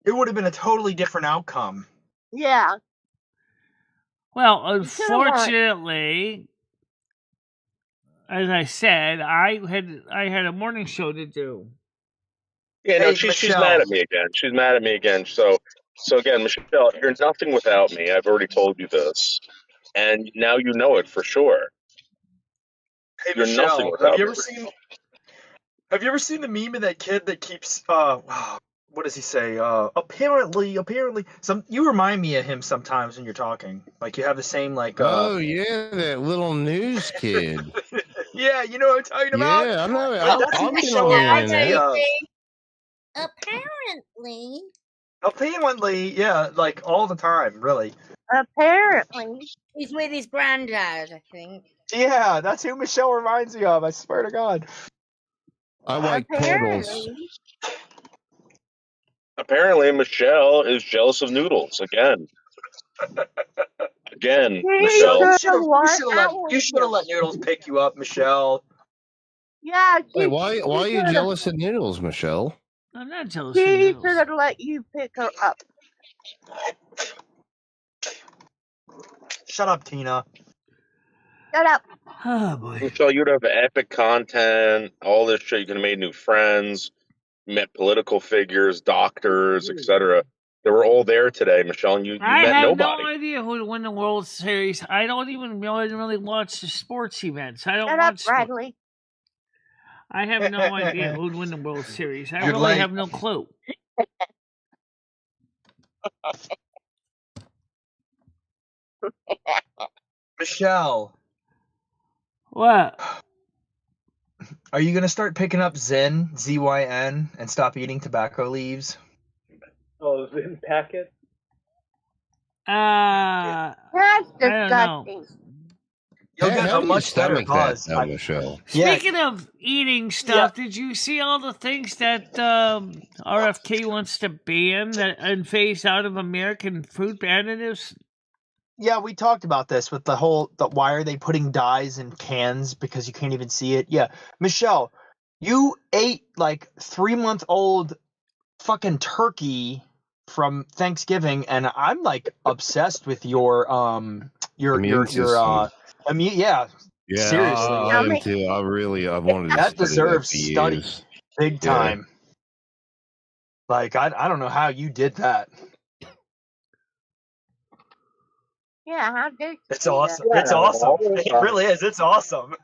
It would have been a totally different outcome. Yeah. Well, unfortunately, as I said, I had a morning show to do. Yeah, no, she's mad at me again. She's mad at me again. So again, Michelle, you're nothing without me. I've already told you this, and now you know it for sure. Hey, You're Michelle, nothing without me. Have you ever seen the meme of that kid that keeps what does he say? Apparently, you remind me of him sometimes when you're talking. Like you have the same like. Oh yeah, that little news kid. Yeah, you know what I'm talking about. Yeah, I know. That's I'm Michelle hearing reminds me of. Apparently, yeah, like all the time, really. Apparently. He's with his granddad, I think. Yeah, that's who Michelle reminds me of. I swear to God. I like poodles. Apparently, Michelle is jealous of Noodles again. Michelle. You should have let Noodles pick you up, Michelle. Yeah. Wait, why are you jealous of Noodles, Michelle? I'm not jealous of She Noodles. should have let you pick her up. Shut up, Tina. Shut up. Oh boy. Michelle, you'd have epic content, all this shit. You could have made new friends, met political figures, doctors, etc. They were all there today, Michelle, and you I met have nobody. no idea who would win the World Series. I don't even really watch the sports events. I don't Shut watch. up, Bradley. I have no idea who would win the World Series. I You're really late. have no clue. Michelle. What? Are you gonna start picking up Zyn, ZYN, and stop eating tobacco leaves? Oh, Zin packet? That's I don't know. disgusting. You'll get How a do you much better stomach that, buzz. though, Michelle? Yeah, Speaking of eating stuff, did you see all the things that RFK wants to ban and phase out of American food additives? yeah, we talked about this with the whole. Why are they putting dyes in cans because you can't even see it? Yeah, Michelle, you ate like 3-month-old fucking turkey from Thanksgiving, and I'm like obsessed with your Immune system. yeah. Yeah, Seriously, I am too. I wanted to that study that deserves for study years. big Yeah. time. Like I don't know how you did that. Yeah, how did It's you do awesome. that? It's awesome. It really is. It's awesome.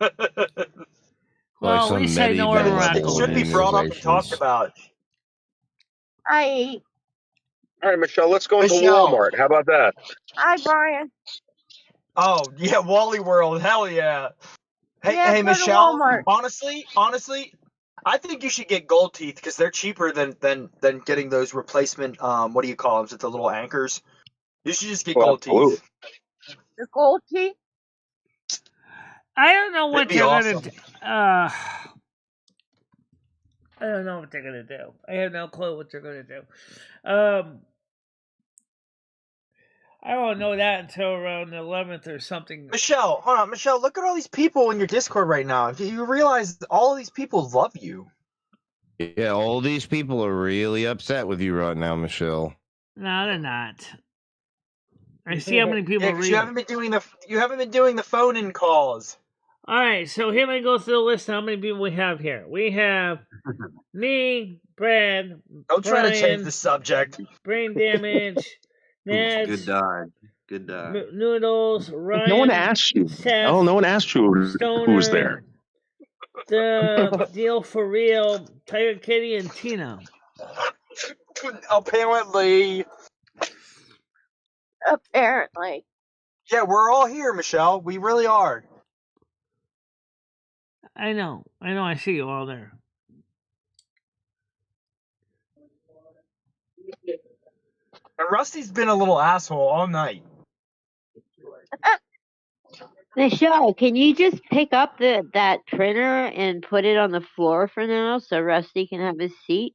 Well, at least I know where we're at It going. should be brought up and talked about. Hi. All right, Michelle, let's go into Michelle. Walmart. How about that? Hi, Brian. Oh yeah, Wally World. Hell yeah. Hey, Yeah, hey, go to Michelle. Walmart. Honestly, I think you should get gold teeth because they're cheaper than getting those replacement. What do you call them? Is it the little anchors? You should just get gold teeth. The gold teeth? I don't know what That'd be they're awesome. gonna do. I don't know what they're gonna do. I have no clue what they're gonna do. I won't know that until around the 11th or something. Michelle, hold on, Michelle. Look at all these people in your Discord right now. Do you realize all of these people love you? Yeah, all these people are really upset with you right now, Michelle. No, they're not. I see how many people Yeah, 'cause read. you haven't been doing the phone-in calls. All right, so here we go through the list. How many people we have here? We have me, Brad. Don't try to Brian, change the subject. Brain damage. Nads, Good dog. Good dog. Noodles, Ryan. No one asked you. Seth, Oh, no one asked you who was there. The Deal for Real, Tiger Kitty, and Tina. Apparently. Apparently. Yeah, we're all here, Michelle. We really are. I know. I see you all there. And Rusty's been a little asshole all night. Michelle, can you just pick up that printer and put it on the floor for now so Rusty can have his seat?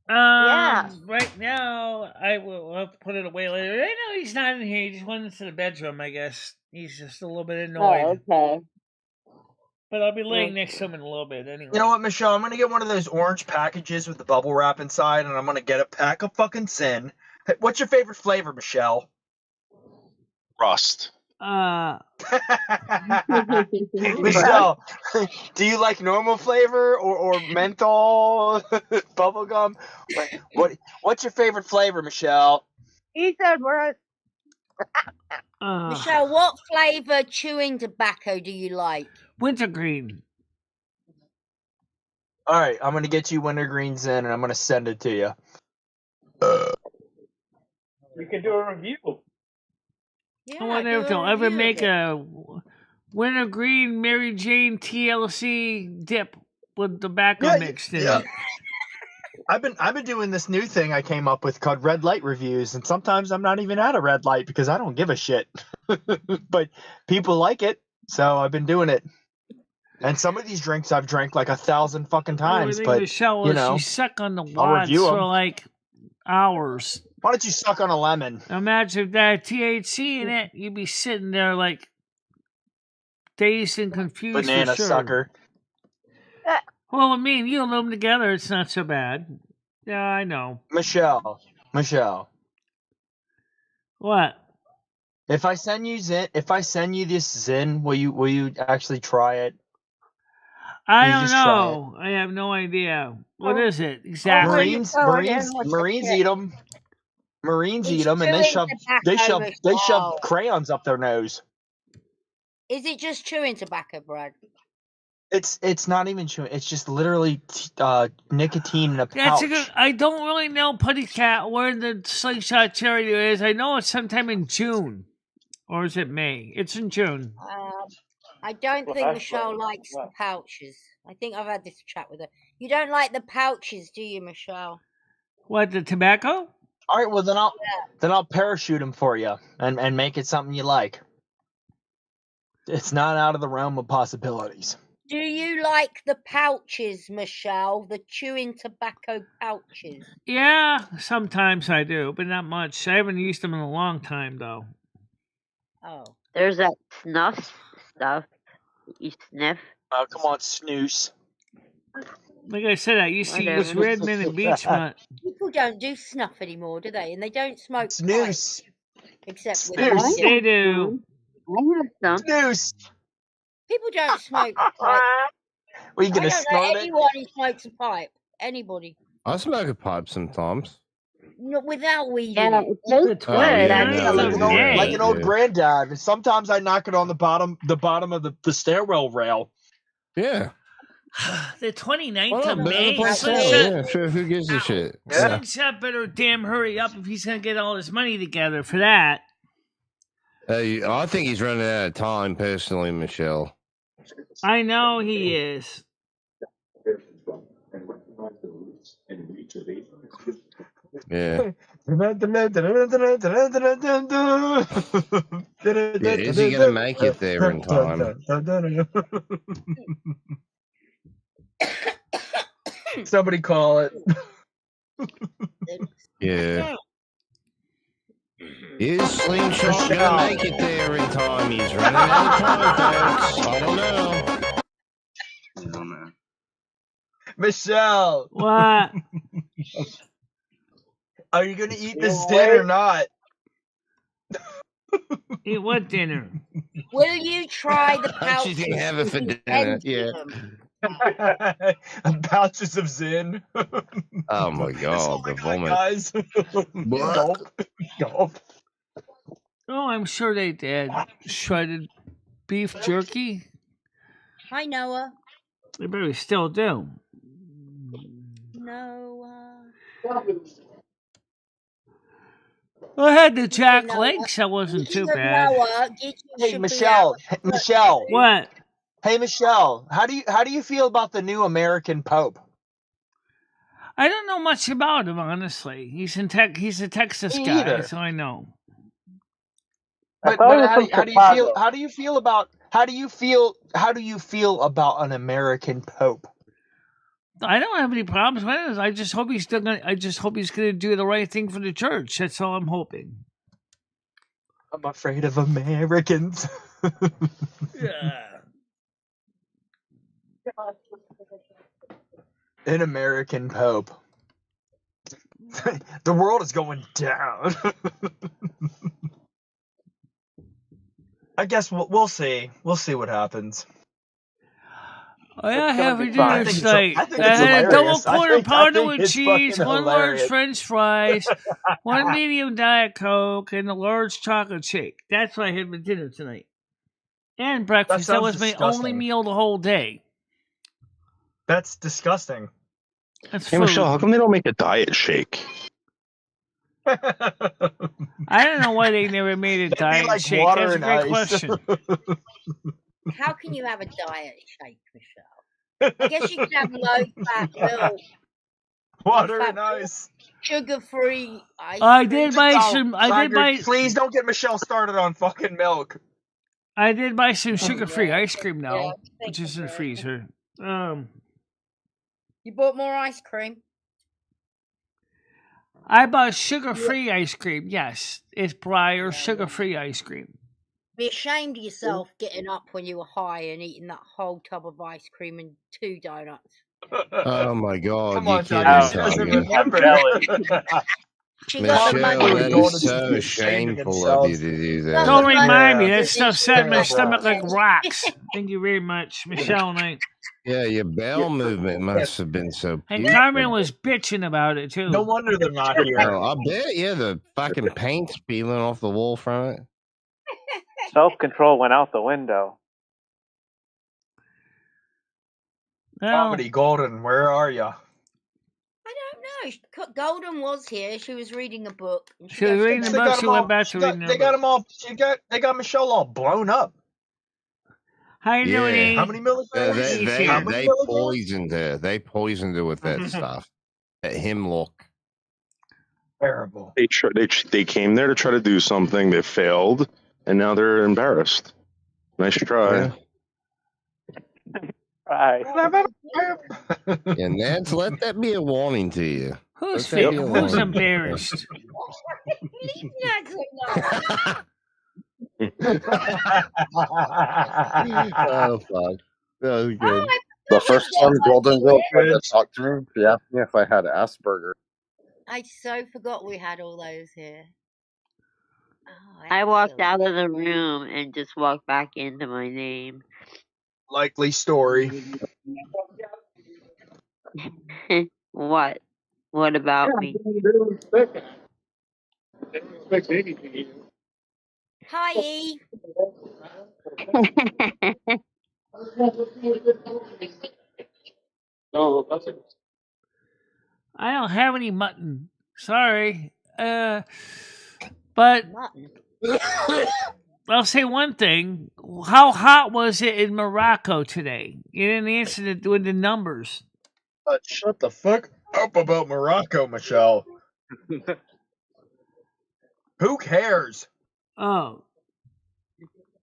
Right now, I will have to put it away later. I know he's not in here. He just went into the bedroom, I guess. He's just a little bit annoyed. Oh, okay. But I'll be laying next to him in a little bit anyway. You know what, Michelle? I'm going to get one of those orange packages with the bubble wrap inside, and I'm going to get a pack of fucking Sin. Hey, what's your favorite flavor, Michelle? Rust. Michelle, do you like normal flavor or menthol bubblegum? What's your favorite flavor, Michelle? He said we're. Michelle, what flavour chewing tobacco do you like? Wintergreen. All right, I'm going to get you wintergreen Zen, and I'm going to send it to you. We can do a review. I wonder if they'll ever make a wintergreen Mary Jane TLC dip with tobacco mixed in it. I've been doing this new thing I came up with called red light reviews, and sometimes I'm not even at a red light because I don't give a shit. But people like it, so I've been doing it. And some of these drinks I've drank like 1,000 fucking times, but Michelle, you know, she suck on the I'll wads review for 'em. like hours. Why don't you suck on a lemon? Imagine if that THC in it, you'd be sitting there like dazed and confused. Banana for sure. sucker. Well, I mean, you lump them together, it's not so bad. Yeah, I know. Michelle. What? If I send you this Zin, will you actually try it? I You don't just try know. I have no idea. What is it exactly? Marines eat them. Marines eat them, and they shove crayons up their nose. Is it just chewing tobacco, Brad? It's not even chewing. It's just literally nicotine in a pouch. That's a good. I don't really know, Putty Cat, where the slingshot charity is. I know it's sometime in June, or is it May? It's in June. I don't Well, think that's Michelle right. likes the pouches. I think I've had this chat with her. You don't like the pouches, do you, Michelle? What, the tobacco? All right, well then I'll parachute them for you and make it something you like. It's not out of the realm of possibilities. Do you like the pouches, Michelle? The chewing tobacco pouches? Yeah, sometimes I do, but not much. I haven't used them in a long time, though. Oh. There's that snuff stuff you sniff. Oh, come on, snooze. Like I said, I used to use Whatever. Redmond and Beechmont. People don't do snuff anymore, do they? And they don't smoke Snooze. pipes, except with Snooze. weed. They do. I have some. Snooze. People don't smoke pipe. Were you I gonna don't know snort it? anyone who smokes a pipe. Anybody. I smoke a pipe sometimes. No, without weed Yeah, in it. it tastes Oh, good. yeah, actually. no, like an old yeah. granddad. Sometimes I knock it on the bottom of the stairwell rail. Yeah. The 29th Well, of better May. play Slingshot, yeah, sure. Who gives a shit? Yeah. Slingshot better damn hurry up if he's gonna get all his money together for that. I think he's running out of time, personally, Michelle. I know he is. Yeah. Is he gonna make it there in time? Somebody call it. Yeah. Is Slingshot gonna make it there in time? He's running out of time, folks. I don't know. Michelle. What? Are you gonna eat this dinner or not? Eat what dinner? Will you try the pouches? She's gonna have it for with dinner. ends in Yeah. them? Pouches of Zin. Oh my god, the vomit. Guys. Gulp. Gulp. Oh, I'm sure they did. Shredded beef jerky. Hi, Noah. They probably still do. Noah. I had the Jack Links. That wasn't too bad. Noah, Hey, Michelle. Michelle. What? Hey, Michelle. How do you feel about the new American Pope? I don't know much about him, honestly. He's a Texas Me guy, either. so I know. But how do you feel about an American Pope? I don't have any problems with it. I just hope he's gonna do the right thing for the church. That's all I'm hoping. I'm afraid of Americans. Yeah. An American Pope. The world is going down. I guess we'll see. We'll see what happens. Oh, yeah, I have a I dinner think tonight. it's I had a double hilarious. I quarter think pounder with it's cheese, fucking one large hilarious. French fries, one medium Diet Coke, and a large chocolate shake. That's what I had for dinner tonight. And breakfast. That was my only disgusting. meal the whole day. That's disgusting. That's Hey, food. Michelle, how come they don't make a diet shake? I don't know why they never made a diet like shake. water That's a and great ice. question. How can you have a diet shake, Michelle? I guess you could have low-fat milk, Water low-fat and ice. sugar-free ice I cream. did buy Oh, some. I did Tiger, buy. please don't get Michelle started on fucking milk. I did buy some sugar-free ice cream now, Yeah, which is in the so. freezer. You bought more ice cream? I bought sugar-free ice cream. Yes, it's Briar sugar-free ice cream. Be ashamed of yourself getting up when you were high and eating that whole tub of ice cream and 2 donuts. Oh my god, Come you on, kidding, Tiger. She doesn't Tiger? remember. She got the Michelle, money. that Going is to so be ashamed of shameful of you themselves. to do Don't that. Don't remind me. Yeah. That stuff set my Yeah. stomach like rocks. Thank you very much, Michelle Knight. Yeah, your bowel movement must have been so And beautiful. Carmen was bitching about it too. No wonder they're not here. Oh, I bet, yeah, the fucking paint's peeling off the wall from it. Self-control went out the window. Well, Comedy Golden, where are ya? I don't know. Golden was here. She was reading a book. And she was got reading the so book. She went back to reading the They got book. them all. They got Michelle all blown up. How you doing, Yeah. E? How many milligrams? They How many milligrams? poisoned her. They poisoned her with that stuff. That hemlock. Terrible. They came there to try to do something. They failed, and now they're embarrassed. Nice try. Right. And that's let that be a warning to you. Who's Let that be a who's warning. embarrassed? Leave Nads alone. Oh fuck. That was good. The first time Golden Girl tried to talk to me, she asked me if I had Asperger. I so forgot we had all those here. Oh, I walked excellent. out of the room and just walked back into my name. Likely story. What? What about me? Hi, Eve. I don't have any mutton. Sorry. But Mutton. I'll say one thing. How hot was it in Morocco today? You didn't answer with the numbers. Shut the fuck up about Morocco, Michelle. Who cares? Oh.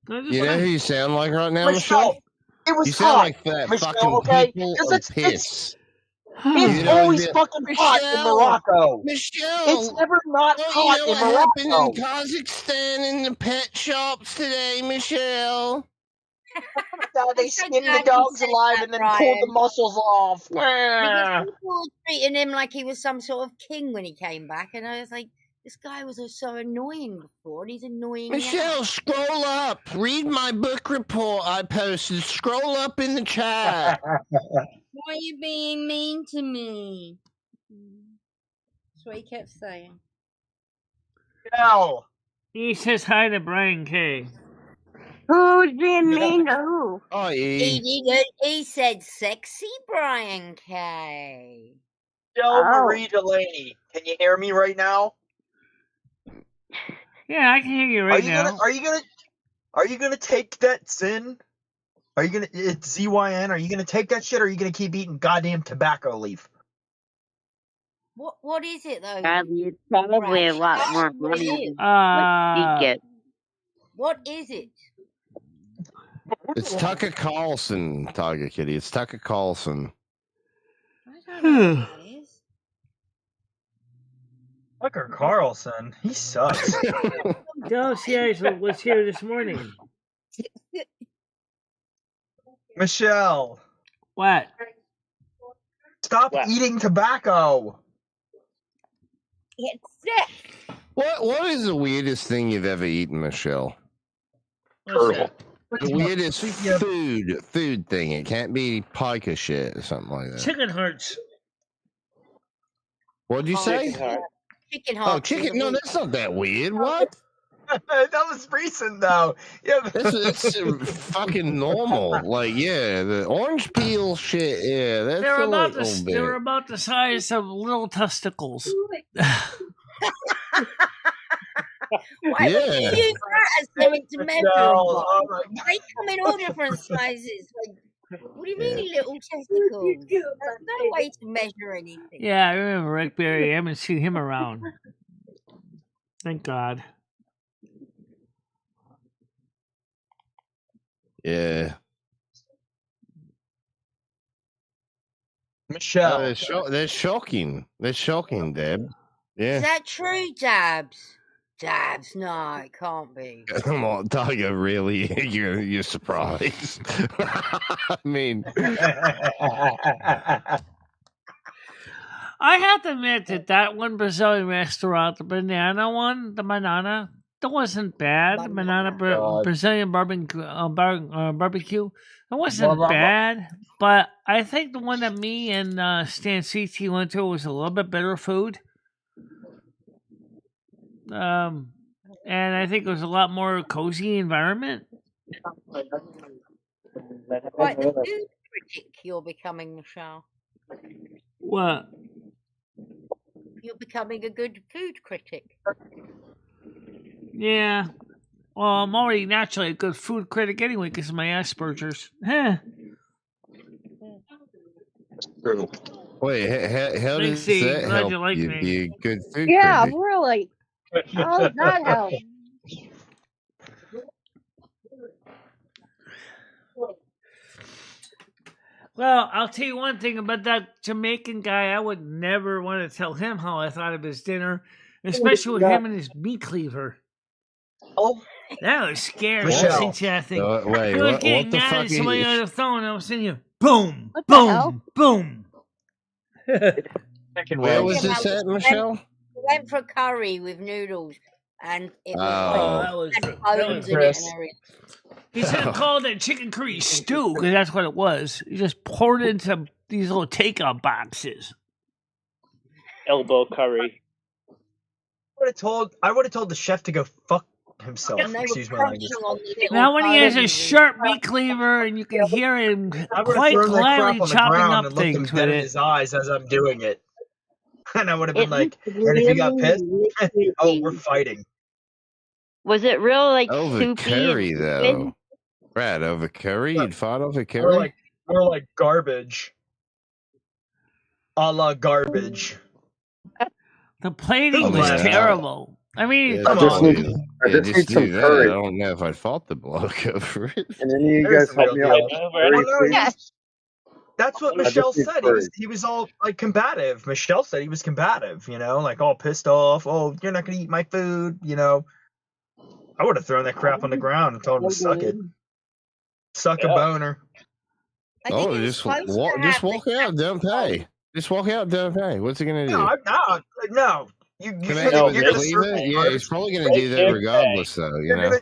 You know who you sound like right now, Michelle? It was You sound hot, like that Michelle, fucking okay? people Because of it's piss. It's You know, always the- fucking hot in Morocco. Michelle, It's never not don't hot you know in what happened Morocco. in Kazakhstan in the pet shops today, Michelle? They skinned the dogs alive and then pulled the muscles off. Because people were treating him like he was some sort of king when he came back, and I was like, this guy was so annoying before, and he's annoying Michelle, now. scroll up. Read my book report I posted. Scroll up in the chat. Why are you being mean to me? That's what he kept saying. No. He says hi to Brian K. Who's being mean to who? Oh, He didn't. He said sexy Brian K. MicheleMarieDalene, can you hear me right now? Yeah, I can hear you right now. Are you gonna take that sin? Are you gonna? It's ZYN. Are you gonna take that shit, or are you gonna keep eating goddamn tobacco leaf? What is it though? Bradley, it's probably a lot more money than what you get. What is it? It's Tucker Carlson, Tiger Kitty. It's Tucker Carlson. I don't know what that is. Tucker Carlson, he sucks. Dallas was here this morning. Michelle. What? Stop eating tobacco. It's sick. What is the weirdest thing you've ever eaten, Michelle? Turtle. The weirdest food thing. It can't be pica shit or something like that. Chicken hearts. What'd you say? Chicken Oh, hearts. chicken. No, that's not that weird. What? That was recent though. Yeah, That's fucking normal. Like, yeah, the orange peel shit. Yeah, that's They're a about little bit. they're about the size of little testicles. Why would you Yeah. use that as something to measure them No, by? They come in all different sizes. Like, what do you mean, little testicles? There's no way to measure anything. Yeah, I remember Rick Berry. I haven't seen him around. Thank God. Yeah. Michelle. They're shocking. They're shocking, Deb. Yeah. Is that true, Dabs? Dabs, no, it can't be. Come on, Tiger, really? You're surprised. I mean, I have to admit that one Brazilian restaurant, the banana, that wasn't bad. The Brazilian barbecue, it wasn't bad. But I think the one that me and Stan CT went to was a little bit better food. And I think it was a lot more cozy environment. Right, the food critic you're becoming, Michelle. What? You're becoming a good food critic. Yeah. Well, I'm already naturally a good food critic anyway because of my Asperger's. wait, how does Steve. that Glad help you like you me. be a good food Yeah, critic? really. How does that help? Well, I'll tell you one thing about that Jamaican guy. I would never want to tell him how I thought of his dinner, especially with him and his meat cleaver. Oh, that was scary. Michelle. Listening to that thing. Wait, He was what getting the mad fuck at somebody are on you? the phone, and I was sitting here, boom, What the hell? boom, boom. Chicken Where wings. was this at, we Michelle? went for a curry with noodles, and it was Oh, that Oh, was had that bones was. in it and Chris. everything. He should have called it chicken curry stew because that's what it was. He just poured it into these little takeout boxes. Elbow curry. I would have told the chef to go fuck himself. And they were Excuse my crunching language. on the little Now, when he has a bones. sharp meat cleaver and you can hear him I would have quite thrown that gladly crap on the chopping ground up and looked him things dead with in it. his eyes as I'm doing it. And I would have been It like, looked and if you got pissed, really oh, we're liquidy. fighting. Was it real like over soupy curry and though. liquid? Brad, over curry? Look, You'd fought over We're curry? like garbage. A la garbage. The plating Who was Yeah, left? terrible. I mean, yeah, Come I just on. need, probably. I Yeah, just just need do some that. I curry. don't know if I'd fought the bloke over it. Can any of you There's guys the help real me out deal. with some Well, curry, no, please? Yes. that's what I just Michelle need said. curry. He was all like combative. Michelle said he was combative, like all pissed off. Oh, you're not gonna eat my food, I would have thrown that crap on the ground and told him to suck it. Suck a Yeah. boner. I think Oh, it was just supposed walk. to Just have the walk out. Don't pay. Just walk out. Don't pay. What's he gonna do? No. You Come you're at gonna you with you're a gonna serve cleaver? me Yeah, he's garbage. probably gonna They do that can't regardless, though. You You're know. gonna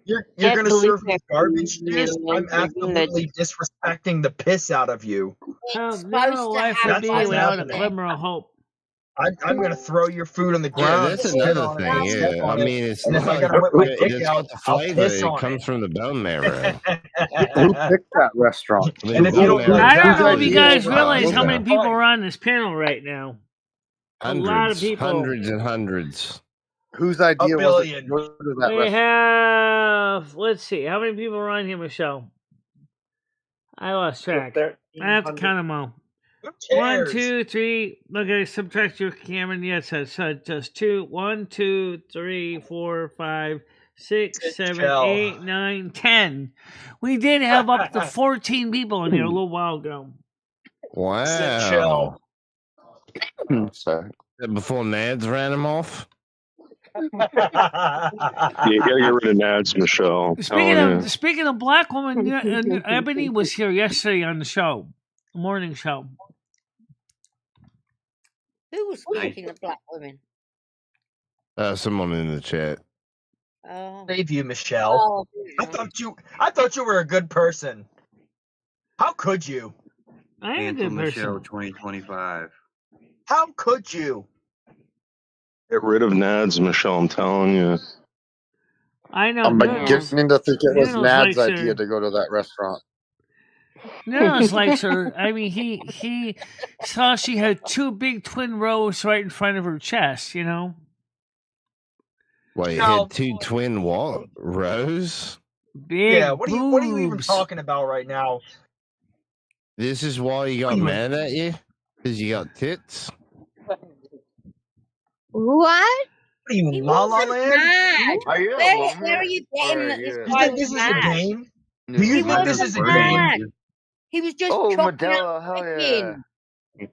you're Can't gonna believe serve me that garbage, dude. man I'm was so good. absolutely disrespecting the piss out of you. It's never a supposed to life have would That's be what's bones without a in happening. it. glimmer of hope. I'm gonna throw your food on the Yeah, ground, that's spit another on it, thing. and step Yeah, I on it. mean, it's And if I not. gotta whip my dick It's out, got the I'll flavor. piss It on comes from the bone marrow. Who picked that restaurant? I mean, And the if you bone don't like I marrow don't that, know I'll if you eat is guys over realize over how the many people fine. are on this panel right now. A lot of hundreds, people. hundreds and hundreds. Whose A idea was it to billion. go to that We restaurant? have, let's see, how many people are on here, Michelle? I lost track. I have to count them all. Who 1, cares? 2, 3. Okay, subtract your Cameron. Yes, so just 2, 1, 2, 3, 4, 5, 6, 7, Michelle. 8, 9, 10. We did have up to 14 people in here a little while ago. Wow. Sorry. Before Nads ran him off. Yeah, you gotta get rid of Nads, Michelle. I'm telling you. Speaking of black woman, Ebony was here yesterday on the show, morning show. Who was speaking of black women? Someone in the chat. Oh. Save you, Michelle. Oh, I thought you were a good person. How could you? I am a Cancel good Michelle person. 2025. How could you? Get rid of Nads, Michelle. I'm telling you. I know. I'm Noodles. beginning to think it was Noodles Nad's likes idea her. to go to that restaurant. Noodles likes her. I mean, he saw she had 2 big twin rows right in front of her chest. Wait, No. had 2 twin what? Rows? Big Yeah, what are you even boobs. talking about right now? This is why he got mad at you? Because you got tits? What? What are you, he La La wasn't Land? mad. Are you a Where woman? are you getting Or that you this a- You guy think was this is a mad? game? No, Do you He think this wasn't is a game? mad. He was just Oh, chopping Modelo, up hell chicken. yeah.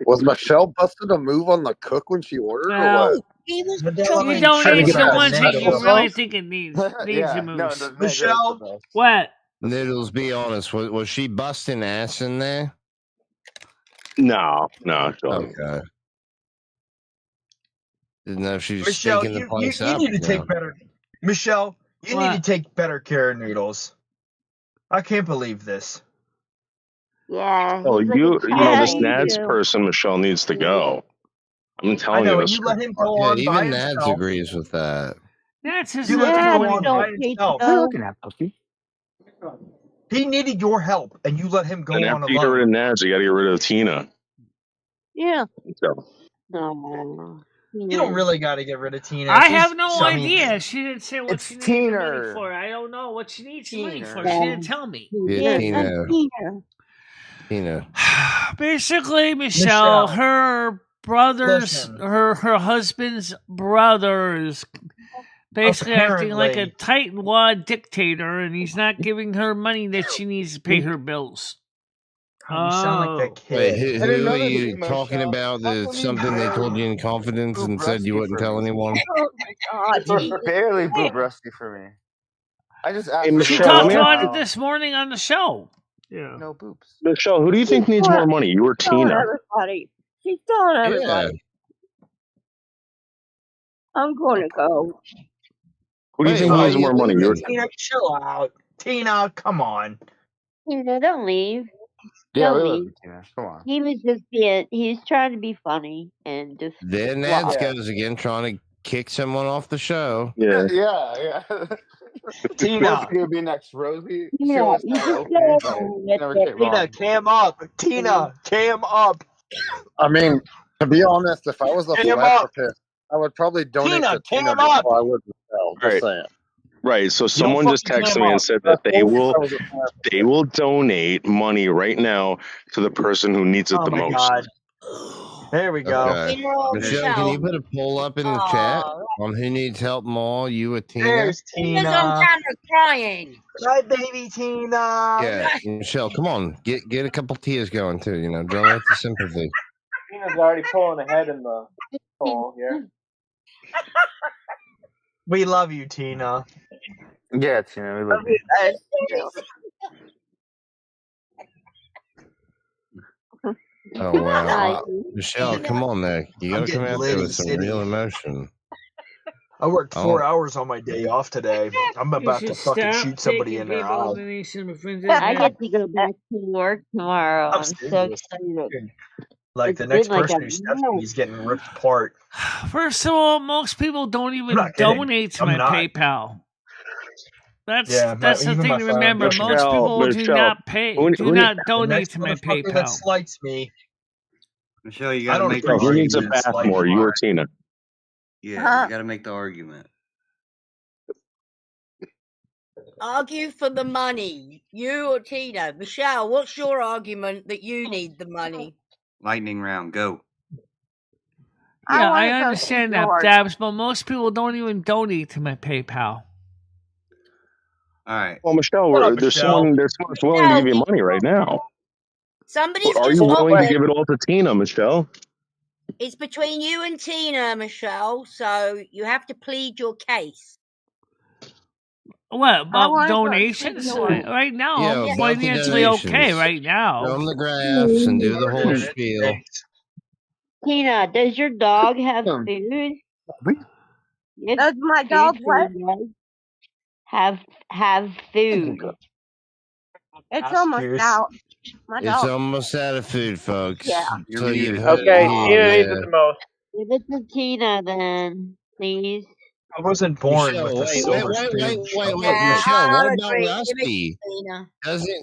Was Michelle busting a move on the cook when she ordered, or Well, what? He was Modelo chopping you ain't don't trying to answer get the out ones of that the you needle. really think it needs Yeah, the no, moves. the Negro's Michelle? the best. What? Noodles, be honest. Was she busting ass in there? No, Michelle. Okay. Didn't know if she was Michelle, stinking the you place you up. need to take No. better. Michelle, you need to What? take better care of Noodles. I can't believe this. Yeah, Oh, he's like you a know, this cat. Nads person, Michelle, needs to go. I'm I telling know, you and this. you let him go Yeah, on by even Nads himself. agrees with that. That's his You let him Yeah, go I on by don't hate himself. though. He needed your help, and you let him go And on after you get rid alone. of Nads, you got to get rid of Tina. Yeah. So, No. You don't really got to get rid of Tina. I She's, have no I mean, idea. She didn't say what It's she needed the money Tina. for. I don't know what she needs the money for. Tina. She didn't tell me. Yeah, Yes, Tina. Tina. Basically, Michelle, Michelle, her brothers, listen. her husband's brothers, basically acting like a Apparently, tightwad dictator, and he's not giving her money that she needs to pay her bills. God, you sound like that Wait, kid. who are you talking about? There's something they told you in confidence and said you wouldn't tell anyone? Oh my God. You barely boob Rusty for me. I just asked. Hey, for She Michelle, talked let me about ask it this morning on the show. Yeah. no boobs. Michelle, who do you think needs more money, you or She's telling Tina? everybody. She's telling everybody. I'm going to go. Who do you Wait, think why are needs you more money, you or leaving? Tina, chill out. Tina, come on. Tina, don't leave. Yeah, Don't we love leave. you, Tina. Come on. He was just he's trying to be funny and just There rock. NASQ goes again, trying to kick someone off the show. Yeah. Yeah. What's Tina, gonna be next, Rosie? She Tina, always you had just opening, but go never came Tina, on. cam up. Tina, cam up. I mean, to be honest, if I was a Cam up. philanthropist, I would probably donate Tina, to Tina cam up. before I would Michelle. Just Right. saying. Right. So You don't someone just fucking texted cam me and up. said that That's only if I was a they will donate money right now to the person who needs it Oh the my most. God. There we go. Okay. You know, Michelle, can you put a poll up in the chat on who needs help more, you or Tina? There's Tina's on Tina. camera crying. Hi, baby Tina. Yeah, Michelle, come on, get a couple tears going too. You know, drum out the sympathy. Tina's already pulling ahead in the poll here. We love you, Tina. Yeah, Tina, we love you. Oh wow, Michelle, come on there. You gotta come out there with some real emotion. I worked Oh. 4 hours on my day off today. I'm about to fucking shoot somebody in their eye. I get to go back to work tomorrow. I'm so serious. excited. Like It's the next been like person a who steps month. in, he's getting ripped apart. First of all, most people don't even not kidding. donate to I'm my not. PayPal. That's Yeah, that's the even thing my to phone remember. doesn't. Most people do Michelle, not pay, who- do who not The donate next to my motherfucker that PayPal. slights me. Michelle, you I gotta don't make the Michelle, who appreciate needs a that bath slight more, you or remark. Tina? Yeah, you gotta make the argument. Argue for the money. You or Tina. Michelle, what's your argument that you need the money? Lightning round, go. Yeah, I wanna go understand to that, George. Dabs, but most people don't even donate to my PayPal. All right. Well, Michelle, What up, there's Michelle? someone that's willing to give you money right now. Somebody's Are just you willing to offered. give it all to Tina, Michelle? It's between you and Tina, Michelle, so you have to plead your case. What I about wanna go donations? to George. Right now, Yeah, I'm about the financially okay donations. right now. Show them the graphs and do the whole spiel. Tina, does your dog have food? Yes, Does my dog what? have food? It's almost Cheers. out. My It's dog. almost out of food, folks. Yeah. You're So you've muted. heard Okay, it Tina needs here. it the most. Give it to Tina then, please. I wasn't born Michelle, with a wait, silver spoon. Yeah, Michelle, I'll what about agree. Give it Rusty? to Tina.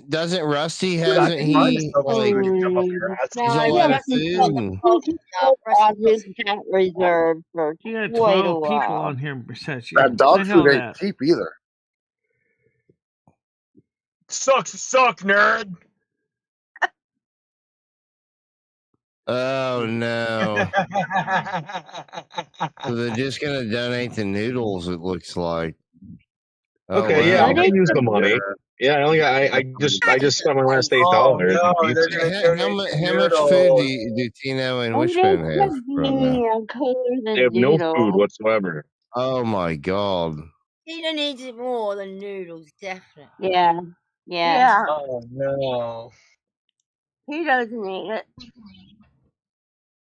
Doesn't Rusty, Dude, I hasn't can find a he, silver like, spoon to come up here. No, he's all out of Rusty's food? got And, His cat reserve for You got quite a 12 people while. on here besides you. That dog I know food ain't that. cheap either. Suck, nerd. oh no. So they're just gonna donate the noodles, it looks like. Oh, Okay, yeah, wow. I'll use the money. Yeah, I just spent my last $8. Oh no, they're Hey, gonna how donate the much food noodles. do Tino and Oh, Wishbone they have said right now? yeah, colder than They have no food noodles. whatsoever. Oh my god. Tina needs it more than noodles, definitely. Yeah. Yeah. Yeah. Oh no. He doesn't eat it.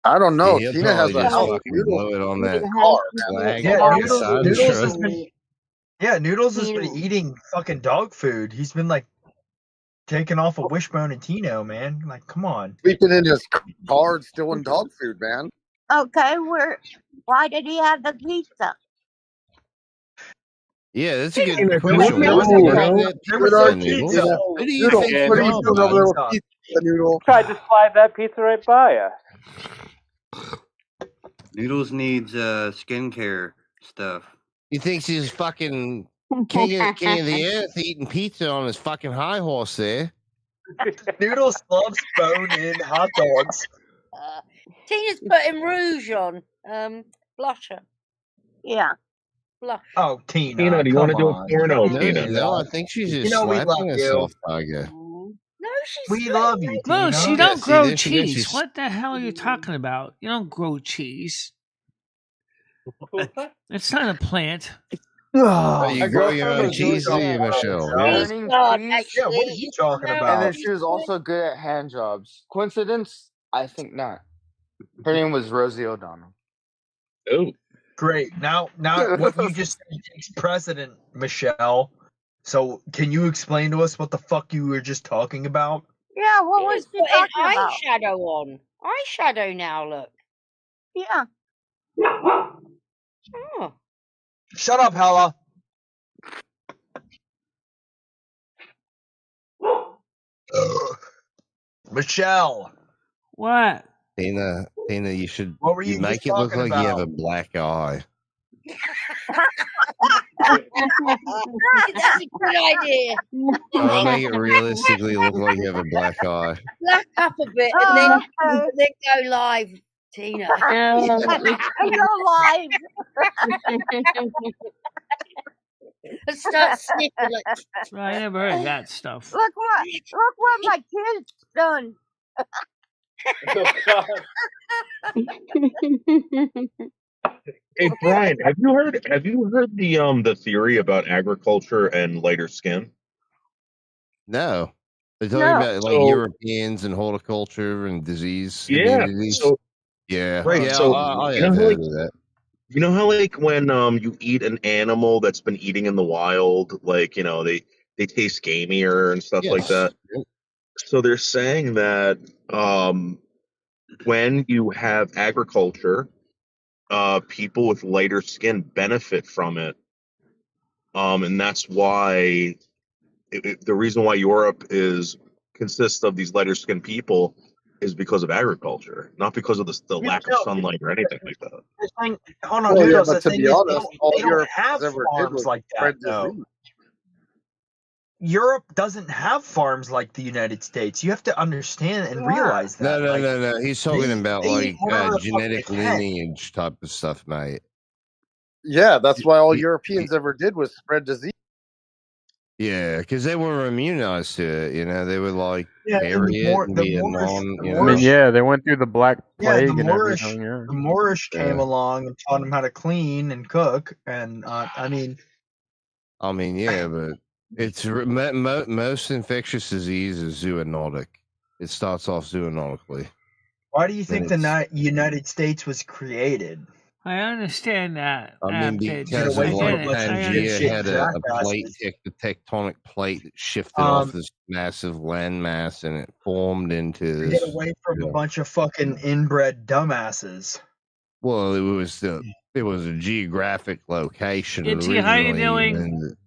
I don't know. He'll Tina has probably a just house fucking noodle blow it on that car. flag Yeah, on the Noodles, side of the Noodles truck. has been. Yeah, Noodles has been eating fucking dog food. He's been like taking off of Wishbone and Tino, man. Like, come on. Sleeping in his car and stealing dog food, man. Okay, why did he have the pizza? Yeah, that's a good Tina, question. there Why was did you no- have that there was pizza, no Noodles? pizza. Who do you Noodle, think what are you you doing are, over there bud? with pizza, Noodle? Tried to slide that pizza right by you. Noodles needs skincare stuff. He thinks he's fucking king of the earth eating pizza on his fucking high horse there. Noodles loves bone-in hot dogs. Tina's putting rouge on. Blusher. Yeah. Blush. Oh, Tina. Tina, do you want to come do a on. porno, Don't do Tina? No, I that. think she's just You know we slapping love herself, you. Tiger. No, We love you, Moose, Tina. you don't grow there she goes. cheese. She's- What the hell are you talking about? You don't grow cheese. It's not a plant. Oh, you My grow your girlfriend own was cheese, really do you, good at Michelle? burning cheese. Yeah, what are you talking And about? then she was also good at hand jobs. Coincidence? I think not. Her name was Rosie O'Donnell. Oh, Great. Now, what you just said takes precedent, Michelle. So, can you explain to us what the fuck you were just talking about? Yeah, what was she Putting talking about? eyeshadow on. Eyeshadow now, look. Yeah. Oh. Shut up, Hella. Michelle. What? Tina, you should What were you make just it look talking like you have a about? black eye. That's a good idea. I'll make it realistically look like you have a black eye. Black up a bit and then go live, Tina. And go live. And start sniffing like. I never heard that stuff. Look what my kid's done. Hey Brian, have you heard the theory about agriculture and lighter skin? No. They're talking No. about like So- Europeans and horticulture and disease Yeah. immunities. So Yeah. right. Yeah, So I you have know, heard like, of that. you know how like when you eat an animal that's been eating in the wild, like they taste gamier and stuff like Yes. that. So they're saying that when you have agriculture, people with lighter skin benefit from it, and that's why the reason why Europe consists of these lighter skinned people is because of agriculture, not because of the lack of sunlight or anything like that. The thing, hold on, Well, yeah, Noodles. but The to thing be is, honest, all they don't Europe have ever did farms was like that, spread though. disease. Europe doesn't have farms like the United States. You have to understand and realize that. No. He's talking about they like eat whatever the fuck genetic they can. lineage type of stuff, mate. Yeah, that's why all Europeans ever did was spread disease. Yeah, because they were immunized to it. You know, they would like Yeah, and carry it in Vietnam. I mean, yeah, they went through the Black Yeah, Plague the and Moorish, everything. Yeah. the Moorish came Yeah. along and taught them how to clean and cook, and I mean, yeah, but it's most infectious disease is zoonotic. It starts off zoonotically. why do you think the it's- United States was created? I understand that. I mean, they because just away of from like a bunch of Pangea shit had a plate, jackasses. the tectonic plate that shifted off Um, this massive landmass, and it formed into to this. get away from a bunch of fucking inbred dumbasses. Well, it was a geographic location Itchy, how you originally, doing? and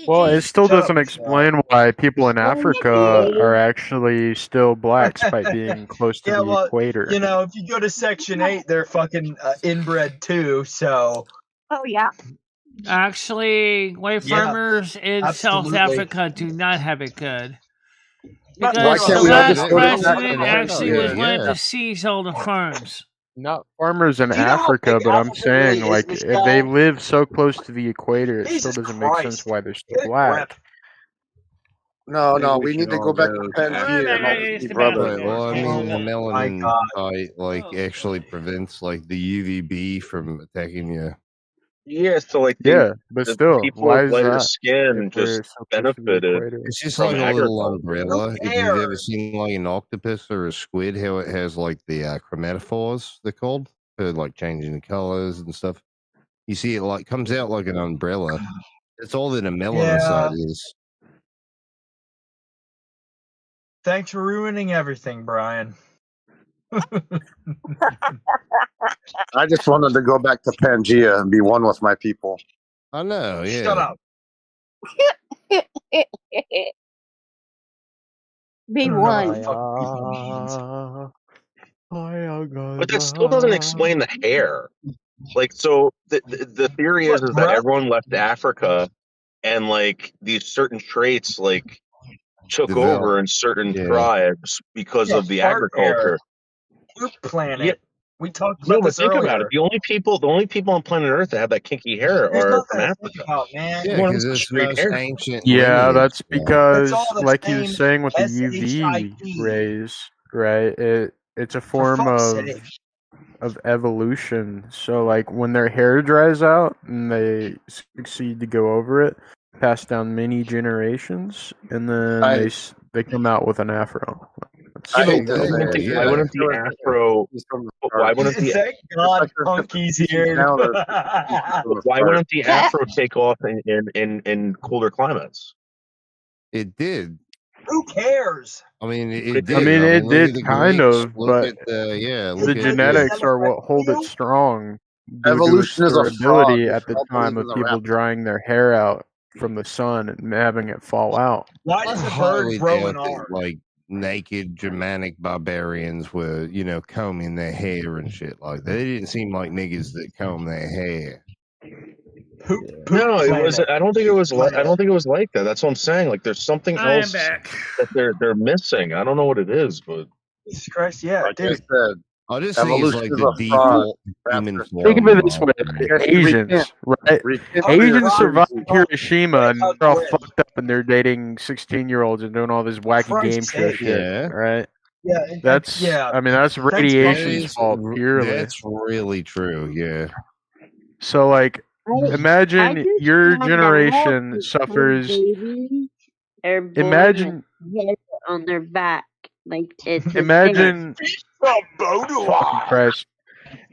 Well, it still Shut up, doesn't Michelle. explain why people in Africa are actually still black despite being close to Yeah, the well, equator. you know, if you go to Section 8, they're fucking inbred too, so. Oh, yeah. Actually, white Yeah, farmers in South absolutely. Africa do not have it good. Why Because can't the we all last just go to president fucking actually Africa? was wanted Yeah. to seize all the farms. Not farmers in Do you know how Africa, big but I'm Africa saying, really is, like, if they Michelle? live so close to the equator, it Jesus still doesn't make sense Christ. why they're still Get a black. grip. No, We we need to should go all back go to to Pangea and all Africa. be It's the brothers. Right, well, I mean, the Oh my melanin God. type actually prevents like the UVB from attacking you. Yeah, so like Yeah, but the still, people why with is lighter that skin if we're just so close to the benefited equator? It's just from like a little agriculture. umbrella. Who If you've ever cares? seen like an octopus or a squid, how it has like the chromatophores, they're called, for like changing the colors and stuff. You see, it like comes out like an umbrella. It's all that a melanocyte is. Thanks for ruining everything, Brian. I just wanted to go back to Pangea and be one with my people. I know, yeah. Shut up. Be No, one. the fuck But that still doesn't explain the hair. Like, so the theory is that everyone left Africa, and like these certain traits like took Developed. over in certain Yeah. tribes because Yeah, of the fart hair. agriculture. Poop planet. Yeah, We talked No, about but this think about it. earlier. The only people on planet Earth that have that kinky hair There's are from nothing to think Africa. about, man. Yeah, Everyone else because has it's the straight most hair. ancient Yeah, lineage. that's It's because, all the like he same was saying with the UV SHIT. rays, right? It's a For form fuck's of sake. evolution. So like when their hair dries out and they succeed to go over it, pass down many generations, and then they come out with an afro. Yeah, I but hate to why say wouldn't it. the, yeah. why wouldn't the Afro afro? is from the Why start. wouldn't the Thank It's God like there's different Punky's species here. now. There's different species from the why start. wouldn't the afro take off in colder climates? It did. Who cares? I mean, But it it did. I did. mean, I it mean, look at did the kind Greeks. of, Look but at the look at genetics are what hold it You? strong due to its Evolution is a fraud. durability We at should the all time believe in of the people rap. drying their hair out from the sun and having it fall out. Why I does a bird highly grow doubt an that arm? like naked Germanic barbarians were, combing their hair and shit like that. They didn't seem like niggas that comb their hair. Poop No, it planet. wasn't. I don't think it was. I Planet. don't think it was like that. That's what I'm saying. Like, there's something I am else back. that they're missing. I don't know what it is, but Jesus Christ, yeah, Like I dude. said, I just think it's evolution like is the a fraud. default Raps human are Think of form. it this way, Because we Asians, can't. right? We can't Hungry Asians rock survived don't Hiroshima break and out they're all twins. fucked up and they're dating 16-year-olds and doing all this For wacky game Christ's show sake. shit, Yeah. right? Yeah, and That's, yeah. I mean, that's Thanks, That radiation's is, fault purely. that's really true. Yeah. So, like, I imagine just your found out generation that suffers. babies are born Imagine, with hair on their back. Like, it's a thing. imagine, From fucking Bodua. Christ.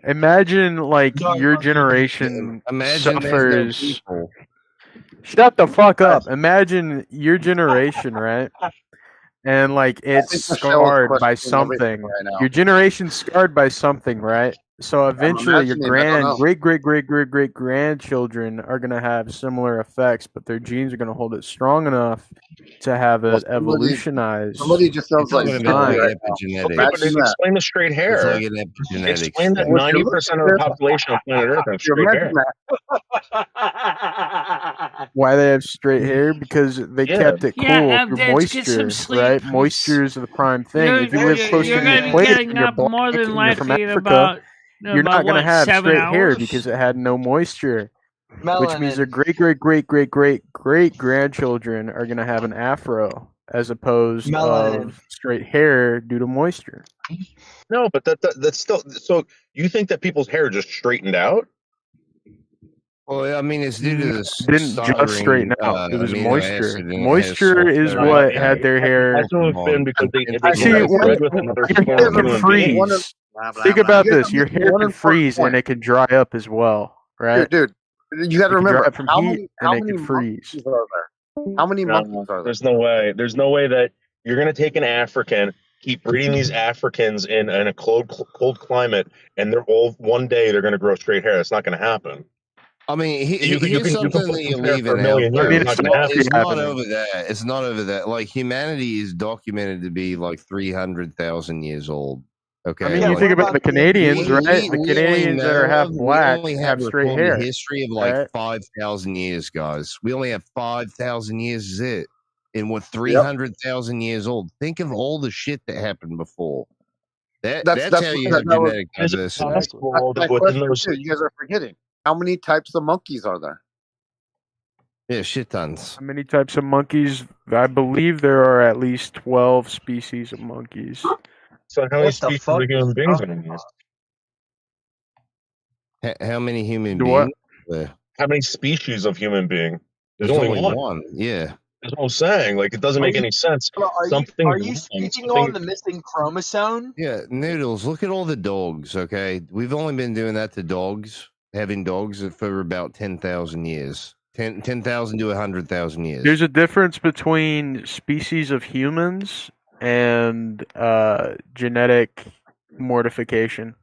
Imagine, like, Sorry, your Monkey. generation Imagine there's no suffers. people. Shut the fuck up. Imagine your generation, right? And like I it's think Michelle is scarred by questioning everything something. right now. Your generation's scarred by something, right? So I'm eventually your imagining. I don't know. great grandchildren are gonna have similar effects, but their genes are gonna hold it strong enough to have Well, it evolutionize. somebody just sounds It's like talking with about Disney like time. right now. okay. epigenetics. But Imagine that. explain the straight It's hair. like an epigenetics Explain that thing. Would you 90% look at of the this? population on planet Earth have You straight hair. imagine that. Why they have straight hair? Because they Yeah. kept it Yeah, cool through Abditch, get some moisture, sleep. right? Moisture is the prime thing. If you live close to You're the gonna be equator getting and you're up more black than and you're from likely in Africa, you're about not gonna what, have 7 straight hair hours? because it had no moisture. Which means their Melanin. great grandchildren are gonna have an afro as opposed Melanin. of straight hair due to moisture. No, but that's still. So you think that people's hair just straightened out? Well, I mean, it's due to No, this it didn't just straighten out. It was amino moisture. acid, and it has Moisture is sulfur. what It had their hair. has to have been because they See, had when bred with another your hair form of can human being. freeze. Think about this: your hair can freeze and it can dry up as well, right? Dude, you got to It can dry remember up from heat and it can freeze. monkeys are there? How many monkeys are there? There's no way. There's no way that you're going to take an African, keep breeding these Africans in a cold climate, and they're all one day they're going to grow straight hair. That's not going to happen. I mean, You here's can something put that you're some hair for leaving a out. million Though. years. It's not going to happen. It's not over that. It's not over that. Like humanity is documented to be like 300,000 years old. Okay, I mean, like, you think about the Canadians, right? The we Canadians that are half black have straight hair. History of like right? 5,000 years, guys. We only have 5,000 years. Is it? And we're 300,000 years old. Think of all the shit that happened before. That's how you have genetic diversity. That question too, you guys are forgetting. How many types of monkeys are there? Yeah, shit tons. How many types of monkeys? I believe there are at least 12 species of monkeys. So how many species of human beings are there? How many human What? beings? How many species of human being? There's only one. Yeah. That's what I'm saying. Like, it doesn't make any sense. Are you speaking on the missing chromosome? Yeah, Noodles, look at all the dogs, okay? We've only been doing that to dogs, having dogs for about 10,000 years. 10,000 to 100,000 years. There's a difference between species of humans and genetic mortification.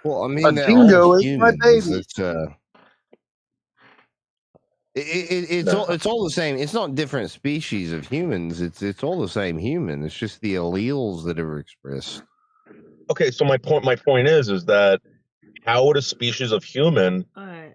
Well, I mean, a dingo ate my baby. It's all the same. It's not different species of humans. It's all the same human. It's just the alleles that are expressed. Okay, so my point is that how would a species of human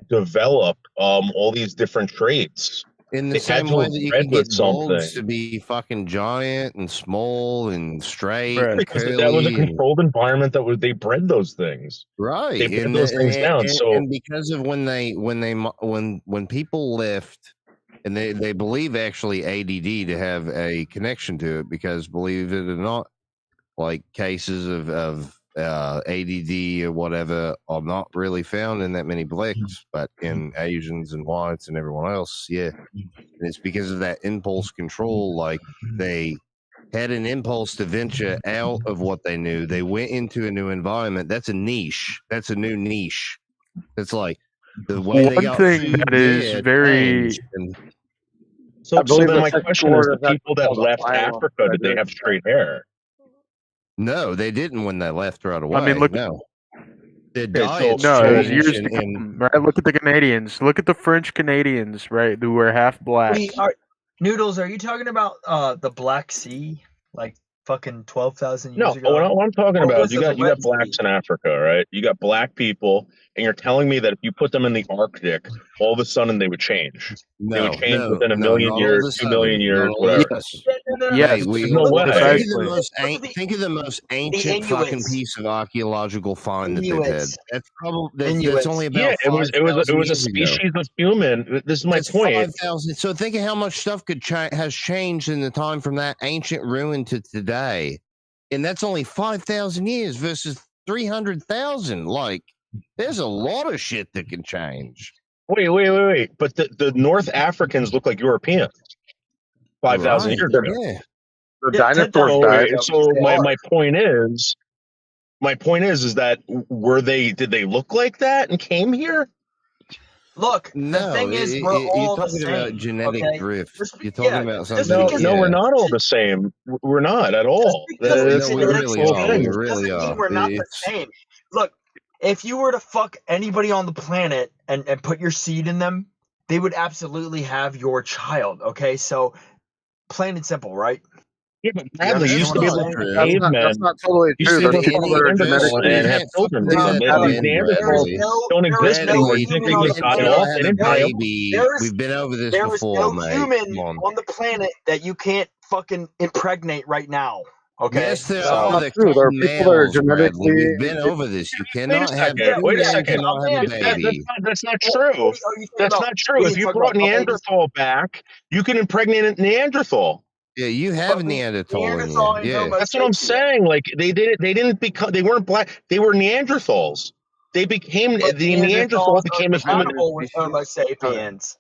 develop all these different traits? In the They had same to way have that you bred can get with dogs to something. be fucking giant and small and straight and Because that was a curly and controlled environment they bred those things. right, They bred and those things down. So and because of when people left, and they believe actually ADD to have a connection to it, because believe it or not, like cases of ADD or whatever are not really found in that many blacks, but in Asians and whites and everyone else, yeah. And it's because of that impulse control. Like they had an impulse to venture out of what they knew. They went into a new environment. That's a niche. That's a new niche. It's like the way they One got thing food that is there very changed. And So I believe then the my second question is: word the is actually people that called a left phylum. Africa, did they have straight hair? no, they didn't when they left right away. I mean, look. No, their Okay, diets No, it was changed, years to and come, right? Look at the Canadians. Look at the French Canadians, right? Who were half black. Noodles, are you talking about the Black Sea, like fucking 12,000 No, years ago? what I'm talking Or about was is it the you Red got blacks Sea? in Africa, right? You got black people, and you're telling me that if you put them in the Arctic, all of a sudden they would change. They would change within a million not all years, of a 2 million sudden. Not years, all of whatever. yes. Yes, Hey, There's no way. think of the most ancient fucking Inuits. piece of archaeological find that they've had. Inuits. That's probably that's Inuits. only about Yeah, it was a 5,000 years ago. species of human. This is my That's point. 5,000. So think of how much stuff has changed in the time from that ancient ruin to today, and that's only 5,000 years versus 300,000. Like, there's a lot of shit that can change. Wait. But the North Africans look like Europeans 5,000 Right, years ago. yeah. The dinosaurs died. So my point is that did they look like that and came here? Look, No, the thing is, we're you're all the talking same. about genetic Okay? drift. Just You're be- talking yeah, about just something. because No, we're Yeah. not all the same. We're not at all. because That's No, we the really whole are. thing. We really doesn't mean are. we're not the same. Look, if you were to fuck anybody on the planet and put your seed in them, they would absolutely have your child. Okay, so plain and simple, right? Yeah, but You Bradley understand used what to be I'm able saying? to That's cavemen. not totally Used true. to be There's able to people kill that are Neanderthals genetically. and have children with them. No, These Neanderthals don't there is exist no anymore. human They on just the died planet. off. They didn't die off. We've been over this There is before, no mate. human Come on. on the planet that you can't fucking impregnate right now. Okay, Yes, there That's are. not They're true. There are called people that are males, Bradley. genetically. We've been over this. You Wait a cannot have second. Wait a man second. cannot have a baby. That's not true. That's not true. If you brought Neanderthal back, you can impregnate a Neanderthal. Yeah, you have Neanderthal in Neanderthal you. and Yeah. Homo That's what I'm sapien. saying. Like they weren't black. They were Neanderthals. They became But the Neanderthal Neanderthals became are a human. compatible with Homo sapiens.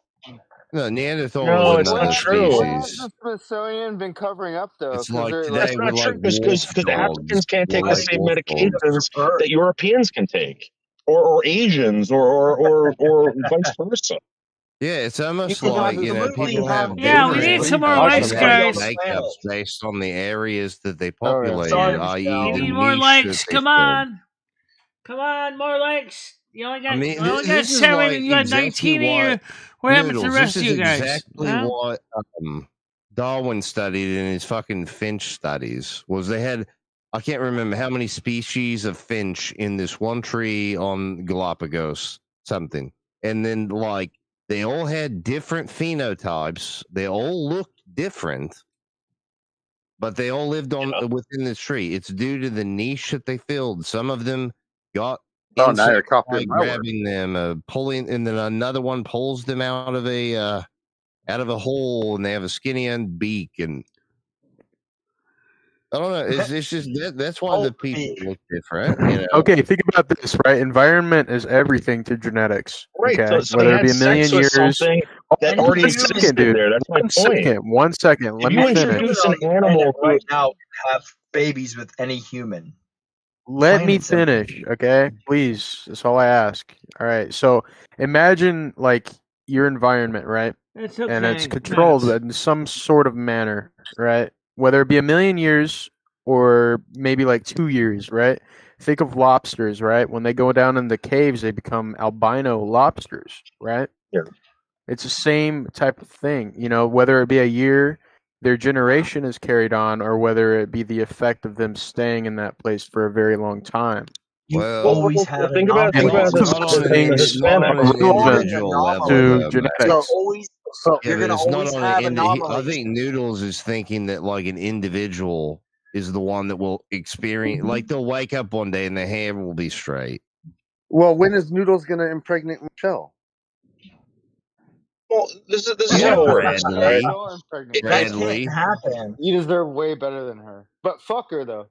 No, Neanderthal No, was it's another not true. What has species. the Smithsonian been covering up though? It's Because like they're That's today not we're true like because wolf Africans dogs. can't We're take the like same wolf dogs. medications that Europeans can take, or Asians, or vice versa. Yeah, it's almost can like, absolutely people have Yeah, we different need some more likes, guys. makeups based on the areas that they Oh, yeah. populated, Sorry, i.e. We the need more niche likes. that they Come filled. on. Come on, more likes. You only got, this 7 is and you got exactly 19 what, here. What happened to the Noodles, rest this of is you guys? exactly Huh? what Darwin studied in his fucking finch studies. Was they had, I can't remember how many species of finch in this one tree on Galapagos, something. And then, like, they all had different phenotypes. They all looked different, but they all lived within this tree. It's due to the niche that they filled. Some of them got now you're insects by copying my work. grabbing them, pulling, and then another one pulls them out of a hole, and they have a skinny end beak, and I don't know. It's just that's why the people look different. You know? Okay, think about this, right? Environment is everything to genetics. Right. Okay, So whether they it be had a million sex with years. something that already existed dude. there. That's my point. One second. Let If me you finish. introduce an animal right now have babies with any human. Let Plain me and simple. finish, okay? Please. That's all I ask. All right. So imagine like your environment, right? It's And it's okay, controlled Max. in some sort of manner, right? Whether it be a million years or maybe like 2 years, right? Think of lobsters, right? When they go down in the caves, they become albino lobsters, right? Yeah. It's the same type of thing, whether it be a year, their generation is carried on, or whether it be the effect of them staying in that place for a very long time. You Well, always have think about anomalies. it's not on an individual level, though, mate. You're always Yeah, you're but gonna it's not always on have an I anomalies. think Noodles is thinking that like an individual is the one that will experience, like they'll wake up one day and their hair will be straight. Well, when is Noodles gonna impregnate Michelle? Well, this is Yeah, how it works, Bradley. right? Bradley. happen. You deserve way better than her. But fuck her though.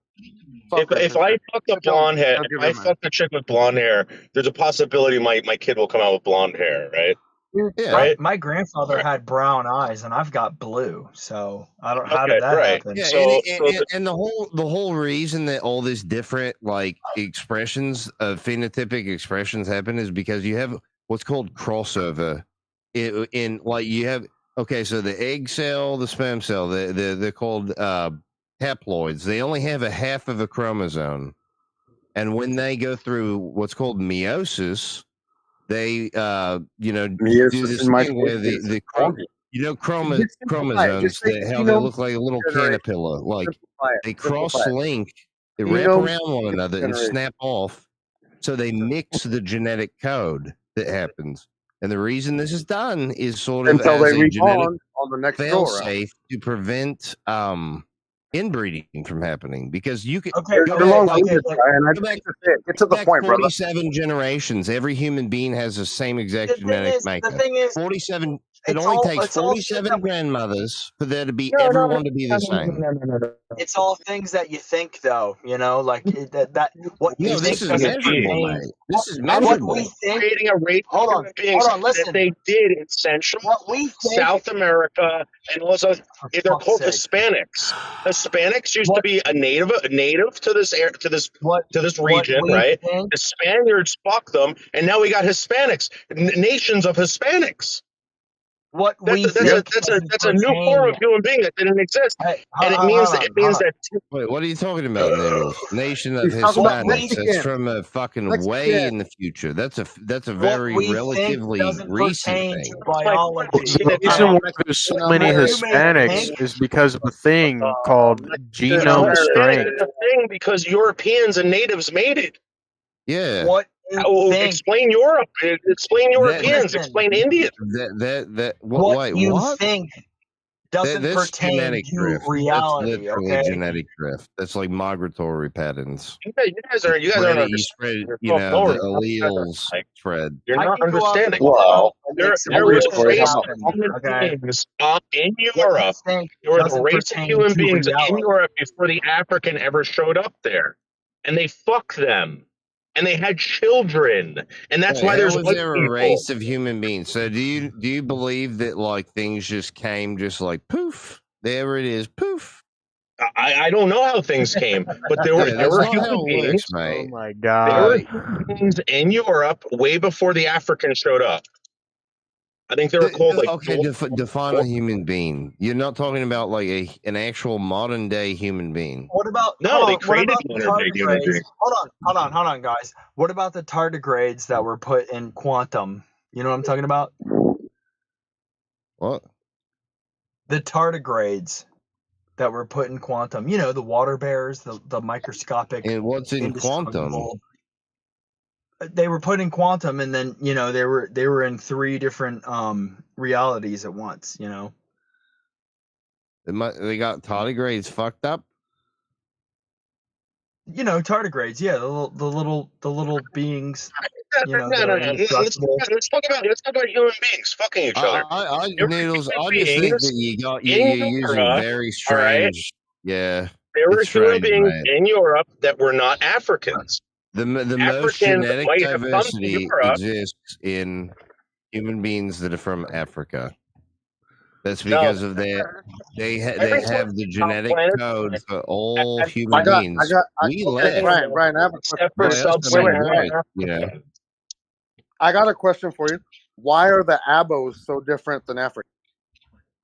If I fuck the blonde hair, if I fuck the chick with blonde hair, there's a possibility my kid will come out with blonde hair, right? Dude, Right? my grandfather had brown eyes, and I've got blue. So I don't. How Okay, did that right. happen? Yeah, So- and the whole reason that all these different like expressions of phenotypic expressions happen is because you have what's called crossover in like you have so the egg cell, the sperm cell, they're called haploids. They only have a half of a chromosome, and when they go through what's called meiosis, they do this thing where the chromosomes that how they look like a little caterpillar, like they cross-link, they wrap around one another and snap off, so they mix the genetic code that happens. And the reason this is done is sort of Until as they a genetic respawn on the next go fail-safe to prevent inbreeding from happening, because you can You're long-winded, Brian. I just hate to say it. Get to the point, brother. 47 generations. Every human being has the same exact genetic makeup. The thing is, 47. It only takes 47 grandmothers for there to be everyone to be the same. It's all things that you think, though. You know, like that. What you No, think this is doesn't measurable, pertain- mate. This is What measurable. we think. Creating a race of Hold human beings on. Listen. that they did in Central, South America, and also they're called Hispanics. Hispanics used to be a native to this region, right? The Spaniards fucked them, and now we got Hispanics, nations of Hispanics. That's a new form of human being that didn't exist, and it means that. Wait, what are you talking about, Noodles? Nation of He's talking about Hispanics. That's Mexican. from a fucking Mexican. way in the future. That's a very we think relatively doesn't recent pertain thing. to biology. The reason why there's so many Hispanics is because of a thing called genome strength. It's a thing because Europeans and natives made it. Yeah. What explain Europe. Explain Europeans. Explain Indians. What you think doesn't That's pertain genetic to drift. reality. That's literally Okay. genetic drift. That's like migratory patterns. You guys aren't You understanding. spread, You're you know, the so alleles spread. You're not understanding. Well, there was a race of human beings in Europe. There was a race of human beings in Europe before the African ever showed up there, and they fucked them, and they had children, and that's why there's was white there people. a race of human beings? So do you believe that like things just came just like poof? There it is, poof. I don't know how things came, but there were human beings. Mate. Oh my There god. were human beings in Europe way before the Africans showed up. I think they were called like. Okay, define a human being. You're not talking about like an actual modern day human being. What about No, they what created about the modern day human tardigrades? beings. Hold on, guys. What about the tardigrades that were put in quantum? You know what I'm talking about? What? The tardigrades that were put in quantum. You know, the water bears, the microscopic. And what's in quantum? They were put in quantum, and then you know they were in 3 different realities at once. You know. They got tardigrades fucked up. You know, tardigrades. Yeah, the little beings. You know, No. that are indestructible. Let's talk about human beings fucking each other. Noodles, I just think that you're using Europe, very strange. Yeah. There were it's human strange, beings mate. in Europe that were not Africans. The most Africans genetic might have come to diversity Europe. exists in human beings that are from Africa. That's because of their they have the genetic code for all human beings. Brian, I have a question. You know. I got a question for you. Why are the abos so different than Africa?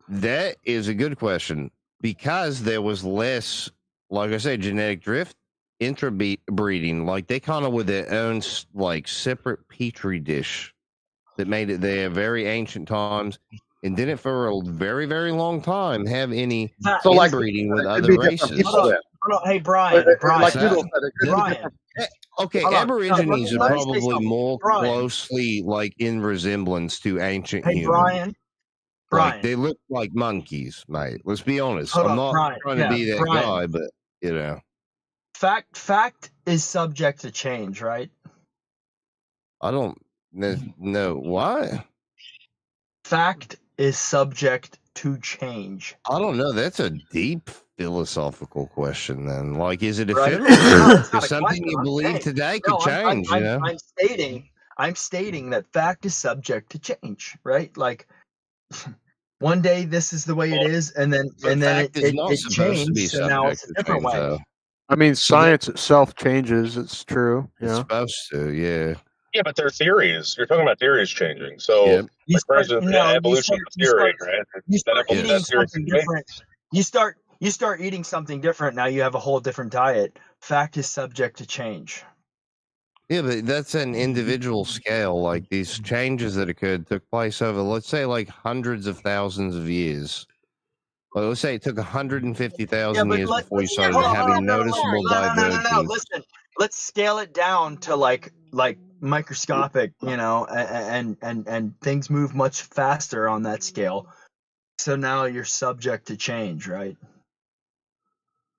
That is a good question. Because there was less, like I say, genetic drift, interbreeding. Like they kind of were their own like separate petri dish that made it there very ancient times. And didn't for a very, very long time have any inbreeding with other races. Hold on. Hey, Brian. Like Noodle said, it could be different from Okay, Hold on. No, Aborigines are let me say probably something. more Brian. closely like in resemblance to ancient Hey, humans. Brian. Like Brian. they look like monkeys, mate. Let's be honest. Hold I'm up, not Brian. trying to Yeah, be that Brian. guy, but you know, Fact is subject to change, right? I don't know why. Fact is subject to change. I don't know. That's a deep philosophical question. Then, like, is it Right? ephemeral? No, it's not Because a something question. you I'm believe saying. today No, could change. You know. I'm stating that fact is subject to change, right? Like one day this is the way it is, and then But fact is not it supposed to be changed, so now subject it's a to different change, way. though. I mean, science itself changes. It's true. It's Yeah. supposed to, yeah. Yeah, but they're theories. You're talking about theories changing. So, Yep. like, for instance, evolution is a theory, right? You That start eating theory something change. different. You start eating something different. Now you have a whole different diet. Fact is subject to change. Yeah, but that's an individual scale. Like these changes that occurred took place over, let's say, like hundreds of thousands of years. Well, let's say it took 150,000 years before you started having noticeable No. divergence. Listen, let's scale it down to like microscopic, you know, and things move much faster on that scale. So now you're subject to change, right?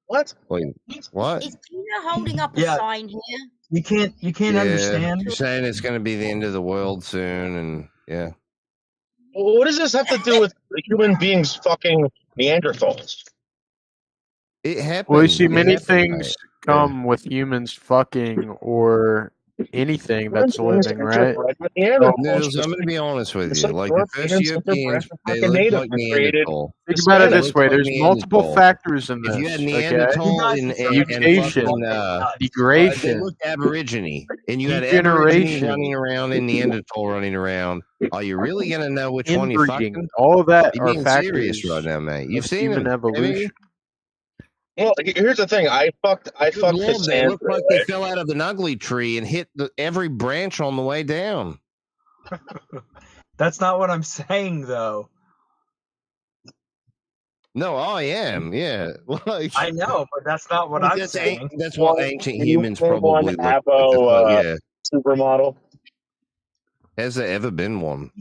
What? Wait, what? Is Tina holding up a Yeah. sign here? You can't Yeah, understand. you're saying it's going to be the end of the world soon, and yeah. Well, what does this have to do with human beings fucking Neanderthals? It happened. Well, you see, It many happened, things mate. come with humans fucking or anything that's living, right? Noodles, I'm going to be honest with you. Like the first Europeans, they looked like Neanderthal. Think about it They this looked way: like there's multiple Neanderthal. factors in If you had this. Okay, Neanderthal and mutation, fucking, they degradation, looked Aborigine, and you had Aborigine degeneration, running around and Neanderthal running around. Are you really going to know which one you inbreeding. fucking? All of that You're are being serious factors right now, mate. You've of seen human them, evolution. Well, here's the thing. I fucked Good Lord, they Cassandra, look like they fell out of an ugly tree and hit every branch on the way down. That's not what I'm saying, though. No, I am. Yeah, like, I know, but that's not what I'm saying. That's what ancient Can you humans name one probably looked like. Abo Yeah. supermodel? Has there ever been one?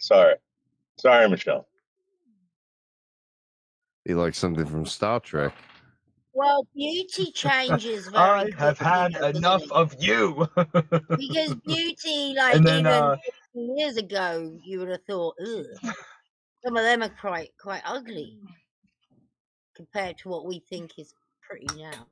Sorry, Michelle. Oh, Oh, Be like something from Star Trek. Well, beauty changes very I have quickly, had though, doesn't enough it? of you. Because beauty, like And then, even 50 years ago, you would have thought, ugh. Some of them are quite ugly compared to what we think is pretty now.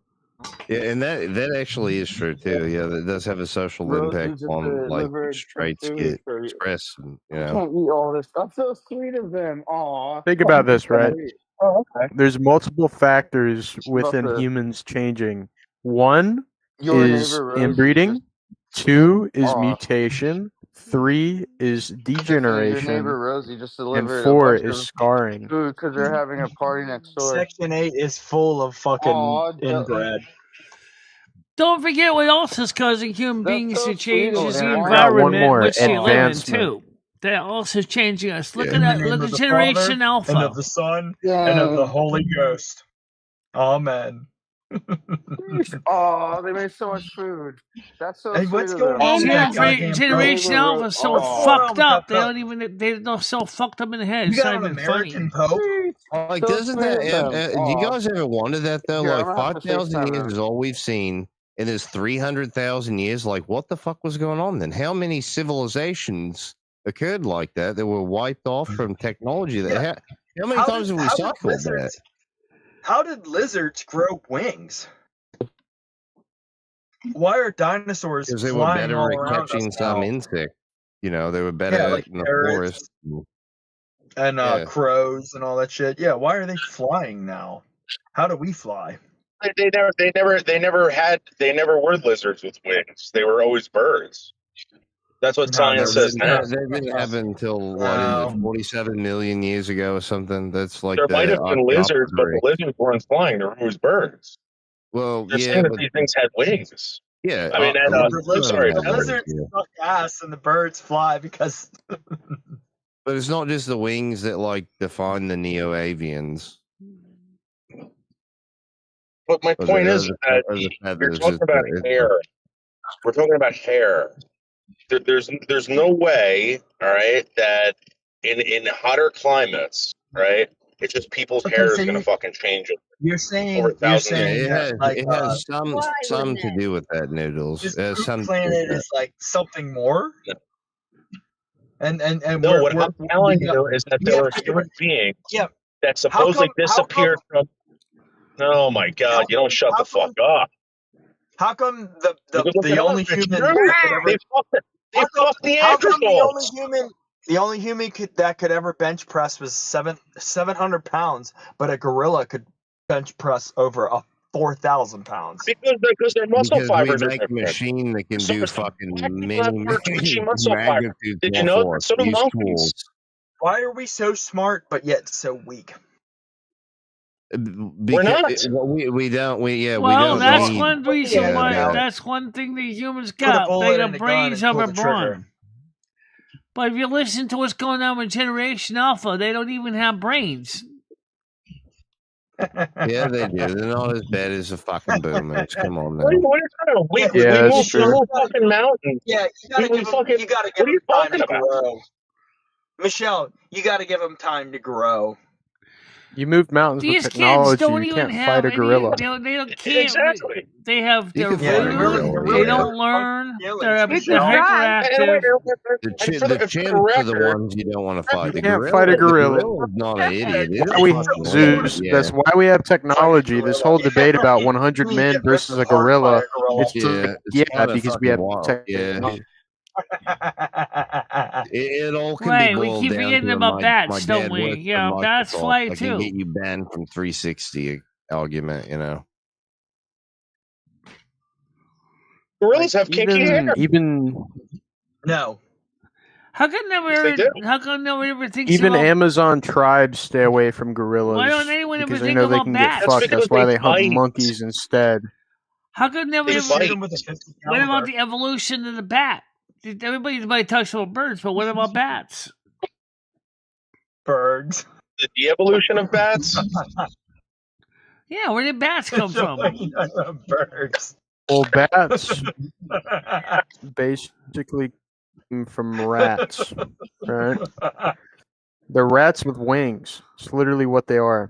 Yeah, and that actually is true too. Yeah, that does have a social impact on like which traits get expressed, and you know. Can't eat all this. That's so sweet of them. Aw. Think about this, right? Oh, okay. There's multiple factors within Buffett. humans changing. One Your is neighbor Rose inbreeding. 2 is Aw. mutation. 3 is Your degeneration. neighbor Rosie just And delivered 4 a bunch is of scarring. food because they're having a party next door. Section 8 is full of fucking Aw, inbred. Don't forget what else is causing human That's beings so to sweet change of is the them. I got one environment more. which they live in Advancement. too. They're also changing us. Look Yeah. at In the that. name Look of at the Generation Father, Alpha. and of the Son, and of the Holy Ghost. Amen. Aw, they made so much food. That's so Hey, sweet what's of going them. on with that goddamn Generation Pope? Alpha is so What's going on fucked with that up. They Pope? don't even. They're so fucked up in the head. You It's got not an even funny. American Pope? Like, So doesn't sweet that? of them. Do you Aw. guys ever wonder that though? Here, I'm Like gonna have to 5,000 FaceTime years her. is all we've seen, and there's 300,000 years. Like, what the fuck was going on then? How many civilizations occurred like that were wiped off from technology? That how many times have we cycled that? How did lizards grow wings? Why are dinosaurs Because they were flying better all at around catching us some now? insect. You know, they were better like in the parrots forest. and Yeah. crows and all that shit. Yeah, why are they flying now? How do we fly? They never were lizards with wings. They were always birds. That's what No, science says now. That didn't happen until what is it, 47 million years ago or something? That's like There might the have been lizards, but the Archaeopteryx. lizards weren't flying. They were always birds. Well, They're yeah, saying that but these things had wings. yeah, I mean, a lot of them sorry, have the wings, lizards yeah. suck ass and the birds fly because. But it's not just the wings that like define the neo-avians. But my Or point the, or is the, that or the you're feathers. talking about hair. We're talking about hair. There's no way, all right, that in hotter climates, right, it's just people's hair is going to fucking change it You're over saying 1,000 Yeah, years. it has some to do with that, Noodles. this It has poop some to do planet with that. is like something more? And No, what I'm telling you is that there are human beings that supposedly disappeared from. Oh my God! You don't shut the fuck up. How come Because look the at only us, it's human true. that could ever They fucked the how come Neanderthals. the only human that could ever bench press was 700 pounds, but a gorilla could bench press over 4,000 pounds? Because their muscle Because we fibers are make a different. machine that can So do it's like fucking black people many, have more twitchy many muscle fiber. magnitudes Did you more know for that? us. So do Use monkeys. tools. Why are we so smart but yet so weak? We're not. We don't. Well, that's need one reason that, why. That's one thing the humans Put a got. bullet They in got a gun brains and pull over the trigger. brawn. But if you listen to what's going on with Generation Alpha, they don't even have brains. Yeah, they do. They're not as bad as the fucking boomers. Come on now. What are you talking about? We that's moved true. through fucking mountains. Yeah, you gotta give them. You gotta give What are you them time talking to about? grow. Michelle, you gotta give them time to grow. You move mountains with These kids technology. don't You even can't have fight a any. gorilla. They can't. Exactly. They have You their can fight a food. gorilla. They yeah. don't learn. They're You can try. hyperactive. The chimps are the ones you don't want to fight. You The can't gorilla, fight a the gorilla. gorilla's not an idiot. It Why we don't have fucking Zeus. learn. That's why we have technology. This whole debate about 100 men versus a gorilla. It's because we have technology. It all can Right, be we boiled keep down forgetting to about my bats, don't dad we? works Yeah, for bats Microsoft. fly I can too. get you banned from 360 argument, you know. Gorillas have kinky hair. Even No. How come nobody ever thinks even about? Amazon tribes stay away from gorillas Why don't anyone ever because they think know they about can bats? get fucked. That's why they hunt bite. monkeys instead. How could nobody They ever? bite. What about the evolution of the bat? Everybody talks about birds, but what about bats? Birds. The evolution of bats. Yeah, where did bats come from? Birds. Well, bats basically come from rats, right? They're rats with wings. It's literally what they are.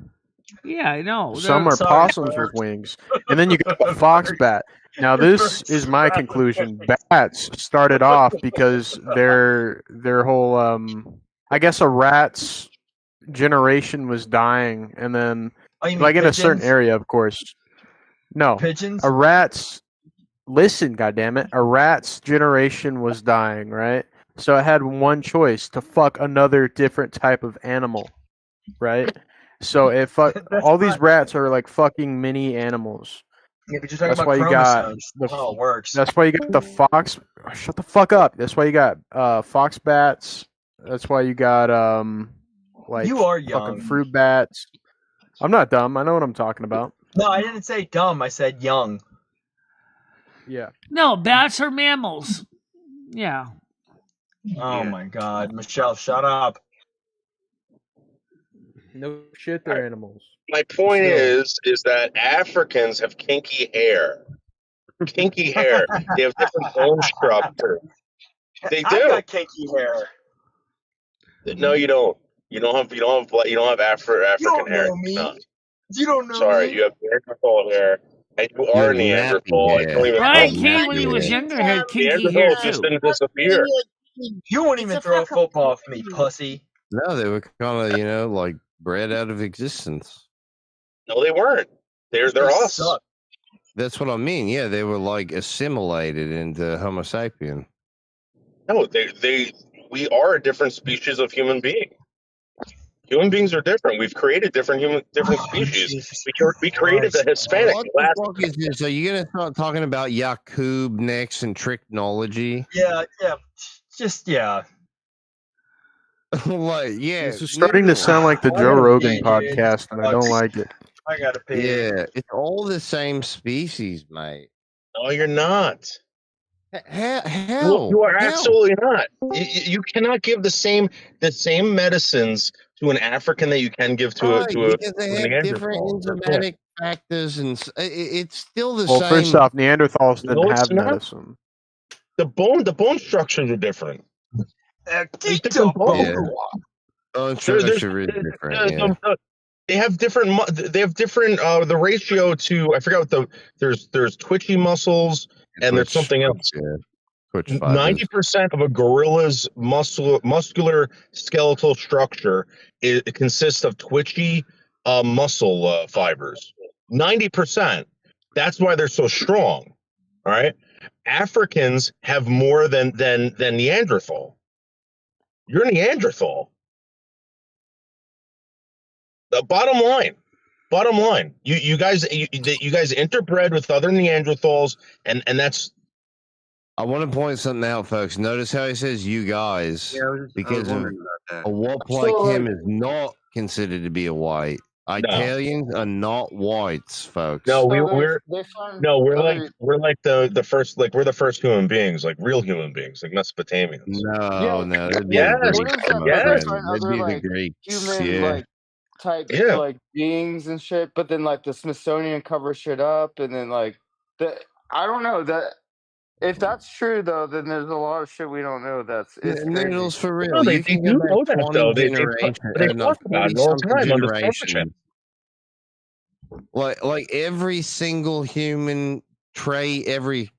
Yeah, I know. Some are possums with wings, and then you got the fox bat. Now, this is my conclusion. Bats started off because their whole, I guess, a rat's generation was dying, and then like in a certain area, of course. No, pigeons. A rat's goddammit, a rat's generation was dying, right? So it had one choice to fuck another different type of animal, right? So it all these rats are like fucking mini animals. Yeah, but you're talking That's about why you got chromosomes. How it works. That's why you got the fox. Shut the fuck up. That's why you got fox bats. That's why you got like You are fucking young. fruit bats. I'm not dumb. I know what I'm talking about. No, I didn't say dumb. I said young. Yeah. No, bats are mammals. Yeah. Oh my God, Michelle, shut up. No shit, they're animals. My point is that Africans have kinky hair. Kinky hair. They have different bone structure. They do. I got kinky hair. No, you don't. You don't have African don't hair. know me. No. You don't know Sorry, me. you have Neanderthal hair, and you are Neanderthal. You don't even Brian have King, when he was younger, had kinky Neanderthals hair just too. didn't disappear. You won't even throw a football with me, pussy. No, they were kind of, like bred out of existence. No, they weren't. They're us. Suck. That's what I mean. Yeah, they were like assimilated into Homo sapien. No, we are a different species of human being. Human beings are different. We've created different species. We created the Hispanic. What the fuck is this? Are you gonna start talking about Yakub next and tricknology? Yeah. Just yeah. Like, yeah. This is starting to sound like the Joe Rogan podcast, and I don't like it. I gotta pee. Yeah, it's all the same species, mate. No, you're not. Hell, you are absolutely not. You cannot give the same medicines to an African that you can give to because they have different Neanderthal. enzymatic factors, and it's still the Well, same. first off, Neanderthals didn't No, it's have not. medicine. The bone structures are different. There's different bone. Yeah. Bone structure is different. Yeah. They have different. They have different. The ratio to I forgot what there's twitchy muscles and there's something else. Yeah. Twitch fibers. 90% of a gorilla's muscular skeletal structure it consists of twitchy muscle fibers. 90%. That's why they're so strong. All right. Africans have more than Neanderthal. You're Neanderthal. The bottom line. You guys interbred with other Neanderthals, and that's. I want to point something out, folks. Notice how he says "you guys" because a wop like him is not considered to be a white. Italians are not whites, folks. No, we're like the first, like we're the first human beings, like real human beings, like Mesopotamians. No, that'd be Yes, the Greeks. yes. That'd be the Greeks. Human Yeah. like type like beings and shit, but then like the Smithsonian covers shit up, and then like I don't know that. If that's true, though, then there's a lot of shit we don't know. It's Needles crazy. for real. No, they can do go back know that 20 though. They generations, talk about it all the time on the generation. Like every single human trait, every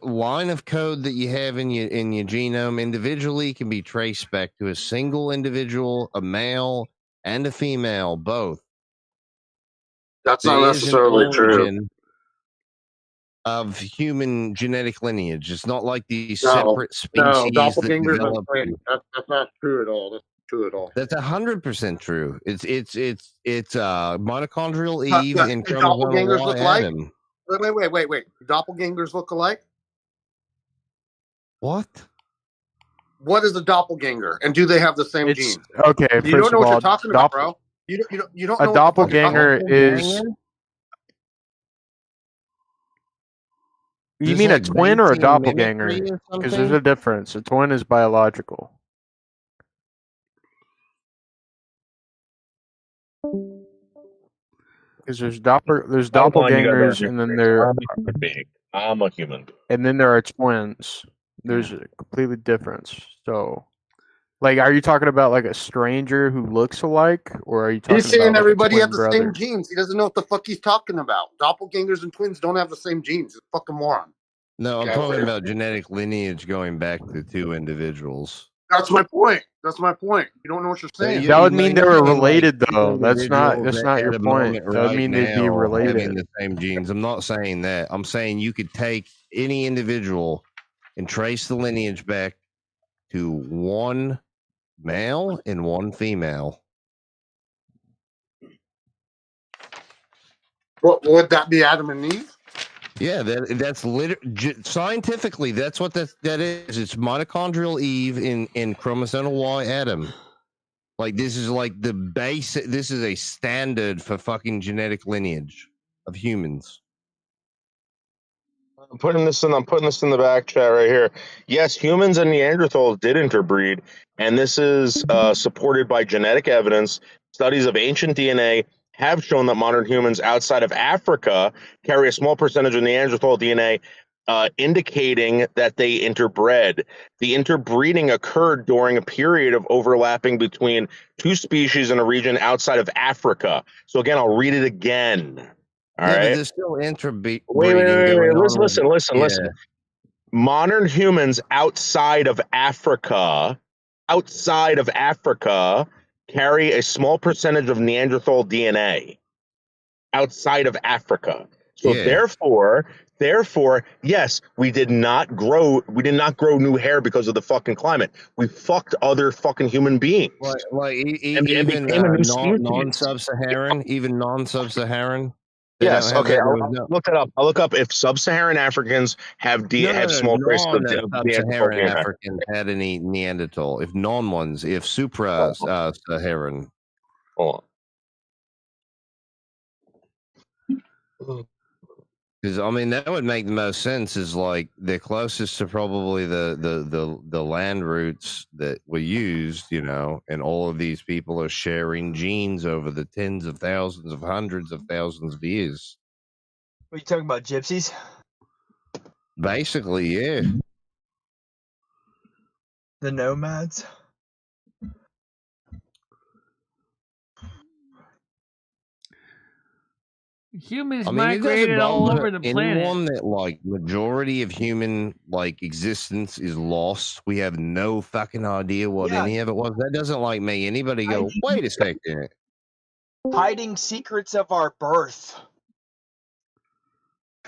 line of code that you have in your genome individually can be traced back to a single individual, a male and a female, both. That's not necessarily true. Of human genetic lineage. It's not like these separate species that develop. That's not true at all. That's not true at all. That's 100% true. It's mitochondrial Eve and doppelgangers chromosomal look Y like. Adam. Wait. Doppelgangers look alike. What? What is a doppelganger, and do they have the same genes? Okay, you don't know what you're talking about, bro. You don't know. A doppelganger is. You mean a twin or a doppelganger? Because there's a difference. A twin is biological. Because there's doppelgangers, and then I'm a human being. And then there are twins. There's a completely difference. So, like, are you talking about like a stranger who looks alike, or are you talking He's saying about everybody like have the same genes? He doesn't know what the fuck he's talking about. Doppelgangers and twins don't have the same genes. He's a fucking moron. No, I'm talking about genetic lineage going back to two individuals. That's my point. You don't know what you're saying. That would mean they were related, though. That's not your point. That would mean they'd be related. Having the same genes. I'm not saying that. I'm saying you could take any individual and trace the lineage back to one male and one female. What would that be, Adam and Eve? Yeah, that's scientifically that's what that is. It's mitochondrial Eve in chromosomal Y Adam. Like this is like the basic. This is a standard for fucking genetic lineage of humans. I'm putting this in the back chat right here. Yes, humans and Neanderthals did interbreed, and this is supported by genetic evidence. Studies of ancient DNA have shown that modern humans outside of Africa carry a small percentage of Neanderthal DNA, indicating that they interbred. The interbreeding occurred during a period of overlapping between two species in a region outside of Africa. So again, I'll read it again. All right. But there's still interbreeding. Wait. Listen. Modern humans outside of Africa, carry a small percentage of Neanderthal DNA outside of Africa. So therefore, yes, we did not grow new hair because of the fucking climate. We fucked other fucking human beings. Even non-sub-Saharan. Yes. Okay. I'll look that up. I'll look up if sub-Saharan Africans have small traces of sub-Saharan Africans had any Neanderthal. If non-ones, if supra-Saharan. Hold on. Because I mean, that would make the most sense. Is like they're closest to probably the land routes that were used, you know, and all of these people are sharing genes over the tens of thousands of hundreds of thousands of years. What are you talking about, gypsies? Basically, yeah. The nomads. Humans I mean, it doesn't migrated all bother over the planet. anyone that like majority of human like existence is lost. We have no fucking idea what any of it was. That doesn't like make anybody go, wait a second. Hiding secrets of our birth.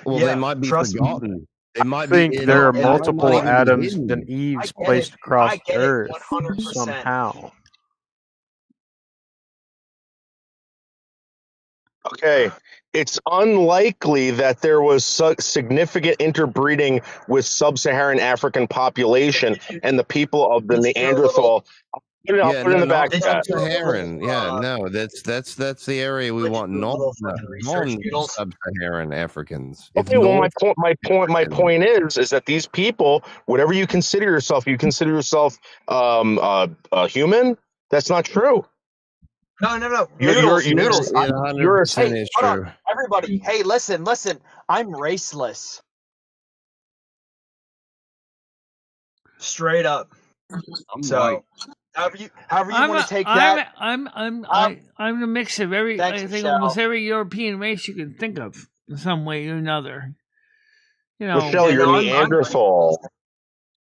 Well, they might be forgotten. They might I think there are multiple even be Adams hidden. and Eves placed across Earth 100%. somehow. Okay, it's unlikely that there was significant interbreeding with sub-Saharan African population and the people of the Neanderthal. I'll put it in the back chat. Sub-Saharan. No, that's the area we want. Non-sub-Saharan Africans. Okay, well, my point is that these people, whatever you consider yourself human. That's not true. No. You're Noodles. It 100% is true. Everybody, hey, listen. I'm raceless. Straight up. So, however you want to take that. I'm a mix of every. Thanks, I think Michelle. almost every European race you can think of in some way or another. You know, Michelle, you're Neanderthal.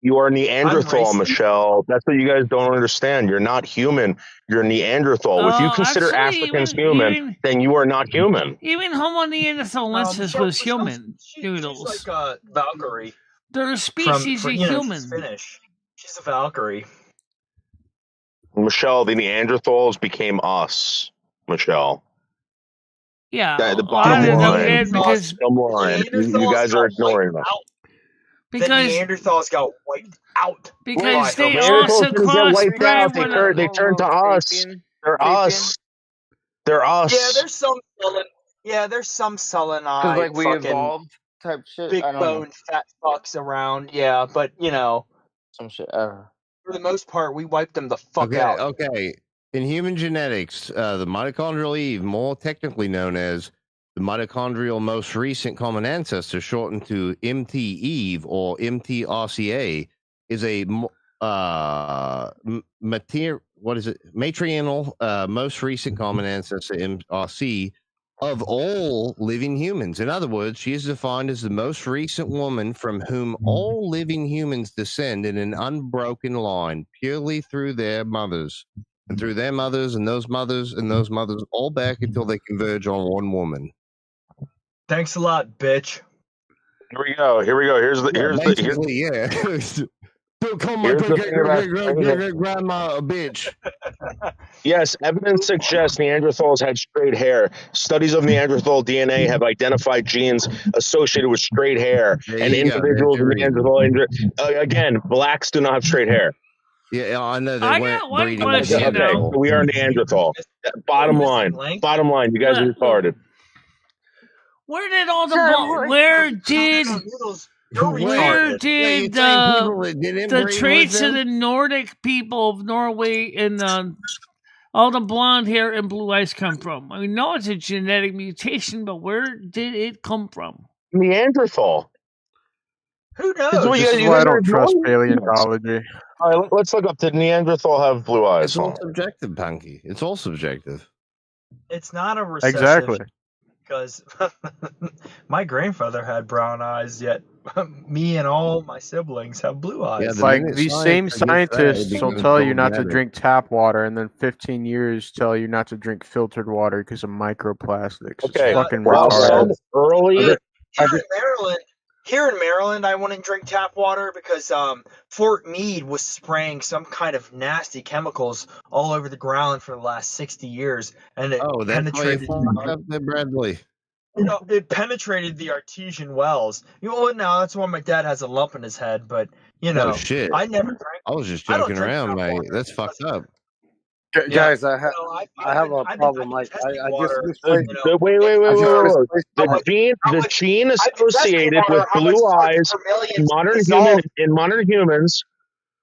You are Neanderthal, Michelle. That's what you guys don't understand. You're not human. You're Neanderthal. If you consider Africans human, then you are not human. Even Homo neanderthalensis was human. Noodles. She's like a Valkyrie. They're a species of human. She's Finnish. She's a Valkyrie. Michelle, the Neanderthals became us. Michelle. Yeah. The bottom line. Because you guys are ignoring that. The Neanderthals got wiped out. Because they also crossbred. They turned to us. They're us. They're us. Yeah, there's some sullen Because like we evolved type shit. Big bone fat fucks around. Yeah, but you know, some shit. For the most part, we wiped them the fuck out. Okay. In human genetics, the mitochondrial Eve, more technically known as the mitochondrial most recent common ancestor, shortened to MT-Eve or MT-RCA, is a matrilineal most recent common ancestor, MRC, of all living humans. In other words, she is defined as the most recent woman from whom all living humans descend in an unbroken line, purely through their mothers, and through their mothers, and those mothers, and those mothers, all back until they converge on one woman. Thanks a lot, bitch. Here we go. Here's the Don't call my grandma a bitch. Yes, evidence suggests Neanderthals had straight hair. Studies of Neanderthal DNA have identified genes associated with straight hair, and individuals with Neanderthal. Again, blacks do not have straight hair. Yeah, I know. They got one question. Okay, we are Neanderthal. Bottom line, you guys are retarded. Where did all the the traits of the Nordic people of Norway and all the blonde hair and blue eyes come from? I know it's a genetic mutation, but where did it come from? Neanderthal. Who knows? This is why I don't trust paleontology. All right, let's look up. Did Neanderthal have blue eyes? It's all subjective, Punky. It's all subjective. It's not a recessive. Exactly. Because my grandfather had brown eyes, yet me and all my siblings have blue eyes. Yeah, like these same scientists will tell you not to drink tap water, and then 15 years tell you not to drink filtered water because of microplastics. Okay, it's fucking retarded. Here in Maryland, I wouldn't drink tap water because Fort Meade was spraying some kind of nasty chemicals all over the ground for the last 60 years, and it penetrated. Bradley. You know, it penetrated the artesian wells. You know what? Now that's why my dad has a lump in his head. But you know, shit. I never drank. I was just joking around, mate. That's fucked up. Guys, I have a problem. Like I just misplaced. Wait. I just misplaced The gene associated with blue eyes in modern humans,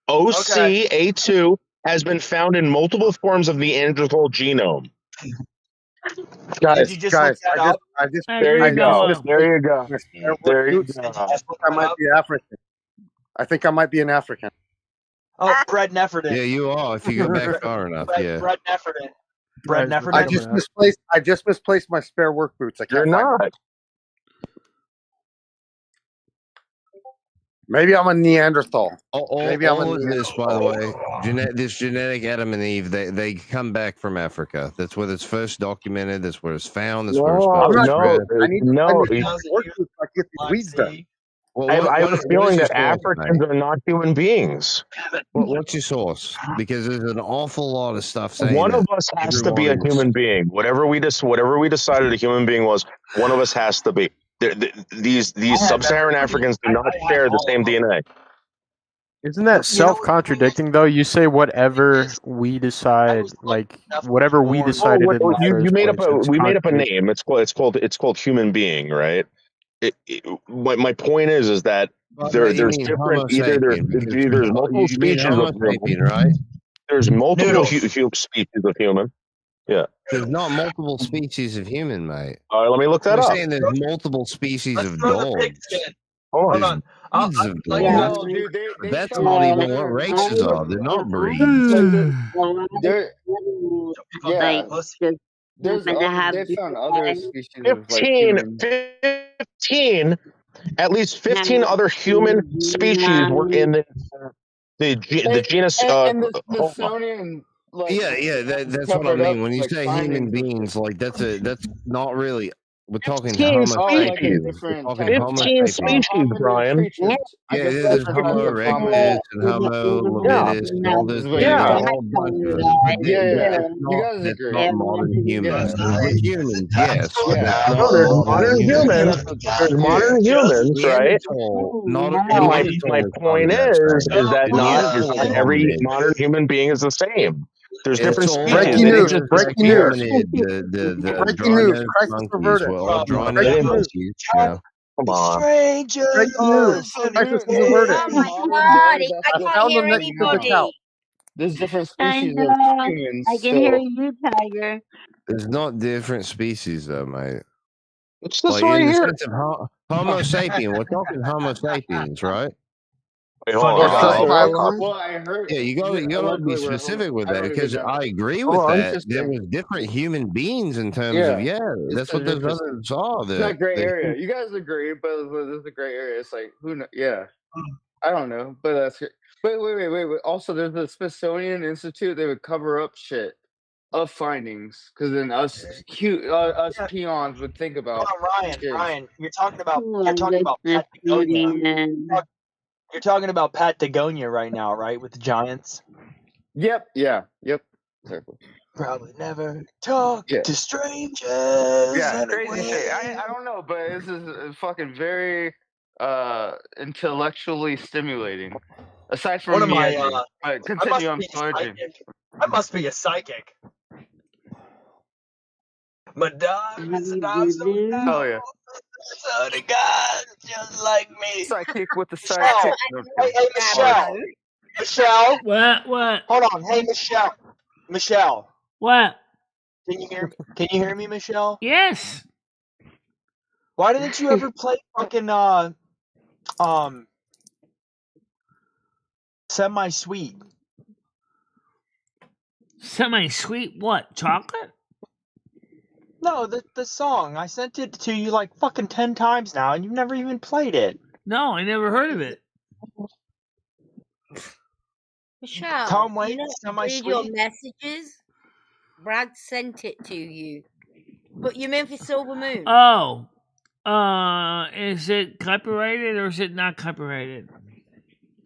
OCA2, has been found in multiple forms of the Neanderthal genome. Guys, I just There you go. There you go. There you go. I think I might be African. I think I might be an African. Oh, Brett Nefferton. Yeah, you are. If you go back far enough, yeah. Brett Nefferton. Brett Nefferton. I just misplaced my spare work boots. I can't find them. Maybe I'm a Neanderthal. Maybe I'm a All of this, by the way, this genetic Adam and Eve, they come back from Africa. That's where it's first documented. That's where it's found. That's where it's I need to find these work boots so I get these weeds done. I have a feeling that Africans are not human beings. What's your source? Because there's an awful lot of stuff saying one of us has to be a human being. Whatever we decided a human being was, one of us has to be. These sub-Saharan Africans do not share the same DNA. Isn't that self-contradicting though? You say whatever we decide, like whatever we decided. We made up a name. It's called human being, right? My point is that there's different there's multiple species of human, right? There's multiple species of human. Yeah. There's not multiple species of human, mate. All right, let me look that You're up. saying there's multiple species of dogs. Hold on. That's not even what races are. They're not breeds. They found other species of like human. 15, at least 15 other human species were in the genus. And the Smithsonian. That's what I mean. When you say human beings, like that's not really. We're talking 15 Homo species. sapiens. 15 species, Brian. Yeah, there's Homo erectus and Homo lividus and all this. There's a whole bunch of them. You guys agree. Not modern humans. There's humans, yes. There's modern humans. There's modern humans, right? And my point is that not every modern human being is the same. There's different species. Breaking news. Breaking news. Breaking news. Crisis averted. Come on. Breaking news. Crisis is averted. Oh my God! I found them next to the couch. There's different species of humans. I can hear you, Tiger. There's not different species, though, mate. What's this like, right in the here? sense of Homo sapien. We're talking Homo sapiens, right? Wait, hold on. Well, I heard. Yeah, you gotta be specific with that because I agree with that. There was different human beings in terms of that's what those others are. It's not a gray area. You guys agree, but this is a gray area. It's like who knows? Yeah, I don't know, but that's. Wait. Also, there's the Smithsonian Institute. They would cover up shit of findings because then us peons would think about. Ryan, you're talking about Patagonia. You're talking about Patagonia right now, right? With the giants. Yep. Yeah. Yep. Exactly. Probably never talk to strangers. Yeah, crazy shit. I don't know, but this is fucking very intellectually stimulating. Aside from continue, I'm sorry. I must be a psychic. Madame is an awesome. Oh yeah. So the God, just like me. Sidekick with the sidekick. Hey, Michelle. Michelle. What? Hold on. Hey, Michelle. What? Can you hear me, Michelle? Yes. Why didn't you ever play fucking semi-sweet? Semi-sweet what? Chocolate? No, the song. I sent it to you like fucking 10 times now, and you've never even played it. No, I never heard of it. Michelle, Tom Waits, you not semi-sweet? read your messages? Brad sent it to you. But you meant for Silver Moon. Oh. Is it copyrighted or is it not copyrighted?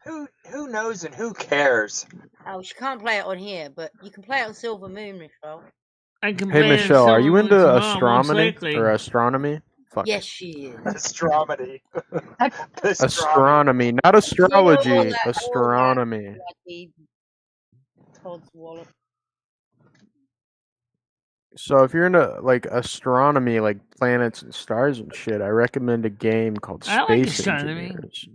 Who knows and who cares? Oh, she can't play it on here, but you can play it on Silver Moon, Michelle. Hey, Michelle, are you into astronomy or astronomy? Fuck. Yes, she is. Astronomy. Astronomy, not astrology. Astronomy. Todd's wallet. So if you're into like astronomy, like planets and stars and shit, I recommend a game called I like Space astronomy. Engineers.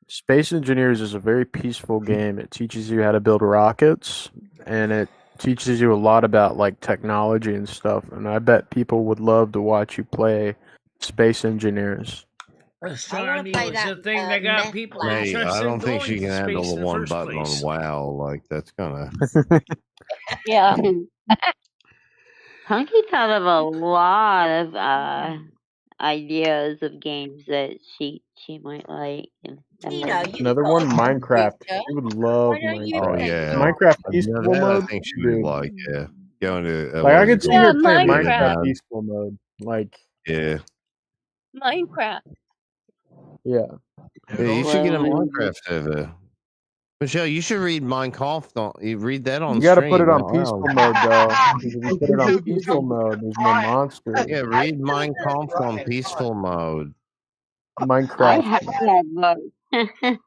Space Engineers is a very peaceful game. It teaches you how to build rockets, and it teaches you a lot about like technology and stuff. And I bet people would love to watch you play Space Engineers. Astronomy play was that, the thing that got meth people lab. Hey, I interested in don't think going she to can handle space the in the one first button place. on WoW. Like that's gonna. Yeah. Punky thought of a lot of ideas of games that she might like. And Another one, Minecraft. She would love don't you Oh Minecraft. yeah, Minecraft yeah, peaceful that I mode, think she dude. would like. Yeah, going to Like I what is it could see called? Yeah, her playing Minecraft. Minecraft peaceful mode. Like Yeah, Minecraft. yeah. yeah. You should get a Well, Minecraft server. Michelle, you should read Minecraft. You read that on You got to put stream it on out peaceful loud. mode though, because if you put it on peaceful mode, there's no monsters. Yeah, read Minecraft on peaceful mode. I Minecraft. have that both.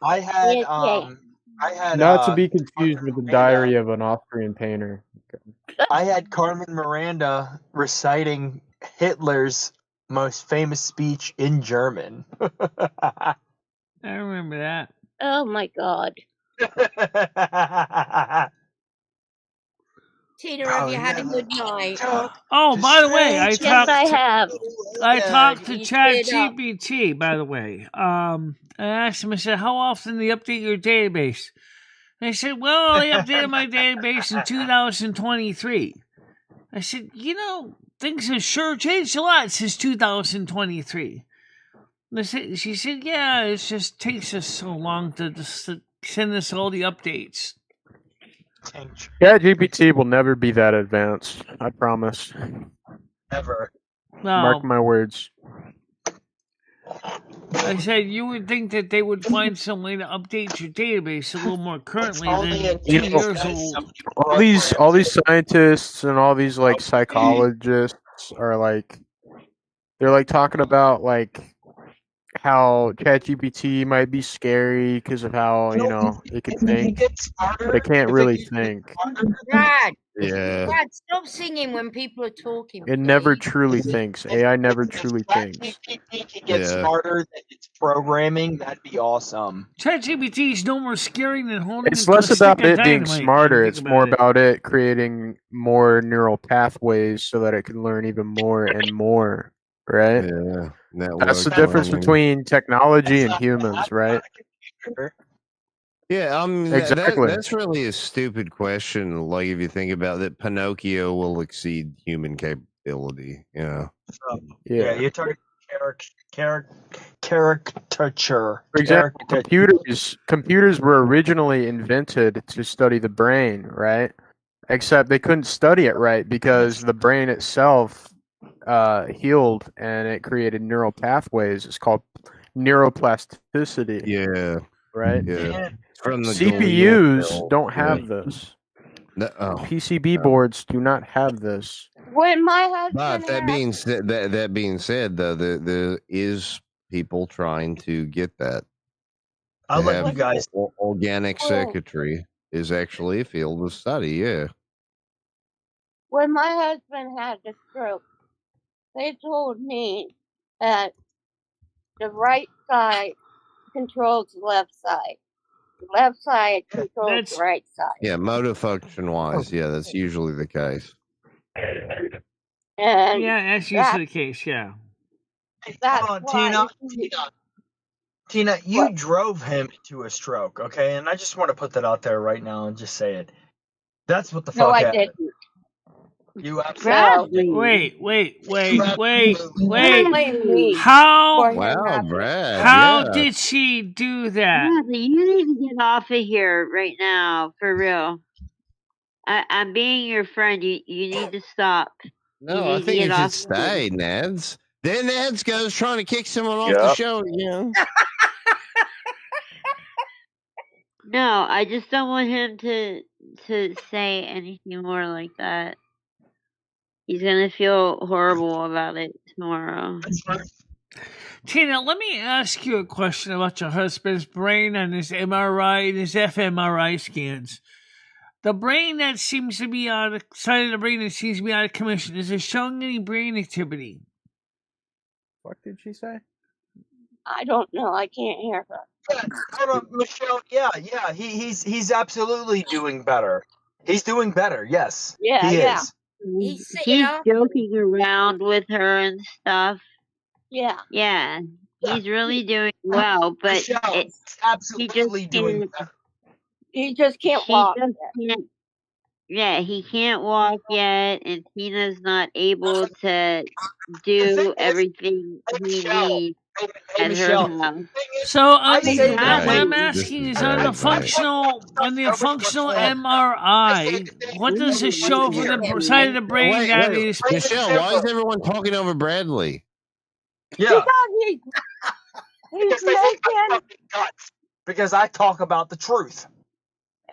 I had Yeah. Not to be confused with the Diary of an Austrian Painter. I had Carmen Miranda reciting Hitler's most famous speech in German. I remember that. Oh my God. Tina, have you had a good night? Oh, by the way, I Yes, talked. I have. I talked to You cleared up. ChatGPT. By the way, I asked him. I said, "How often do you update your database?" And they said, "Well, I updated my database in 2023." I said, things have sure changed a lot since 2023. She said, "Yeah, it just takes us so long to send us all the updates." ChatGPT will never be that advanced. I promise. Ever. Mark my words. I said you would think that they would find some way to update your database a little more currently than 2 years old. All these scientists and all these like psychologists are like, they're like talking about like how ChatGPT might be scary because of how it can think, but it can't really think. Brad, Yeah. Brad, stop singing when people are talking. It never truly thinks. AI never truly thinks. It can get smarter than its programming. That'd be awesome. ChatGPT is no more scary than holding It's into less a stick about of it being dynamite. smarter. Think It's more about it. about it creating more neural pathways so that it can learn even more and more. Right? Yeah. That's the difference between technology and humans, right? Yeah, Exactly. that's really a stupid question. Like if you think about it, Pinocchio will exceed human capability. Yeah, you're talking caricature. For example, computers were originally invented to study the brain, right? Except they couldn't study it right because the brain itself healed and it created neural pathways. It's called neuroplasticity. Yeah. Right? Yeah. From the CPUs don't have this. PCB boards do not have this. When my husband But that had- being said, though, there is people trying to get that. I'll To let have you guys. Organic circuitry is actually a field of study. Yeah. when my husband had the stroke, they told me that the right side controls the left side. The left side controls the right side. Yeah, motor function wise, yeah, that's usually the case. And Yeah, that's usually the case. Yeah. that's Hold on, why Tina, you drove him into a stroke, okay? And I just want to put that out there right now and just say it. That's what the No, fuck I happened. didn't. You absolutely. Wait. Me How? for him Wow, having- Brad. How yeah. did she do that? Bradley, you need to get off of here right now, for real. I'm being your friend. You need to stop. No, I think you should stay, Nads. Then Nads goes trying to kick someone off the Yep. show again. No, I just don't want him to say anything more like that. He's gonna feel horrible about it tomorrow. Tina, let me ask you a question about your husband's brain and his MRI and his fMRI scans. the brain that seems to be on the side of the brain that seems to be out of commission, is it showing any brain activity? What did she say? I don't know. I can't hear her. Hold on, Michelle. Yeah, he's absolutely doing better. He's doing better. Yes, Yeah, he yeah, is. He's sitting He's up. joking around with her and stuff. yeah. Yeah, he's really doing well, but Michelle, he he's just absolutely doing can't. better. He just can't He walk just yet. can't. Yeah, he can't walk yet, and Tina's not able to The do thing is, everything he Michelle, needs hey, at her Michelle. house. So on I say the that what when I'm Exactly. This asking is is on the bad, mate. functional MRI, what does it show for the side of the brain Wait, that wait, is? Michelle, why is everyone talking over Bradley? Yeah, He's making. because I talk about the truth.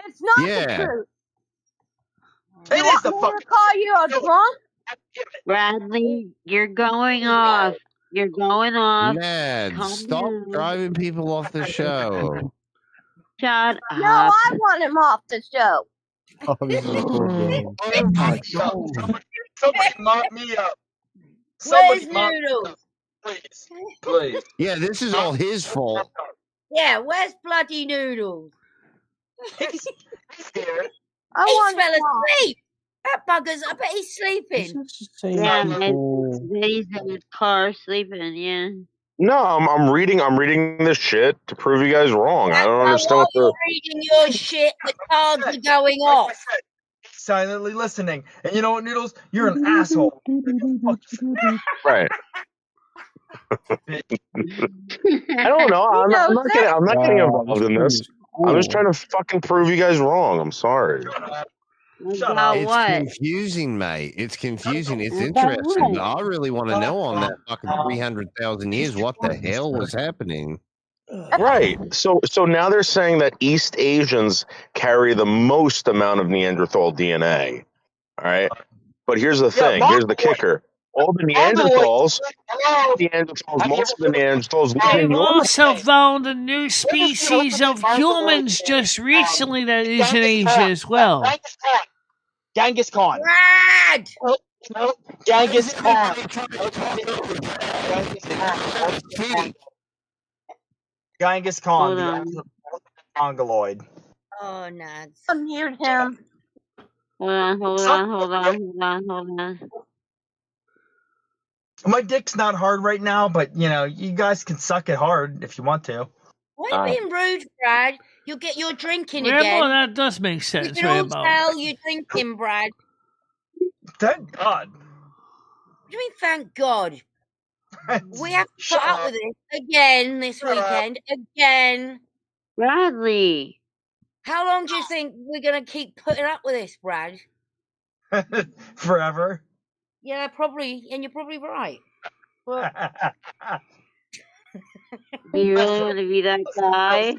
It's not the Yeah. truth. It You is want the me fucking to call you a drunk? Bradley, you're going off. You're going off. Ned, Calm stop down. driving people off the show. Shut No, up. I want him off the show. Oh, this is so dumb. Oh my god! Somebody mop me up. Where's Somebody mop me Noodles? up, please. Yeah, this is all his fault. Yeah, where's bloody Noodles? He's here. I He want fell him off. asleep. That bugger's. I bet he's This sleeping. is the same Yeah, people. he's in his car sleeping, yeah. No, I'm reading this shit to prove you guys wrong. I don't Now, understand while what the you're reading your shit, the cards are going off. He's silently listening. And you know what, Noodles? You're an asshole. right. I don't know. I'm not getting involved in this. I'm just trying to fucking prove you guys wrong. I'm sorry. About It's what? confusing, mate. It's confusing. It's About interesting. But what? I really want to know on that fucking 300,000 years what the hell was happening. Right. So now they're saying that East Asians carry the most amount of Neanderthal DNA. All right. But here's the thing. Here's the kicker. All the Neanderthals, most of the Neanderthals live in They've Europe. also found a new species of humans just recently that is in Asia as well. Genghis Khan. Brad! Genghis Khan. Genghis Khan, Hold the on. absolute mongoloid. Oh, Nads. Unmute him. Hold on. My dick's not hard right now, but you know, you guys can suck it hard if you want to. Why are you being rude, Brad? You'll get your drinking Rambo, again. that does make sense, We can all Rambo. tell you're drinking, Brad. Thank God. What do you mean, thank God? We have to put up with this again this weekend. Again. Bradley. How long do you think we're going to keep putting up with this, Brad? Forever. Yeah, probably. And you're probably right. Well, Do you really want to be that guy?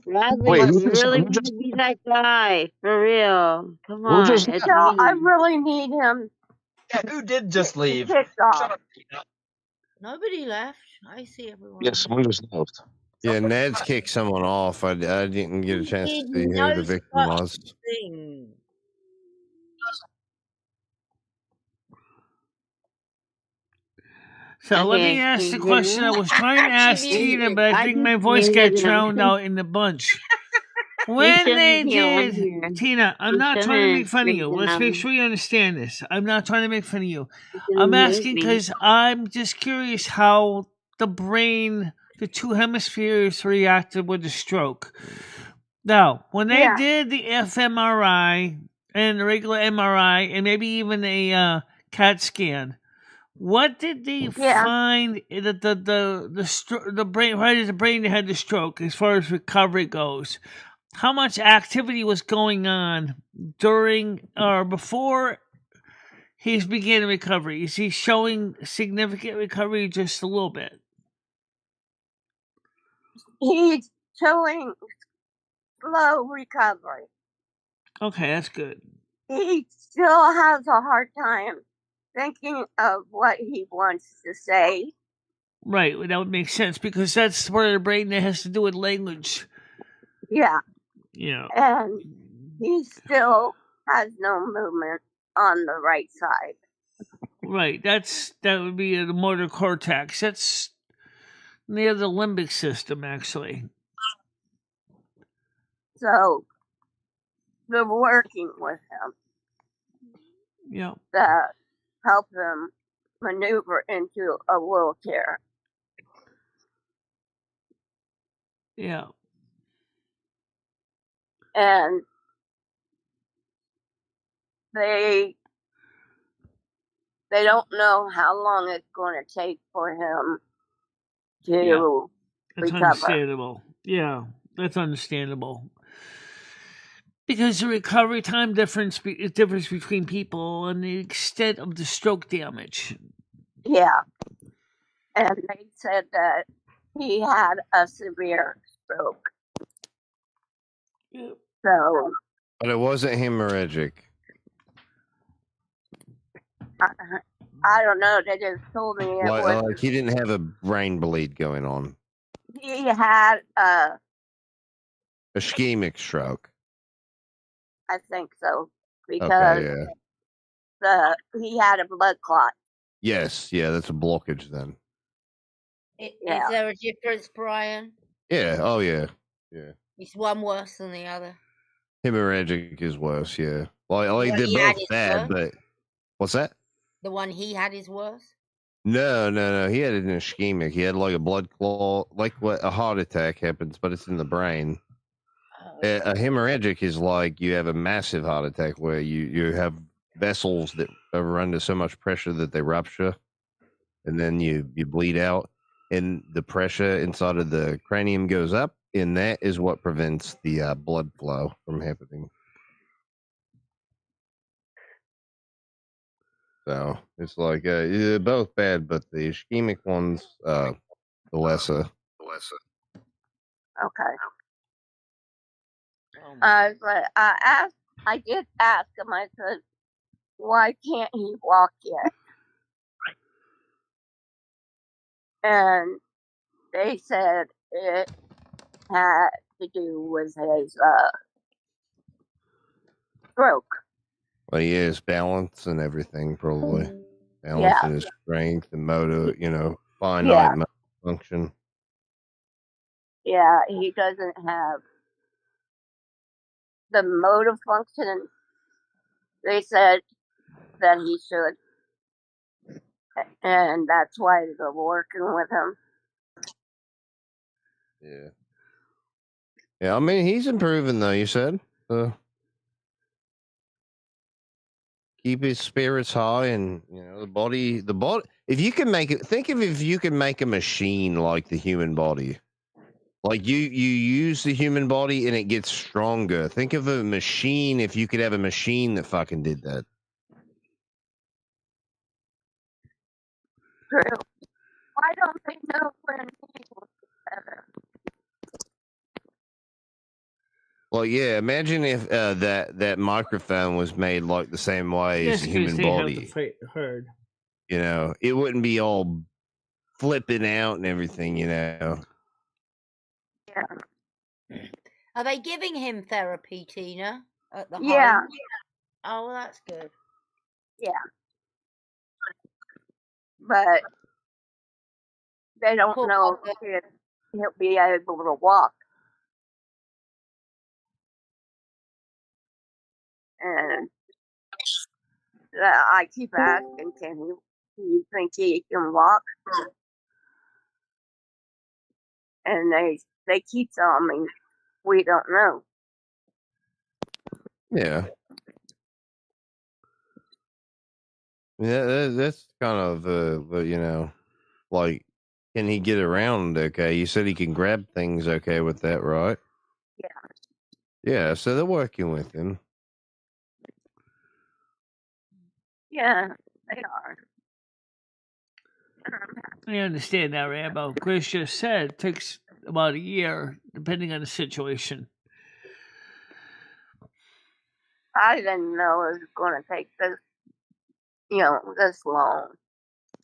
Bradley, Wait, you really want to be that guy? For real. Come on. It's So I me. really need him. Yeah, who did just leave? Kicked off. nobody left. I see everyone. Yes, someone just left. Yeah, Ned's kicked someone off. I didn't get a chance to see who the victim was. Thing. So let me Okay, ask the can you question hear I me? was trying to ask Tina, but I I think just my voice got muted him. drowned out in the bunch. When He's they in here, I'm did, here. Tina, I'm not He's trying to in make fun of you. Let's make sure you understand this. I'm not trying to make fun of you. I'm asking because I'm just curious how the brain, the two hemispheres reacted with the stroke. Now, when they did the fMRI and the regular MRI and maybe even a CAT scan, what did they find that the brain right as the brain had the stroke as far as recovery goes? How much activity was going on during or before he's beginning recovery? Is he showing significant recovery, just a little bit? He's showing slow recovery. Okay, that's good. He still has a hard time thinking of what he wants to say. Right, that would make sense because that's part of the brain that has to do with language. Yeah. Yeah. And he still has no movement on the right side. Right. That would be the motor cortex. That's near the limbic system, actually. So they're working with him Yeah. to help him maneuver into a wheelchair. Yeah. And they don't know how long it's going to take for him to That's recover. understandable. Yeah, that's understandable. Because the recovery time difference between people and the extent of the stroke damage. Yeah. And they said that he had a severe stroke. Yeah. So But it wasn't hemorrhagic. I don't know. They just told me it was. Like he didn't have a brain bleed going on. He had A ischemic stroke. I think so, because Okay, yeah. he had a blood clot. Yes, yeah, that's a blockage then. Is Yeah. there a difference, Brian? Yeah, oh yeah. Yeah. Is one worse than the other? Hemorrhagic is worse, yeah. Like What they're he had both is bad, worse? but what's that? The one he had is worse? No. He had an ischemic. He had like a blood clot, like what a heart attack happens, but it's in the brain. A hemorrhagic is like you have a massive heart attack where you have vessels that are under so much pressure that they rupture, and then you bleed out, and the pressure inside of the cranium goes up, and that is what prevents the blood flow from happening. So it's like they're both bad, but the ischemic one's the lesser. Okay. Oh, But I did ask him. I said, "Why can't he walk yet?" And they said it had to do with his stroke. Well, he has balance and everything, probably. Balance Yeah. and his strength and motor, finite Yeah. motor function. Yeah, he doesn't have the motor function. They said that he should, and that's why they're working with him. Yeah. Yeah, I mean, he's improving, though, you said. Keep his spirits high and, the body, if you can think of if you can make a machine like the human body. Like you use the human body and it gets stronger. Think of a machine if you could have a machine that fucking did that. True. Why don't they know when he was better? Well, yeah. Imagine if that microphone was made like the same way as the human body. Heard. It wouldn't be all flipping out and everything. Yeah. Are they giving him therapy, Tina? At the Yeah. home? Oh, well, that's good. Yeah. But they don't know if he'll be able to walk. And I keep asking, do you think he can walk? And they keep telling me, we don't know. Yeah. Yeah, that's kind of like, can he get around okay? You said he can grab things okay with that, right? Yeah. Yeah, so they're working with him. Yeah, they are. I understand that, Rambo. Chris just said it takes about a year, depending on the situation. I didn't know it was going to take this long.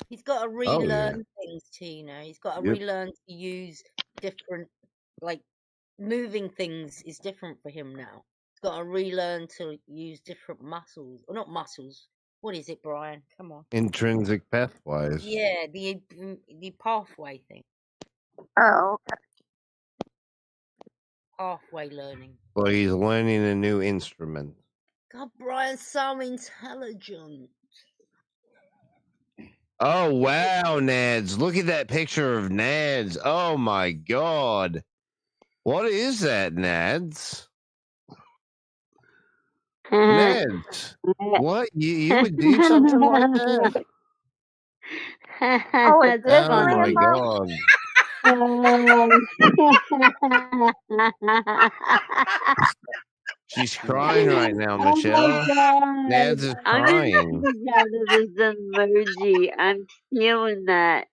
He's got to relearn things, Tina. He's got to relearn to use different, moving things is different for him now. He's got to relearn to use different muscles, or not muscles. What is it, Brian? Come on. Intrinsic pathways. Yeah, the pathway thing. Oh, okay. Pathway learning. Well, he's learning a new instrument. God, Brian's so intelligent. Oh wow, Nads! Look at that picture of Nads. Oh my god, what is that, Nads? Nads, what you would do something like that? Oh, is this Oh my Rambo? god. She's crying right now, Michelle. Nads is I'm just crying. out of this emoji. I'm feeling that.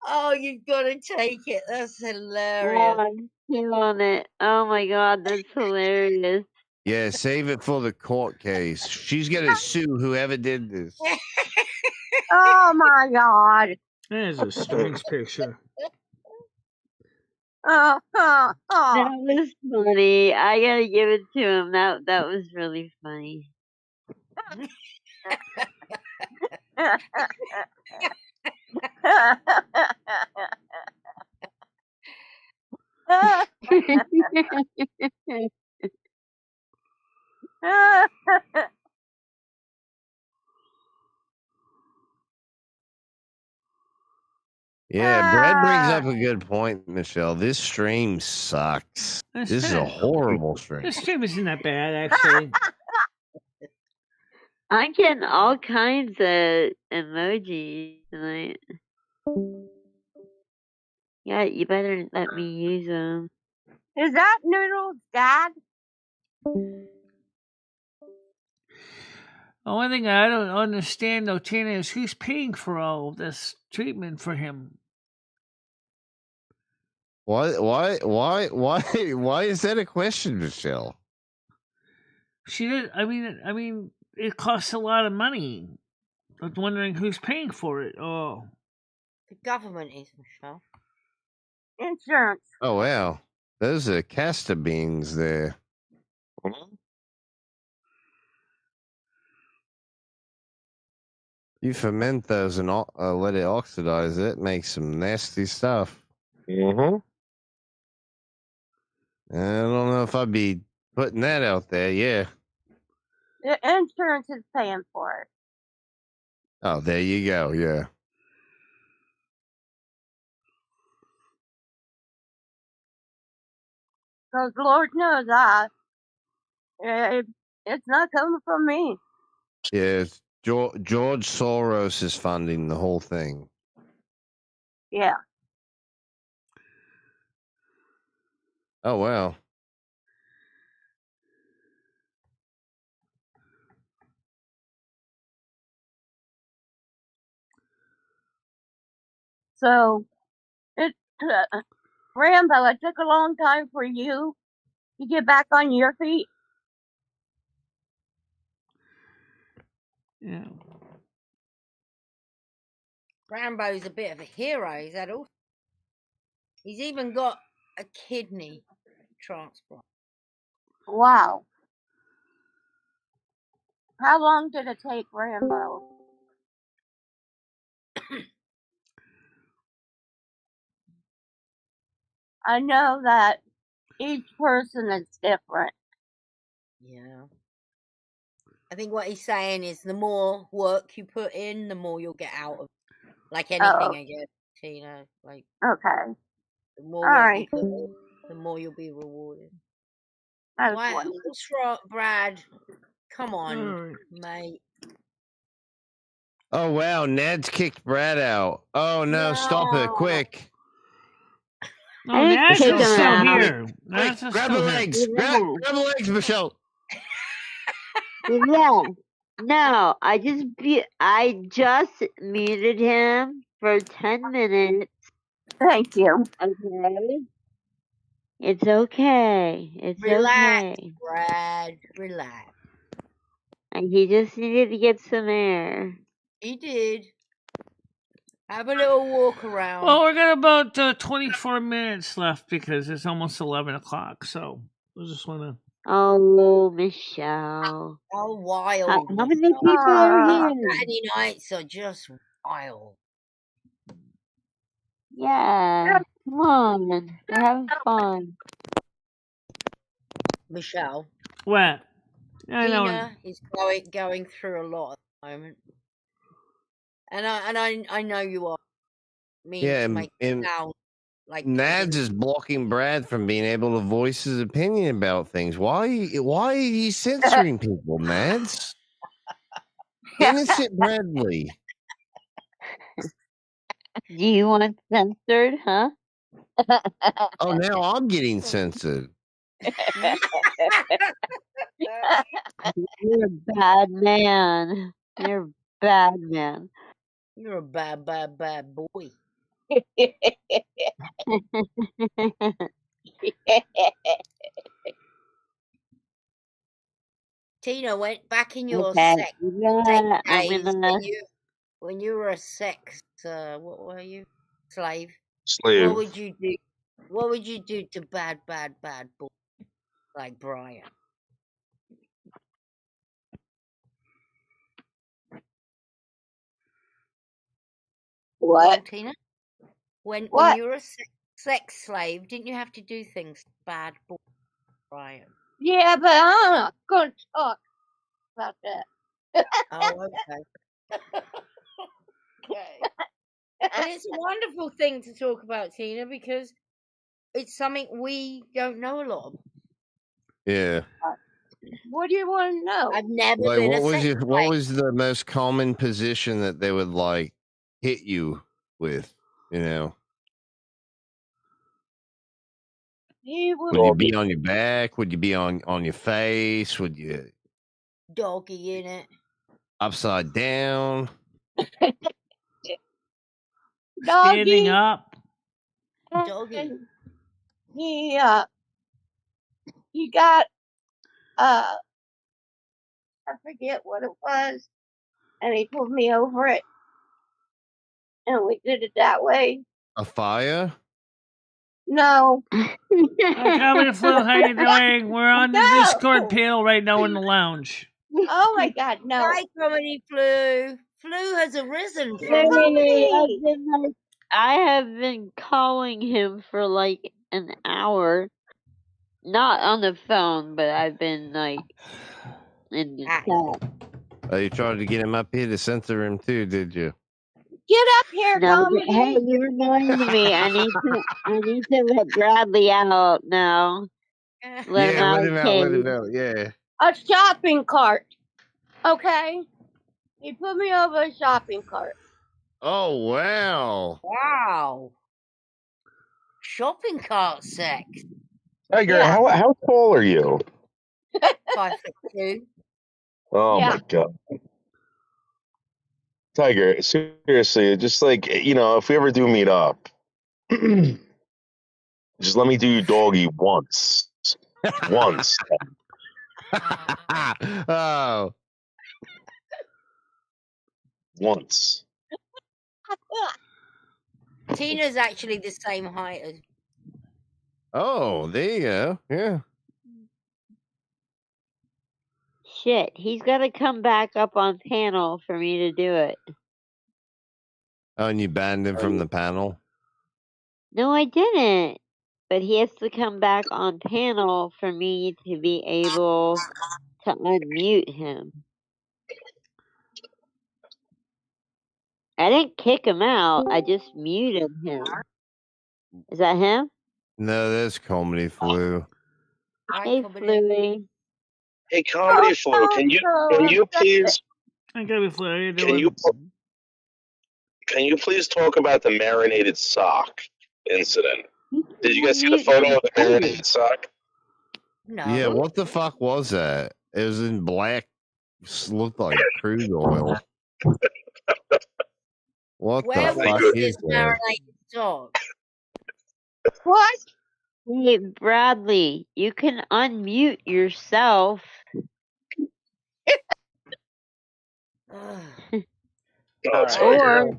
Oh, you've got to take it. That's Oh, hilarious. I'm feeling it. Oh my god, that's hilarious. Yeah, save it for the court case. She's gonna sue whoever did this. Oh my god. That is a strange picture. Oh, oh, That oh. was funny. I gotta give it to him. That was really funny. Yeah, Brad brings up a good point, Michelle. This stream sucks. This is a horrible stream. This stream isn't that bad, actually. I'm getting all kinds of emojis tonight. Yeah, you better let me use them. Is that Noodle's dad? The only thing I don't understand, though, Tina, is who's paying for all of this treatment for him. Why is that a question, Michelle? She did. I mean, it costs a lot of money. I'm wondering who's paying for it. Oh, The government is, Michelle. Insurance. Oh wow, those are castor beans there. You ferment those and let it oxidize. It makes some nasty stuff. Mm-hmm. I don't know if I'd be putting that out there. Yeah. The insurance is paying for it. Oh, there you go. Yeah. Because Lord knows it's not coming from me. Yeah. George Soros is funding the whole thing. Yeah. Oh wow. So, Rambo, it took a long time for you to get back on your feet. yeah. Rambo's a bit of a hero, is that all? He's even got a kidney transplant. Wow. How long did it take Rambo? I know that each person is different. Yeah. I think what he's saying is the more work you put in, the more you'll get out of it. Like anything, I guess, Tina. Like, Okay. the more All work right. you put in, the more you'll be rewarded. That's Why, wonderful. what's wrong, Brad? Come on, Alright. mate. Oh wow, Ned's kicked Brad out. Oh no, stop it, quick. No, Nash kick is him still out. here. Nash is Grab the still here. legs. Grab the legs, Michelle. Yeah. No, I just muted him for 10 minutes. Thank you. Okay. It's okay. It's Relax, okay. Brad. Relax. And he just needed to get some air. He did. Have a little walk around. Well, we're got about 24 minutes left because it's almost 11 o'clock. So I just want to. Oh, Michelle. Oh, wild. How many people are here? Saturday nights are just wild. Yeah, come on. We're having fun. Michelle. What? I know. Tina is going through a lot at the moment. And I know you are. Yeah, To make it sound like Nads is blocking Brad from being able to voice his opinion about things. Why are you censoring people, Nads? Innocent Bradley. Do you want censored, huh? Oh, now I'm getting censored. You're a bad man. You're a bad man. You're a bad boy. Tina went back in your Okay, sex days when you were a sex what were you? Slave. Slave. What would you do? What would you do to bad boy like Brian? What? Tina? When What? you were a sex slave, didn't you have to do things to bad boy Brian? Yeah, but I'm not going to talk about that. Oh, okay. Okay. And it's a wonderful thing to talk about, Tina, because it's something we don't know a lot about. Yeah. What do you want to know? I've never Like, been what a was sex your, slave. what was the most common position that they would like hit you with? You know, would you be on your back? Would you be on your face? Would you Doggy in it. upside down? Standing up. Doggy. He got I forget what it was, and he put me over it, and we did it that way. A fire? No. Hi, Comedy Flu. How you doing? We're on the Discord panel right now in the lounge. Oh my God, no. Hi, Comedy Flu. Flu has arisen from I have been calling him for like an hour. Not on the phone, but I've been like in the chat. Oh, you tried to get him up here to censor him too, did you? Get up here, No, Comedy. hey, you reminded me. I need to let Bradley out now. Let him out. Let him out. Yeah. A shopping cart. Okay? He put me over a shopping cart. Oh wow. Wow. Shopping cart sex. Tiger, how tall are you? 5'2". Oh my God. Tiger, seriously, just like, if we ever do meet up, just let me do you doggy once. Once. Oh. Once. Tina's actually the same height as. Oh, there you go. Yeah. Shit, he's got to come back up on panel for me to do it. Oh, and you banned him from the panel? No, I didn't. But he has to come back on panel for me to be able to unmute him. I didn't kick him out. I just muted him. Is that him? No, that's Comedy Flu. Hey, Fluey. Hey, Comedy Flu, can you please Hi, Comedy Flu. How you can doing? you please talk about the marinated sock incident? Did you guys see the photo of the marinated sock? No. Yeah, what the fuck was that? It was in black. Looked like crude oil. What Where the was fuck this is that? marinated dog? What? Hey, Bradley, you can unmute yourself. Oh, it's or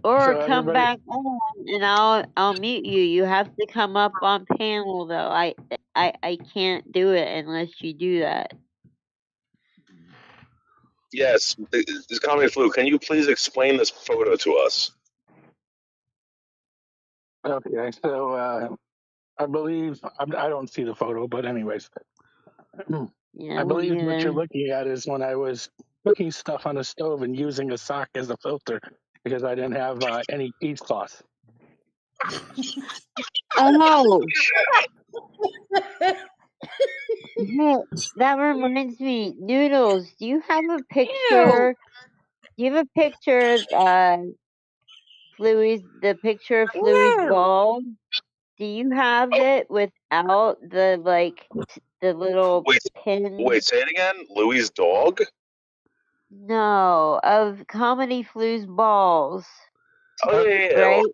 Or So come everybody, back on and I'll mute you. You have to come up on panel though. I can't do it unless you do that. Yes, this Comedy Flu, can you please explain this photo to us? okay. So I believe I don't see the photo, but anyways, Yeah, I believe what you're yeah. looking at is when I was cooking stuff on the stove and using a sock as a filter because I didn't have any cheesecloth. Oh, yeah, that reminds me, Noodles. Do you have a picture? Do you have a picture of the picture of Fluey's ball? Do you have it without the the little pin? Wait, say it again. Louie's dog? No, of Comedy Flu's balls. Oh yeah. Right?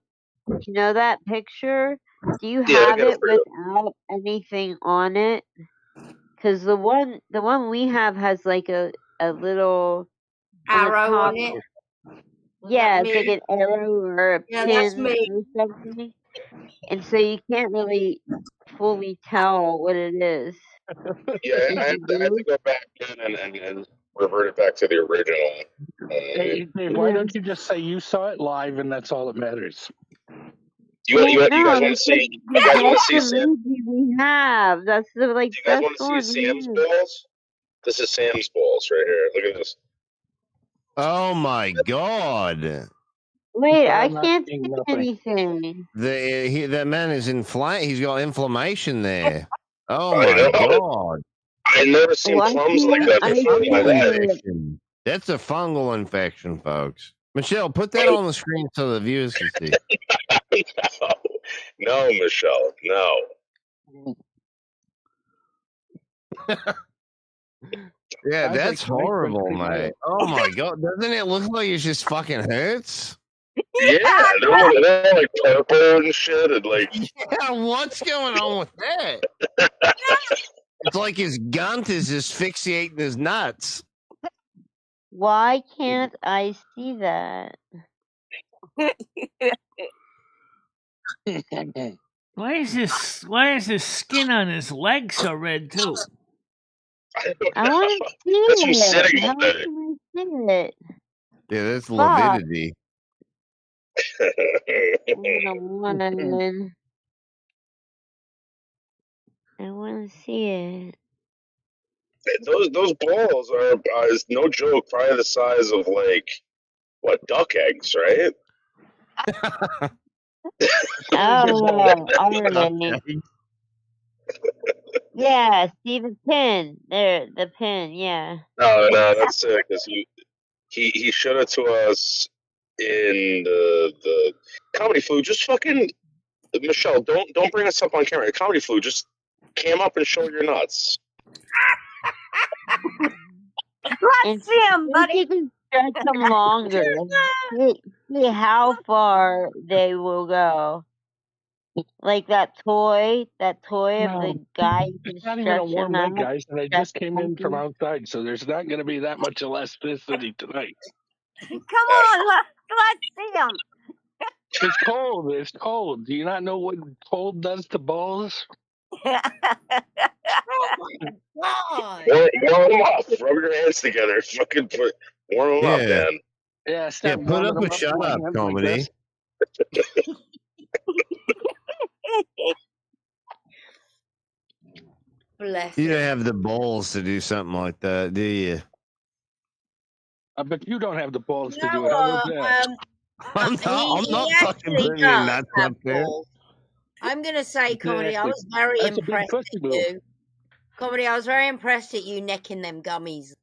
You know that picture? Do you Yeah, I have got it it for you. without anything on it? Because the one we have has like a little on the Arrow top. on it. Yeah, it's me? like an arrow or a Yeah, that's pin me. or something. And so you can't really fully tell what it is. Yeah, I had to go back in and revert it back to the original. Hey, Dave, why don't you just say you saw it live and that's all that matters? You guys want to see? You guys want to see Sam? movie we have. That's the Do you guys want to see Sam's balls? This is Sam's balls right here. Look at this. Oh my god! Wait, I can't see anything. That man is inflamed. He's got inflammation there. Oh I my know. god! I've never seen plums like that before in my life. That's a fungal infection, folks. Michelle, put that on the screen so the viewers can see. No, Michelle, no. Yeah, Sounds that's like horrible, frequency mate. metal. Oh my god, doesn't it look like it just fucking hurts? Yeah, they're like purple and shit, and like. Yeah, what's going on with that? It's like his gunt is asphyxiating his nuts. Why can't I see that? Why is his skin on his leg so red too? I want to see That's from it. sitting How all day. can I see it? Yeah, that's Fuck. lividity. I want to see it. Those balls are is no joke, probably the size of like what, duck eggs, right? Oh, alright. Yeah, see the pin. There, the pin, yeah. No, that's sick. Cause he showed it to us in the Comedy Flu. Just fucking Michelle, don't bring us up on camera. Comedy Flu, just cam up and show your nuts. Let's see him, buddy. You can stretch them longer. See how far they will go. Like that toy of the guy. It's not even a warm night, guys, and I just came in from outside, so there's not going to be that much elasticity tonight. Come on, let's see him. It's cold. It's cold. Do you not know what cold does to balls? God. Warm them up. Rub your hands together. Fucking warm them up, man. Yeah, stop put up warming a them shut with my up hands like comedy. this. Bless You him. don't have the balls to do something like that, do you? But you don't have the balls to You do know it. How about what? that? I'm not he fucking actually putting your does nuts have up there. balls. I'm gonna say, Comedy, I Exactly. was very That's a big impressed pussy at move. you. Comedy, I was very impressed at you necking them gummies.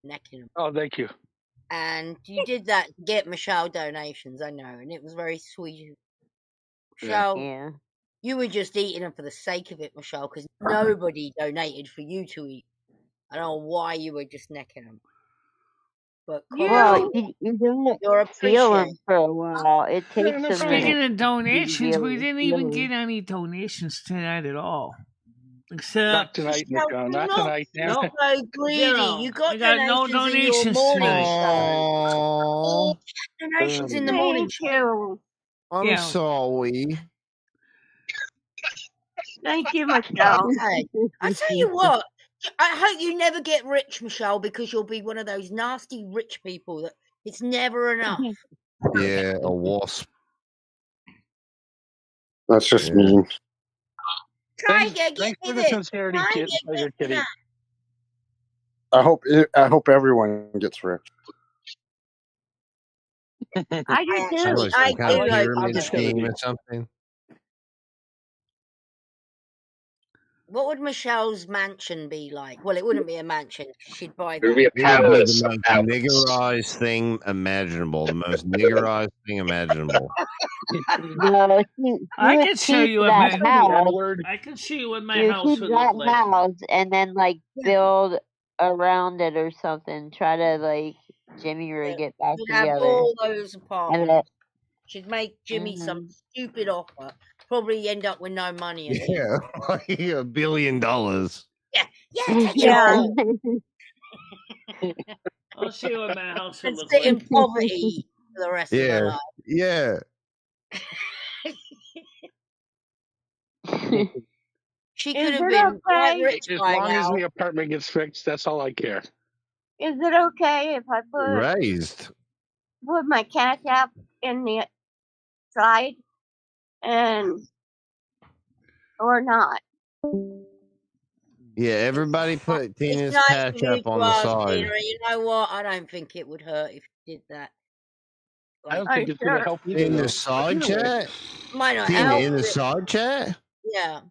Necking them. Oh, thank you. And you did that to get Michelle donations, I know, and it was very sweet. Yeah. Michelle, you were just eating them for the sake of it, Michelle, because nobody donated for you to eat. I don't know why you were just necking them. But Well, you don't you're feel them appreciated. for a while. It takes a minute. Speaking of donations, to we be didn't able to even feel get any donations tonight at all. Not Except tonight, No, Michelle. Not not, tonight. Damn not it. so greedy. zero. You got We got no donations in your donations morning tonight. show. Aww. The Coronation's in the morning. Thank you. I'm Yeah. sorry. Thank you, Michelle. Okay. I tell you what, I hope you never get rich, Michelle, because you'll be one of those nasty rich people that it's never enough. Yeah, a wasp. That's just Yeah. mean. Try get Thanks for the this. sincerity, Try kid, get Tiger this Kitty. tonight. I hope everyone gets rich. I do So too. like I some kind of do hope pyramid just gonna scheme do. or something. What would Michelle's mansion be like? Well, it wouldn't be a mansion. She'd buy It would be that. a It would be palace the of most apples. niggerized thing imaginable. The most niggerized thing imaginable. No, he I would can show keep you what that my house. I can show you what my You would house keep would look that like. house and then like build around it or something. Try to like Jimmy rig it back She'd have together. all those And apartments. She'd make Jimmy Mhm. some stupid offer. Probably end up with no money in it. Yeah, like $1 billion. Yeah, take it Yeah. all. I'll show you what my house would And look sit in like. poverty for the rest of her Yeah, life. yeah. She Is could have it been quite okay? rich As by long as now. the apartment gets fixed, that's all I care. Is it okay if I Raised. put my cash app in the side and or not? Yeah, everybody put Tina's It's nice cash of you up on to the ask, side. Tina. You know what? I don't think it would hurt if you did that. I don't Are think you it's going to sure? help either. In though. the But side either way, chat? Might not Tina, help. in the but- side chat? Yeah.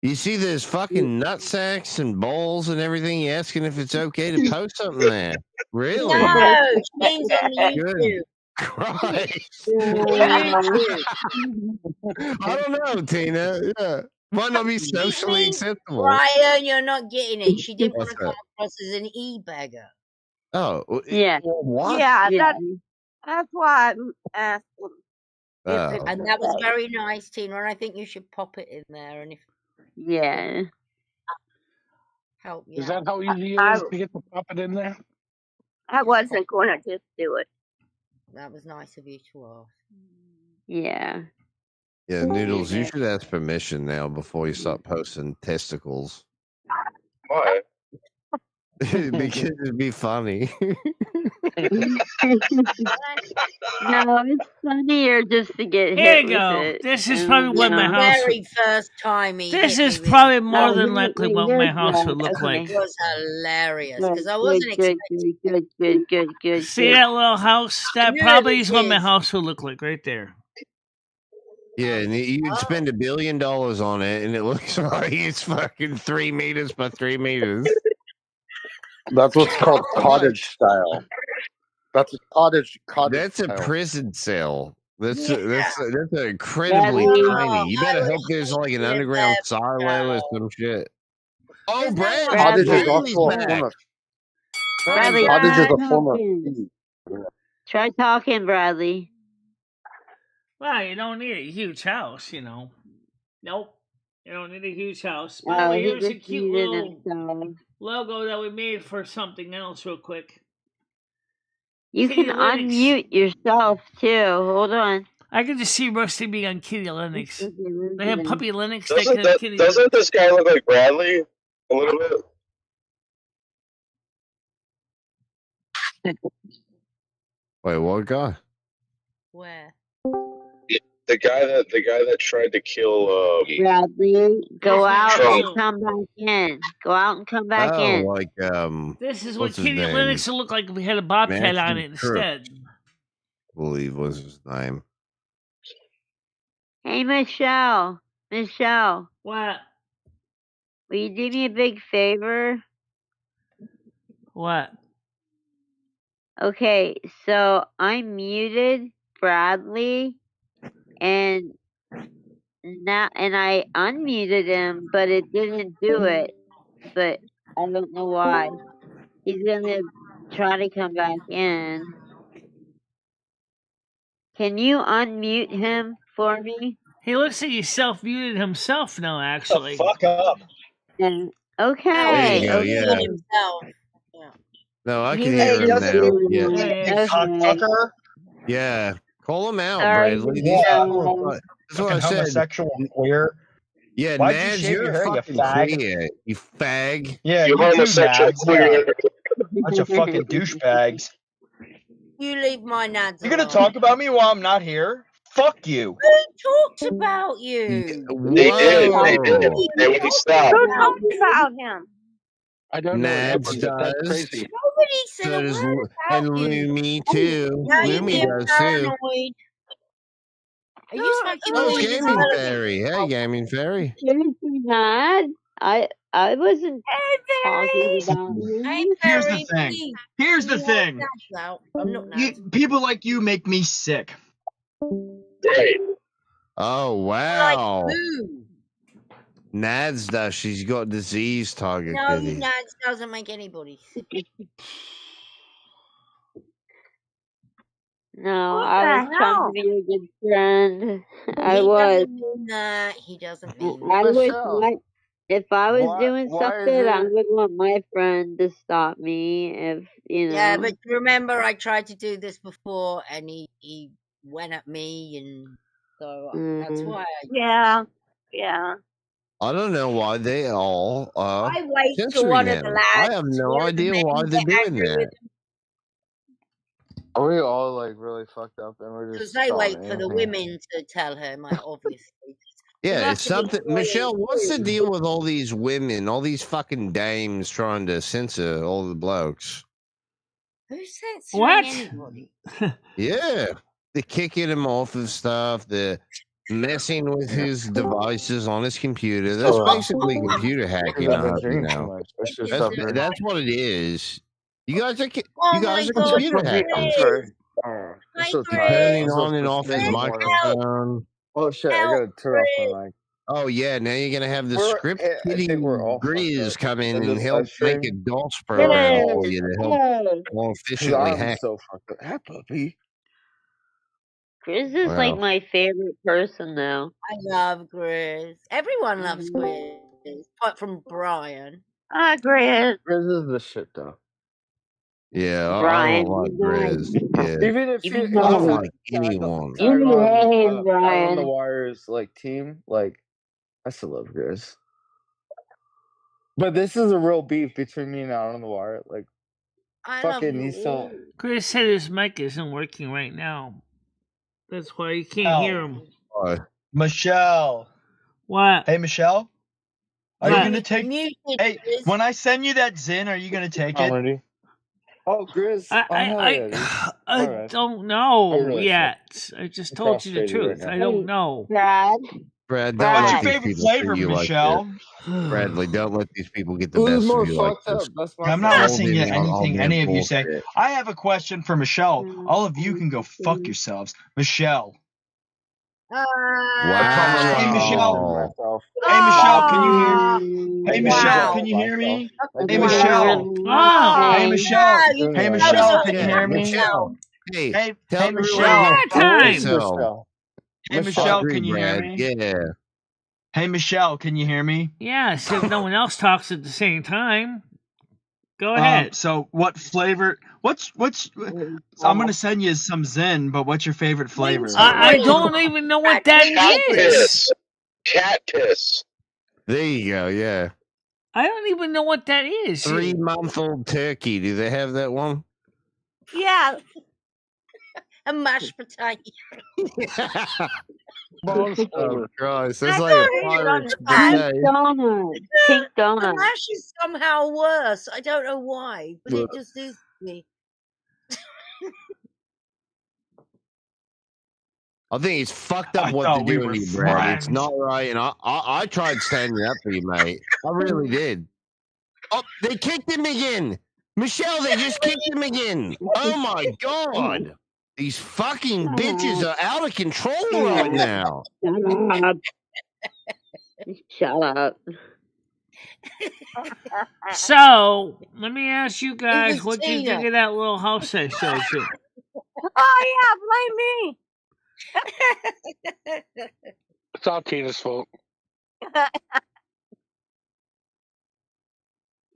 You see there's fucking nut sacks and bowls and everything. You asking if it's okay to post something there. Really? No, she means on Good YouTube. Christ. YouTube. I don't know, Tina. Yeah. Might not be She socially means, acceptable. Brian, you're not getting it. She didn't want What's to come that? across as an e-beggar. Oh, Yeah. what? Yeah, Yeah. that's why I'm asking. Oh. If it's And that was okay. very nice, Tina, and I think you should pop it in there and if Yeah. help you is out. that how easy it I, is to get the puppet in there? I wasn't going to just do it. That was nice of you to ask. Yeah. Yeah, Noodles, you should ask permission now before you start posting testicles. Why? Because it'd be funny. No, it's funnier just to get Here hit you go. with it. This is and, probably you what my know. house Very first time he This hit is me with probably it. more Oh, than likely what my house would look okay. like. It was hilarious Good, because I good, wasn't good, expecting good. See that little house? That knew probably it is what my is. house would look like right there. Yeah, and you'd spend $1 billion on it, and it looks like it's fucking 3 meters by 3 meters. That's what's called cottage style. That's a cottage That's a style. prison cell. That's Yeah. that's incredibly Bradley. tiny. You I better would hope there's hate like an to live underground there, silo or Michelle. some shit. Oh, There's no Brad, one Cottage is Bradley. Bradley's also a back. form of Bradley, cottage is try a form of talking. feed. Try talking, Bradley. Well, you don't need a huge house, you know. Nope. You don't need a huge house. By the Oh, way, he here's a just cute muted little himself. logo that we made for something else real quick. You Kitty can Linux. unmute yourself too. Hold on. I can just see Rusty being on Kitty Linux. They have Puppy Linux that Doesn't can that, Kitty doesn't Linux. this guy look like Bradley a little bit? Wait, what guy? Where? The guy that tried to kill Bradley, go out Trump. and come back in. Go out and come back Oh, in. like This is what what's his Kitty name? Linux would look like if we had a bobcat on Matthew it Crook, instead. I believe was his name. Hey, Michelle. Michelle, What? will you do me a big favor? What? Okay, so I muted Bradley and I unmuted him, but it didn't do it. But I don't know why. He's gonna try to come back in. Can you unmute him for me? He looks like he self-muted himself now, actually. Fuck up. And No, okay, There you go, he yeah. muted himself. Yeah. No, I He can was hear him now. muted. Yeah. Yeah, yeah. Okay. Cocksucker. Yeah, call him out, Sorry, Bradley. These Yeah, people. Michelle. That's what I fucking said. homosexual queer. Yeah, Why'd you Nads, shave you're your a hair, you fucking fag? queer. You fag. Yeah, You you too, homosexual Nads. queer. Yeah, bunch of fucking douchebags. You leave my nads You're gonna alone. talk about me while I'm not here? Fuck you. Who talks about you? They did. They did. Whoa. They wouldn't stop. Who About talked me. about him? I don't know what Nads happened, but that's does. crazy. Nobody said a So does word and about you. Lumi too. Now you're Lumi being does too. paranoid. Are you smoking Oh, it's weed as Gaming well? Fairy. Hey, Gaming Fairy. Seriously, Nad? I wasn't talking about Hey, you. Here's the Perry, thing. please. Here's the You want thing. nads out? I'm not You, nads. people like you make me sick. Right. Oh, Like wow. who? Nads does. She's got disease target No, kitty. nads doesn't make anybody sick. No, What I was the trying to hell? be a good friend. I He was. doesn't mean that. He doesn't mean that. I was Michelle, like, if I was doing why is something, I it? would want my friend to stop me. If you Yeah, know. but remember I tried to do this before and he went at me and so that's Mm. why Yeah. I don't know why they all are I wait till censoring one of the him. lads, I have no one of the idea why men they're get doing angry with that. him Are we all like really fucked up and we're because just they wait calling for the anything? women to tell him, like, obviously. He Yeah, it's must have been something. annoying Michelle, what's the too. deal with all these women, all these fucking dames trying to censor all the blokes? Who's censoring What? anybody? Yeah, they're kicking him off of stuff. They're messing with his devices on his computer. That's basically computer hacking. Because I've I been hope you drinking too know. much. I should Is stop it? drinking. That's what it is. You guys are Oh you my guys are I'm god, computer I'm hackers. sorry. Chris! I'm Hi, so You're tired. turning I'm Chris! supposed on to and go off his sneeze in the morning. Help! microphone. Oh shit! I Help, gotta turn off Chris! my mic. Oh yeah, now you're gonna have the We're. script I kitty think we're all fucked Grizz up come in in and this he'll live make a stream. DOS We're program all for you to help more because efficiently I'm hack. so fucked up. Hi, puppy. Chris is like Wow. my favorite person, though. I love Grizz. Everyone loves Mhm. Grizz, apart from Brian. I agree. Grizz is the shit though. Yeah, I Brian, don't like you guys, Grizz. Yeah, Even if you you I don't behave. like anyone. tag You on behave, out on the Brian. wires like team, like I still love Grizz. But this is a real beef between me and Out on the Wire. Like I love fucking you he's so all. Chris said his mic isn't working right now. That's why you can't hear him. Michelle. What? Hey, Michelle. Are you What? gonna take? Hey, when I send you that Zin, are you gonna take it? comedy. Oh, Grizz. Oh hell yeah, dude. I Alright. don't I'm know really yet. I just told you the frustrated right truth. now. I don't know. Brad. Brad, don't Brad. What's let your these favorite people treat flavor, you like this. Michelle? Bradley, don't let these people get the Who's best of more you like fucked up? this. That's my I'm not question. listening to All anything their any of you say. bullshit. I have a question for Michelle. All of you can go fuck yourselves. Michelle. Hey, Michelle. Wow. Myself. Hey, Michelle, can you hear? Oh, Hey, I Michelle, wow. can you hear me? I Hey, do it all Michelle. Oh. Hey, Michelle. No, you Hey, can Michelle, go can you to hear me? Michelle. Hey, Hey, tell hey, everyone to Michelle. One go fuck at a time. yourself. Hey, I Michelle, agree, can you hear Brad. me? Yeah. Hey, Michelle, can you hear me? Yeah, so if no one else talks at the same time. Go ahead. So what flavor? What's? I'm gonna send you some Zen, but what's your favorite flavor? I don't even know what that Cat is. piss. Cat piss. There you go. Yeah. I don't even know what that is. 3-month-old turkey. Do they have that one? Yeah. a mashed potato. Oh, Christ. I That's like a don't even pirate's understand. buffet. Donut. Pink The donut. mash is somehow worse. I don't know why, but it just is to me. I think it's fucked up I what they're thought we doing were to you, Brad. It's friends. not right, and I tried standing up for you, mate. I really did. Oh, they kicked him again. Michelle, they just kicked him again. Oh my God. These fucking bitches are out of control right now. Shut up. Shut up. So, let me ask you guys was what you Tina. think of that little house I showed you. Oh, yeah, blame me. It's all Tina's fault.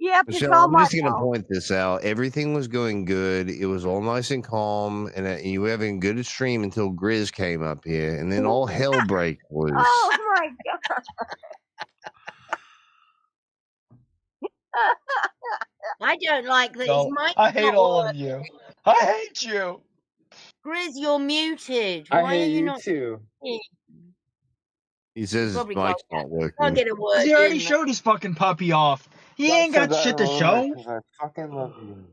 Yep, it's Michelle, all I'm my just going to fault. point this out. Everything was going good. It was all nice and calm, and you were having a good stream until Grizz came up here, and then all hell breaks loose. Oh my god. I don't like that his No, mic's I hate not all of working. you. I hate you. Grizz, you're muted. I Why are hate you you not? too. He says his Probably mic's not can't working. get a word He already in. showed his fucking puppy off. He Don't ain't say got that shit to anymore show. because I fucking love you.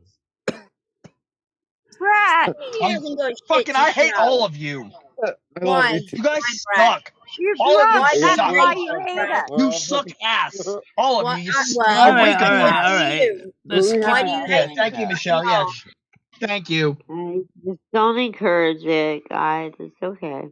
Brad, He hasn't got shit Fucking, to I hate show. all of you. I love Why? you too. You guys Why, Brad? suck. you're All of you drunk. Why do That's suck. you why hate you us, hate Brad? us. You suck ass. All of Why, you. You well, All right, stink all of right, ass. all right. Let's Why keep do you Yeah, hate thank you, Michelle. Yeah, thank you. Just don't encourage it, guys. It's okay.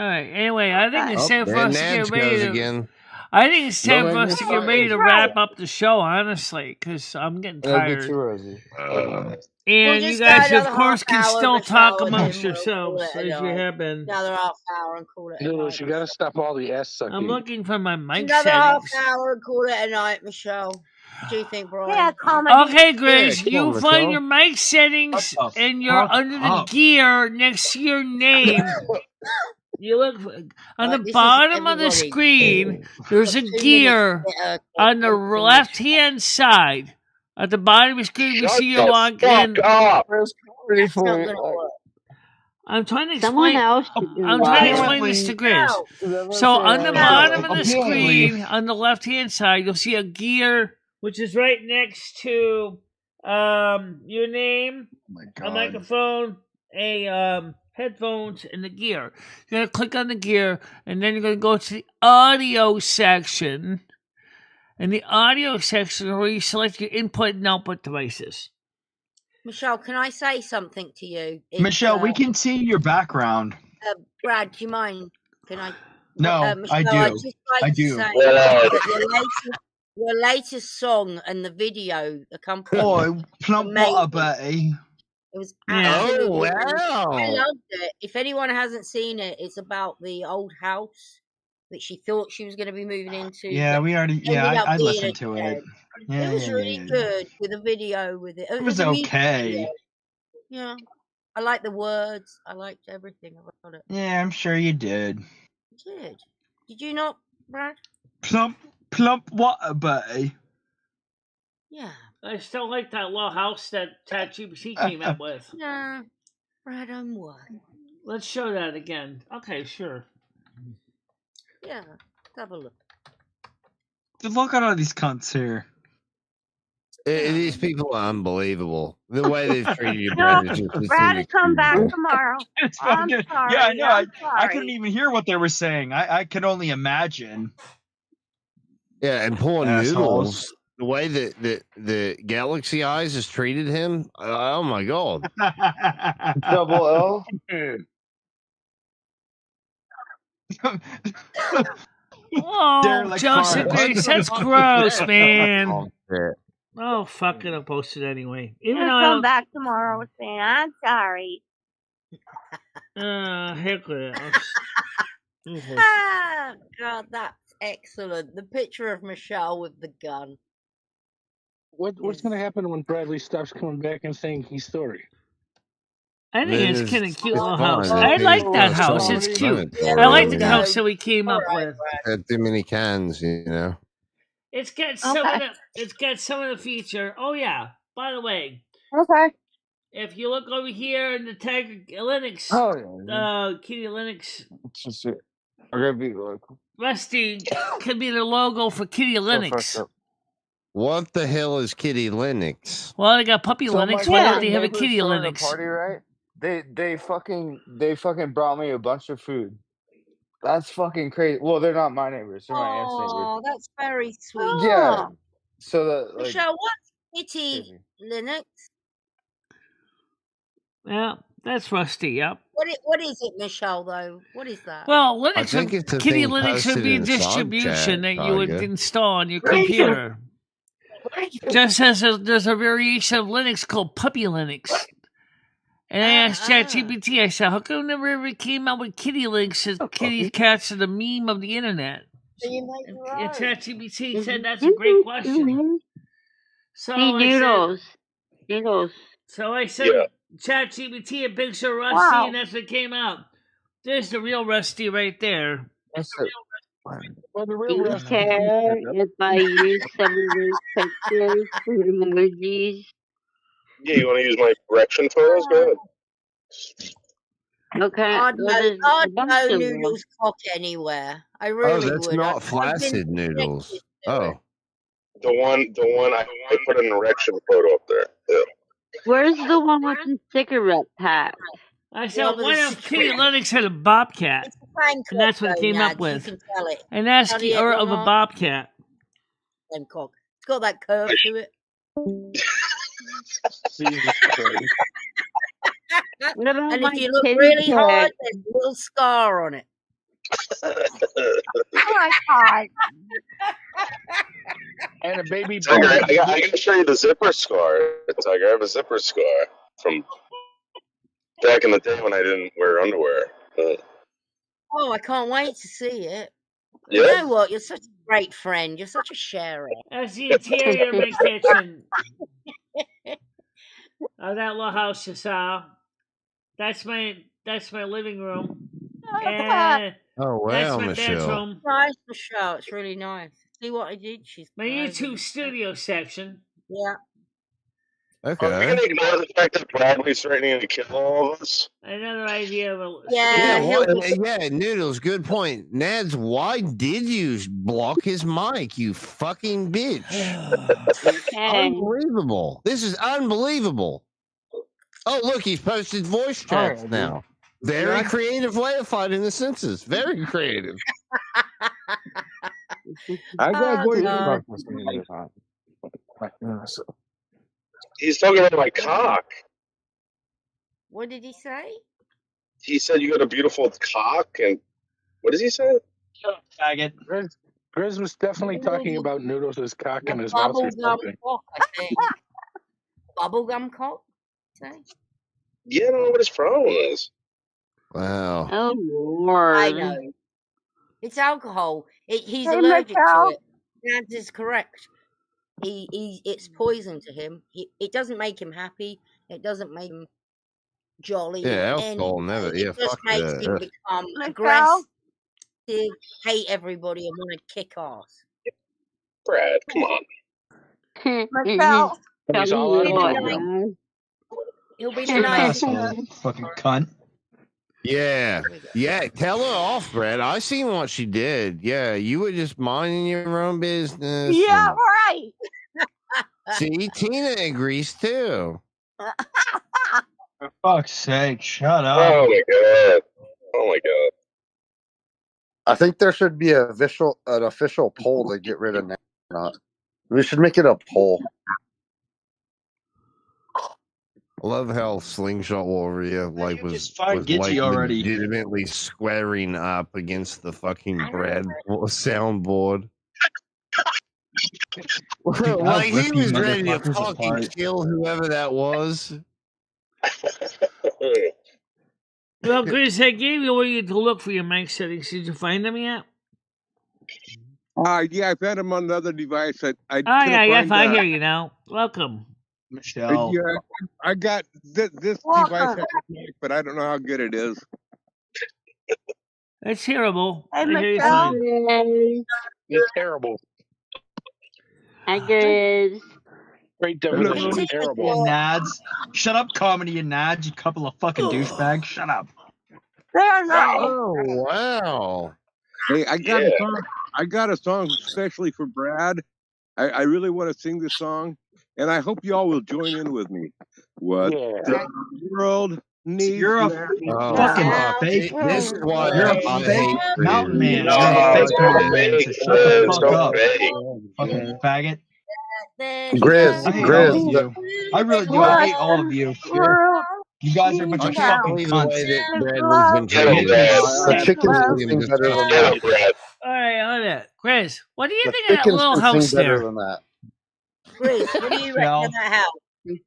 All right. Anyway, I think it's Oh, time for there us to Nance get ready goes to. again. I think it's time Don't for make me us to get fight ready you. to wrap up the show, honestly, because I'm getting That'd be tired. too rosy. We'll And you just go guys, of another course, half can hour, still talk Michelle, and then amongst we'll call yourselves it a as you night. have been. Another half hour and call it a Noodles, night. you gotta stop all the ass sucking. I'm looking for my mic Another half settings. hour and call it a night, Michelle. What do you think, Brian? Yeah, comedy. Okay, Yeah, Grace, come you on, find Michelle. your mic settings Shut the and you're fuck under the up. gear next to your name. You look on the This is bottom of the everybody. screen. There's a 2 minutes gear to get on the information. left-hand side. At the bottom of the screen, we Shut see you the log fuck in. up. Where's comedy That's for not me? gonna Like, work. I'm trying to Someone explain. else should do I'm trying to that. explain this to Apparently, Grizz. No, is everyone So saying on the anything? bottom of the apparently. screen, on the left-hand side, you'll see a gear, which is right next to your name, Oh my a god. microphone, a headphones, and the gear. You're gonna click on the gear, and then you're gonna go to the audio section. In the audio section, where you select your input and output devices. Michelle, can I say something to you? It's, Michelle, we can see your background. Brad, do you mind? Can I? No, Michelle, I I'd do. just like I to do. say Yeah. that your latest song and the video accompanying it Oh, plump amazing. water, Betty. It was Yeah. absolutely Oh, amazing. I wow. loved it. If anyone hasn't seen it, it's about the old house that she thought she was going to be moving into. Yeah, but we already. Yeah, ended up I being listened a to it. shed. Yeah, It was yeah, really yeah. good with a video with it. It was a music okay. video. Yeah, I liked the words. I liked everything about it. Yeah, I'm sure you did. Did you not, Brad? Plump water, Betty. Yeah. I still like that little house that ChatGPT came up with. Yeah. Brad, I'm what? Let's show that again. Okay, sure. Yeah. Let's have a look. Look at all these cunts here. These people are unbelievable. The way they've treated you, No, Brad, is just Brad will come back inexcusable. tomorrow. It's I'm fucking, sorry. yeah, I know. I'm I couldn't sorry. even hear what they were saying. I could only imagine. Yeah, and poor Assholes. Noodles, the way that the Galaxy Eyes has treated him. Oh my god. Double L. Oh, Derelict Joseph fart. Grace, that's gross, man. Oh, shit. Oh, fuck it, I'll post it anyway. Even He'll though I come don't. back tomorrow saying, I'm sorry. Heck with it. Ah, God, that's excellent. The picture of Michelle with the gun. What's going to happen when Bradley stops coming back and saying he's sorry? I think Then it's kind of cute it's little fine. house. If I he like that does house. something, It's it's cute. fine. I like the Yeah. house that we came up Alright, with. Had too many cans, you know. It's got some Okay. of the. It's got some of the feature. Oh yeah. By the way, Okay. if you look over here in the Tiger Linux, Oh yeah. Kitty Linux, It's just it. I'm gonna be like Rusty could be the logo for Kitty so fucked Linux. up. What the hell is Kitty Linux? Well, they got Puppy So my Linux. Why don't fucking they have a neighbors Kitty throwing a Linux? party, right? They fucking brought me a bunch of food. That's fucking crazy. Well, they're not my neighbors. They're my aunt's neighbors. Oh, that's very sweet. Yeah. Oh. So that like Michelle, what's Kitty crazy. Linux? Yeah, that's Rusty. Yep. What is it, Michelle? Though, what is that? Well, I Linux think would, it's a Kitty thing Linux would posted be a in distribution Subchat, that you would Tiger. install on your computer. Just as there's a variation of Linux called Puppy Linux. And I asked ChatGPT, I said, how come never ever came out with Kitty Linux as kitty cats are the meme of the internet? So you might be And right. ChatGPT said that's a great question. So Hey, I said, noodles. Noodles. so I said, Yeah. ChatGPT a picture of Rusty, Wow. and that's what came out. There's the real Rusty right there. That's it. Well, the Do real you rest care if I use some of those pictures for emojis? Yeah, you want to use my correction photos? Go ahead. Okay. I'd Well, know, there's a I'd bunch know of them. Noodles' cock anywhere. I Oh, really that's would. not I've been flaccid subjected noodles. to it. Oh, The one I put an erection photo up there. Yeah. Where's the one with the cigarette pack? I Yeah, said but one it's of Kitty Lennox had a bobcat, it's a fang and cock that's what it though, came up Nads. You with. can tell it. An Tell ASCII it or or of a not. bobcat. Same cock. It's got that curve to it. Jesus Christ. What about And my if you look kitty really cat? hard, there's a little scar on it. Oh my God. And a baby Tiger, boy. I gotta show you the zipper scar. Tiger, I have a zipper scar from back in the day when I didn't wear underwear. Oh, I can't wait to see it. Yeah? You know what? You're such a great friend. You're such a sharer. That's the interior of my kitchen. Of that little house you saw. That's my living room. And oh that's wow, my Michelle. bedroom. Nice, Michelle. It's really nice. See what I did? She's My YouTube studio section. Yeah. Are we Okay. gonna ignore the fact that Bradley's threatening to kill all of us? Another idea of a Yeah, yeah, Noodles, good point. Nads, why did you block his mic, you fucking bitch? Unbelievable. This is unbelievable. Oh, look, he's posted voice chats now. Very creative way of fighting the senses. Very creative. I got voice God. He's talking about my cock. What did he say? He said you got a beautiful cock, and what does he say? Faggot. Grizz was definitely talking about Noodles' cock in his mouth or Bubblegum something. cock, I think. Bubblegum cock? Say? Yeah, I don't know what his problem is. Wow. Oh, Lord. I know. It's alcohol. He's Hey, allergic Michelle. to it. Nance is correct. It's poison to him. It doesn't make him happy. It doesn't make him jolly. Yeah, in alcohol any never. way. Yeah, It just fuck makes that. him Ugh. become Michelle. aggressive, hate everybody, and want to kick ass. Brad, come on. Michelle. He's all out of He'll be bubble nice. gum. He'll be You're an nice. asshole, fucking cunt. Yeah. Yeah, tell her off, Brad. I seen what she did. Yeah, you were just minding your own business. Yeah, and- right. See, Tina agrees too. For fuck's sake, shut up. Oh my god. Oh my god. I think there should be an official poll to get rid of Nat. We should make it a poll. I love how Slingshot Warrior was get like you already. legitimately squaring up against the fucking Brad soundboard. Like he was ready to fucking kill whoever that was. Well, Chris, I gave you where you to look for your mic settings. Did you find them yet? Yeah, I found them on another device. I Oh, couldn't yeah, yes, find, I hear you now. Welcome. Michelle. Yeah, I got this device has a mic, but I don't know how good it is. That's terrible. Hey, I hear you Michelle. fine. It's terrible. I guess. Great definition of terrible. You nads. Shut up, comedy and nads, you couple of fucking douchebags. Shut up. There no. Oh wow. Hey, I got a song especially for Brad. I really want to sing this song, and I hope y'all will join in with me. What the world needs. You're a fucking fake. This is why You're I a fake hate mountain man. No, You're a fake don't mountain man. fake So shut the this, fuck don't up. fake. Fucking faggot. Grizz, I hate all of you. I really do. I hate all of you. You guys are a bunch of fucking cunts. The chicken can sing better than that. All right, hold it. Chris, what do you The think of that chickens little can house sing better there? than that. Chris, what do you reckon of that house?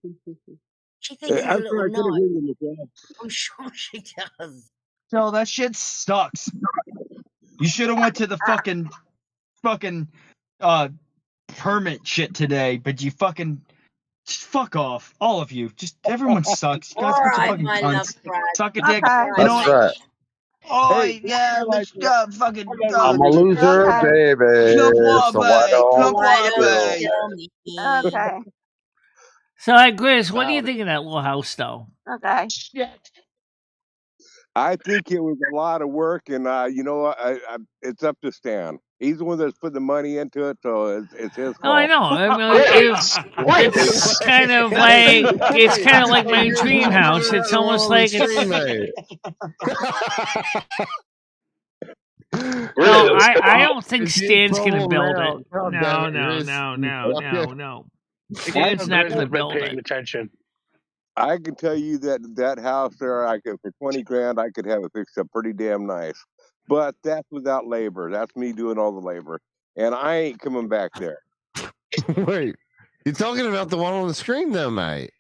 She thinks it's a I'm little sorry, I couldn't nice. hear you, Michelle. I'm sure she does. So that shit sucks. You should have went to the fucking permit shit today, but you fucking just fuck off, all of you. Just everyone sucks. You guys All are a bunch of right, fucking my love cunts. Brad. Suck a dick. Okay. You know That's what? right. Oh Hey, yeah, let's fucking I'm a loser, Okay. baby, jump off, so why So don't why you don't kill you me? kill me? Okay. So, hey, Grizz, what do you think of that little house, though? Okay. I think it was a lot of work, and you know, it's up to Stan. He's the one that's put the money into it, so it's his No, I fault. know. It's kind of like my dream house. It's almost like No, I don't think Stan's gonna build it. No. Stan's not gonna build paying it. attention. I can tell you that house there, for 20 grand, I could have it fixed up pretty damn nice. But that's without labor. That's me doing all the labor, and I ain't coming back there. Wait, you're talking about the one on the screen, though, mate?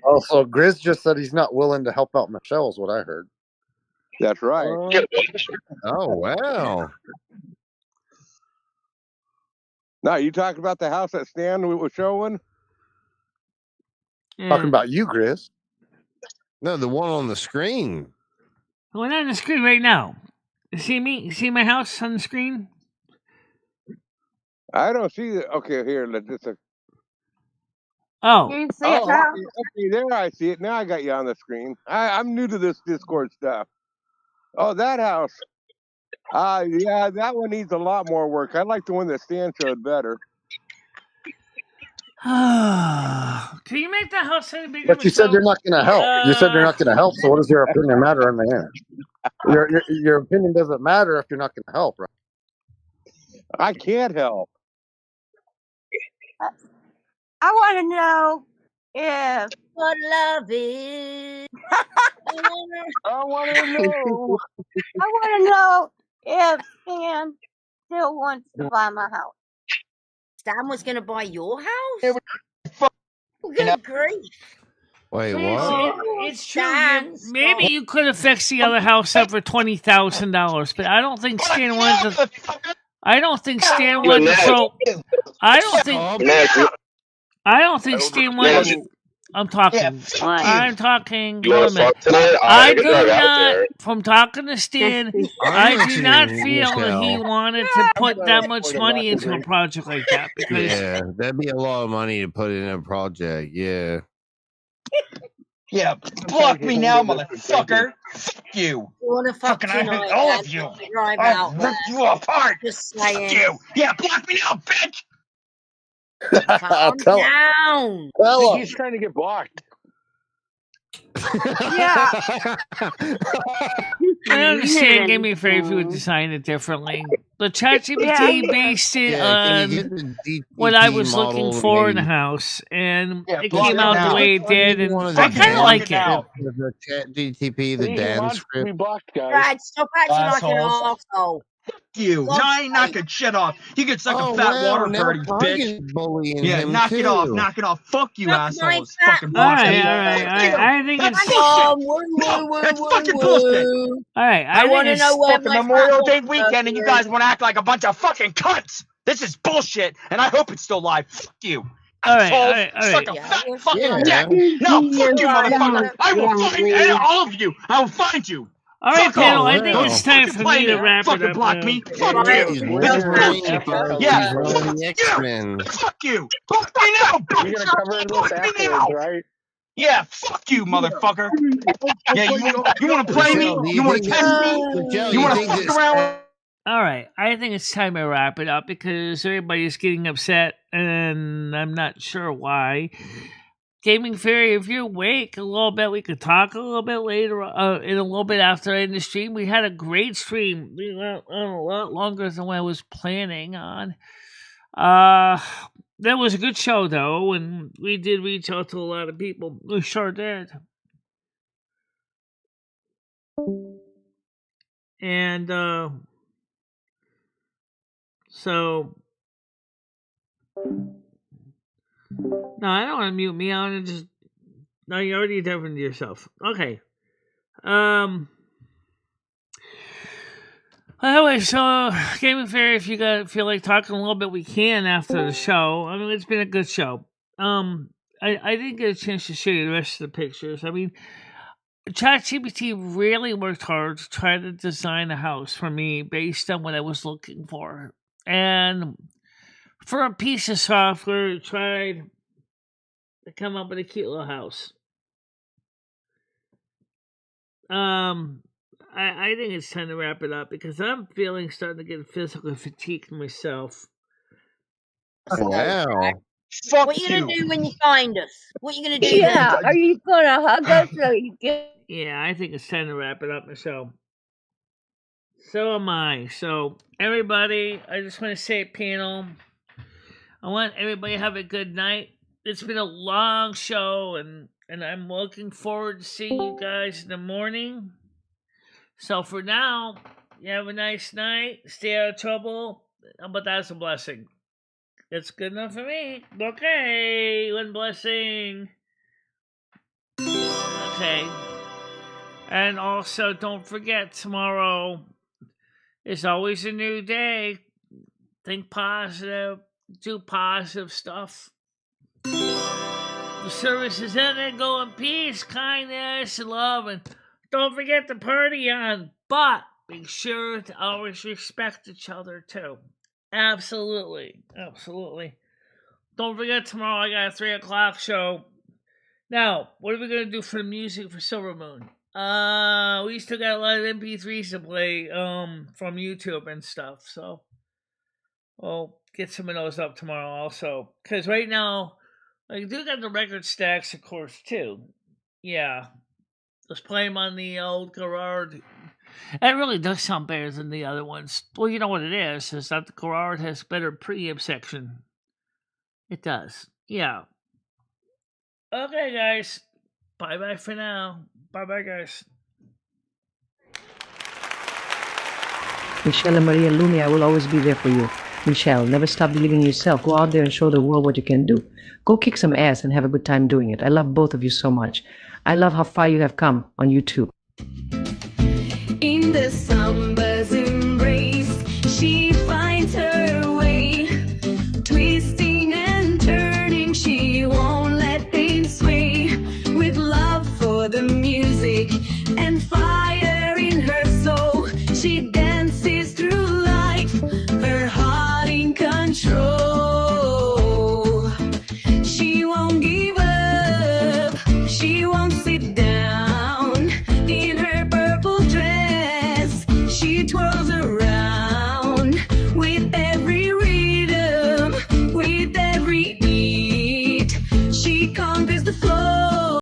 Oh, so Grizz just said he's not willing to help out Michelle, is what I heard. That's right. Oh wow. Now you talking about the house that Stan was showing? Talking about you, Grizz. No, the one on the screen. The one on the screen right now. You see me? You see my house on the screen? I don't see it. Okay, here, Oh. You see it now? Okay, there I see it. Now I got you on the screen. I'm new to this Discord stuff. Oh, that house. Yeah, that one needs a lot more work. I like the one that Stan showed better. Can you make that house any bigger? But you said you're not going to help. You said you're not going to help, so what does your opinion matter in the end? Your opinion doesn't matter if you're not going to help, right? I can't help. I want to know if what love is. I want to know. I want to know if Stan still wants to buy my house. Stan was going to buy your house? Good grief. Wait, Please, what? it's true. Maybe you could have fixed the other house up for $20,000, but I don't think Stan wanted to. I don't think Stan wanted to throw. I don't think Stan wanted to. I'm talking. I'm talking. You want to fuck tonight? I can do drive out not. there. From talking to Stan, I do not feel that he wanted to put that much money into a project like that. Because Yeah, that'd be a lot of money to put in a project. Yeah. Yeah, block me now, motherfucker. Fuck you. You want to fuck Fucking tonight? all of you. Drive I'll out rip there. you apart. Just Fuck saying. you. Yeah, block me now, bitch. Calm down. I think he's trying to get blocked. Yeah. I understand Game Me Fair if you would design it differently. The ChatGPT based it on what I was looking for in the house, and it came out the way it did, and I kind of like it. The ChatGPT, the Dan script. Brad, stop acting like an asshole. You. No, I ain't knocking shit off. You can suck a fat water birdie, bitch. Yeah, knock it off. Knock it off. Fuck you, assholes. Fucking bullshit. All right. I think it's That's fucking bullshit. All right, I want to know where fucking my Memorial Day fat weekend, and you guys want to act like a bunch of fucking cunts. This is bullshit, and I hope it's still live. Fuck you. All right. Suck a fat fucking dick. No, fuck you, motherfucker. I will find all of you. I will find you. All right, Fuck panel. off. I think it's time for me to wrap it Fucking up. block me. Fuck you. This is bullshit. Yeah. Fuck you. Fuck me now, bitch. You're gonna cover this afterwards, right? Yeah, fuck you, motherfucker. Yeah, you want to play me? You want to test me? You want to fuck around? All right, I think it's time to wrap it up because everybody's getting upset, and I'm not sure why. Gaming Fairy, if you're awake a little bit, we could talk a little bit later, in a little bit after I end the stream. We had a great stream. We went on a lot longer than what I was planning on. That was a good show, though, and we did reach out to a lot of people. We sure did. And, so... No, I don't want to mute me. I want to just... No, you already did it to yourself. Okay. Anyway, so Gaming Fairy, if you guys feel like talking a little bit, we can after the show. I mean, it's been a good show. I didn't get a chance to show you the rest of the pictures. I mean, ChatGPT really worked hard to try to design a house for me based on what I was looking for. And for a piece of software, it tried to come up with a cute little house. I think it's time to wrap it up because I'm starting to get physical fatigue myself. Wow. What are you gonna do when you find us? What are you gonna do Yeah, then? are you gonna hug us so you get? Yeah, I think it's time to wrap it up, Michelle. So am I. So everybody, I just want to say, panel, I want everybody to have a good night. It's been a long show, and I'm looking forward to seeing you guys in the morning. So for now, you have a nice night. Stay out of trouble. But that's a blessing. That's good enough for me. Okay, one blessing. Okay. And also, don't forget, tomorrow is always a new day. Think positive. Do positive stuff. The service is ended. Go in peace, kindness, and love. And don't forget to party on. But be sure to always respect each other, too. Absolutely. Absolutely. Don't forget, tomorrow I got a 3 o'clock show. Now, what are we going to do for the music for Silver Moon? We still got a lot of MP3s to play from YouTube and stuff. So, we'll get some of those up tomorrow also. Because right now, I do got the record stacks, of course, too. Yeah. Let's play them on the old Gerard. It really does sound better than the other ones. Well, you know what it is that the Gerard has better preamp section. It does. Yeah. Okay, guys. Bye-bye for now. Bye-bye, guys. MicheleMarieDalene, I will always be there for you. Michelle, never stop believing in yourself. Go out there and show the world what you can do. Go kick some ass and have a good time doing it. I love both of you so much. I love how far you have come on YouTube. In the summer's embrace, she finds her way. Twisting and turning, she won't let things sway. With love for the music and fire in her soul, she dances through life, her heart in control.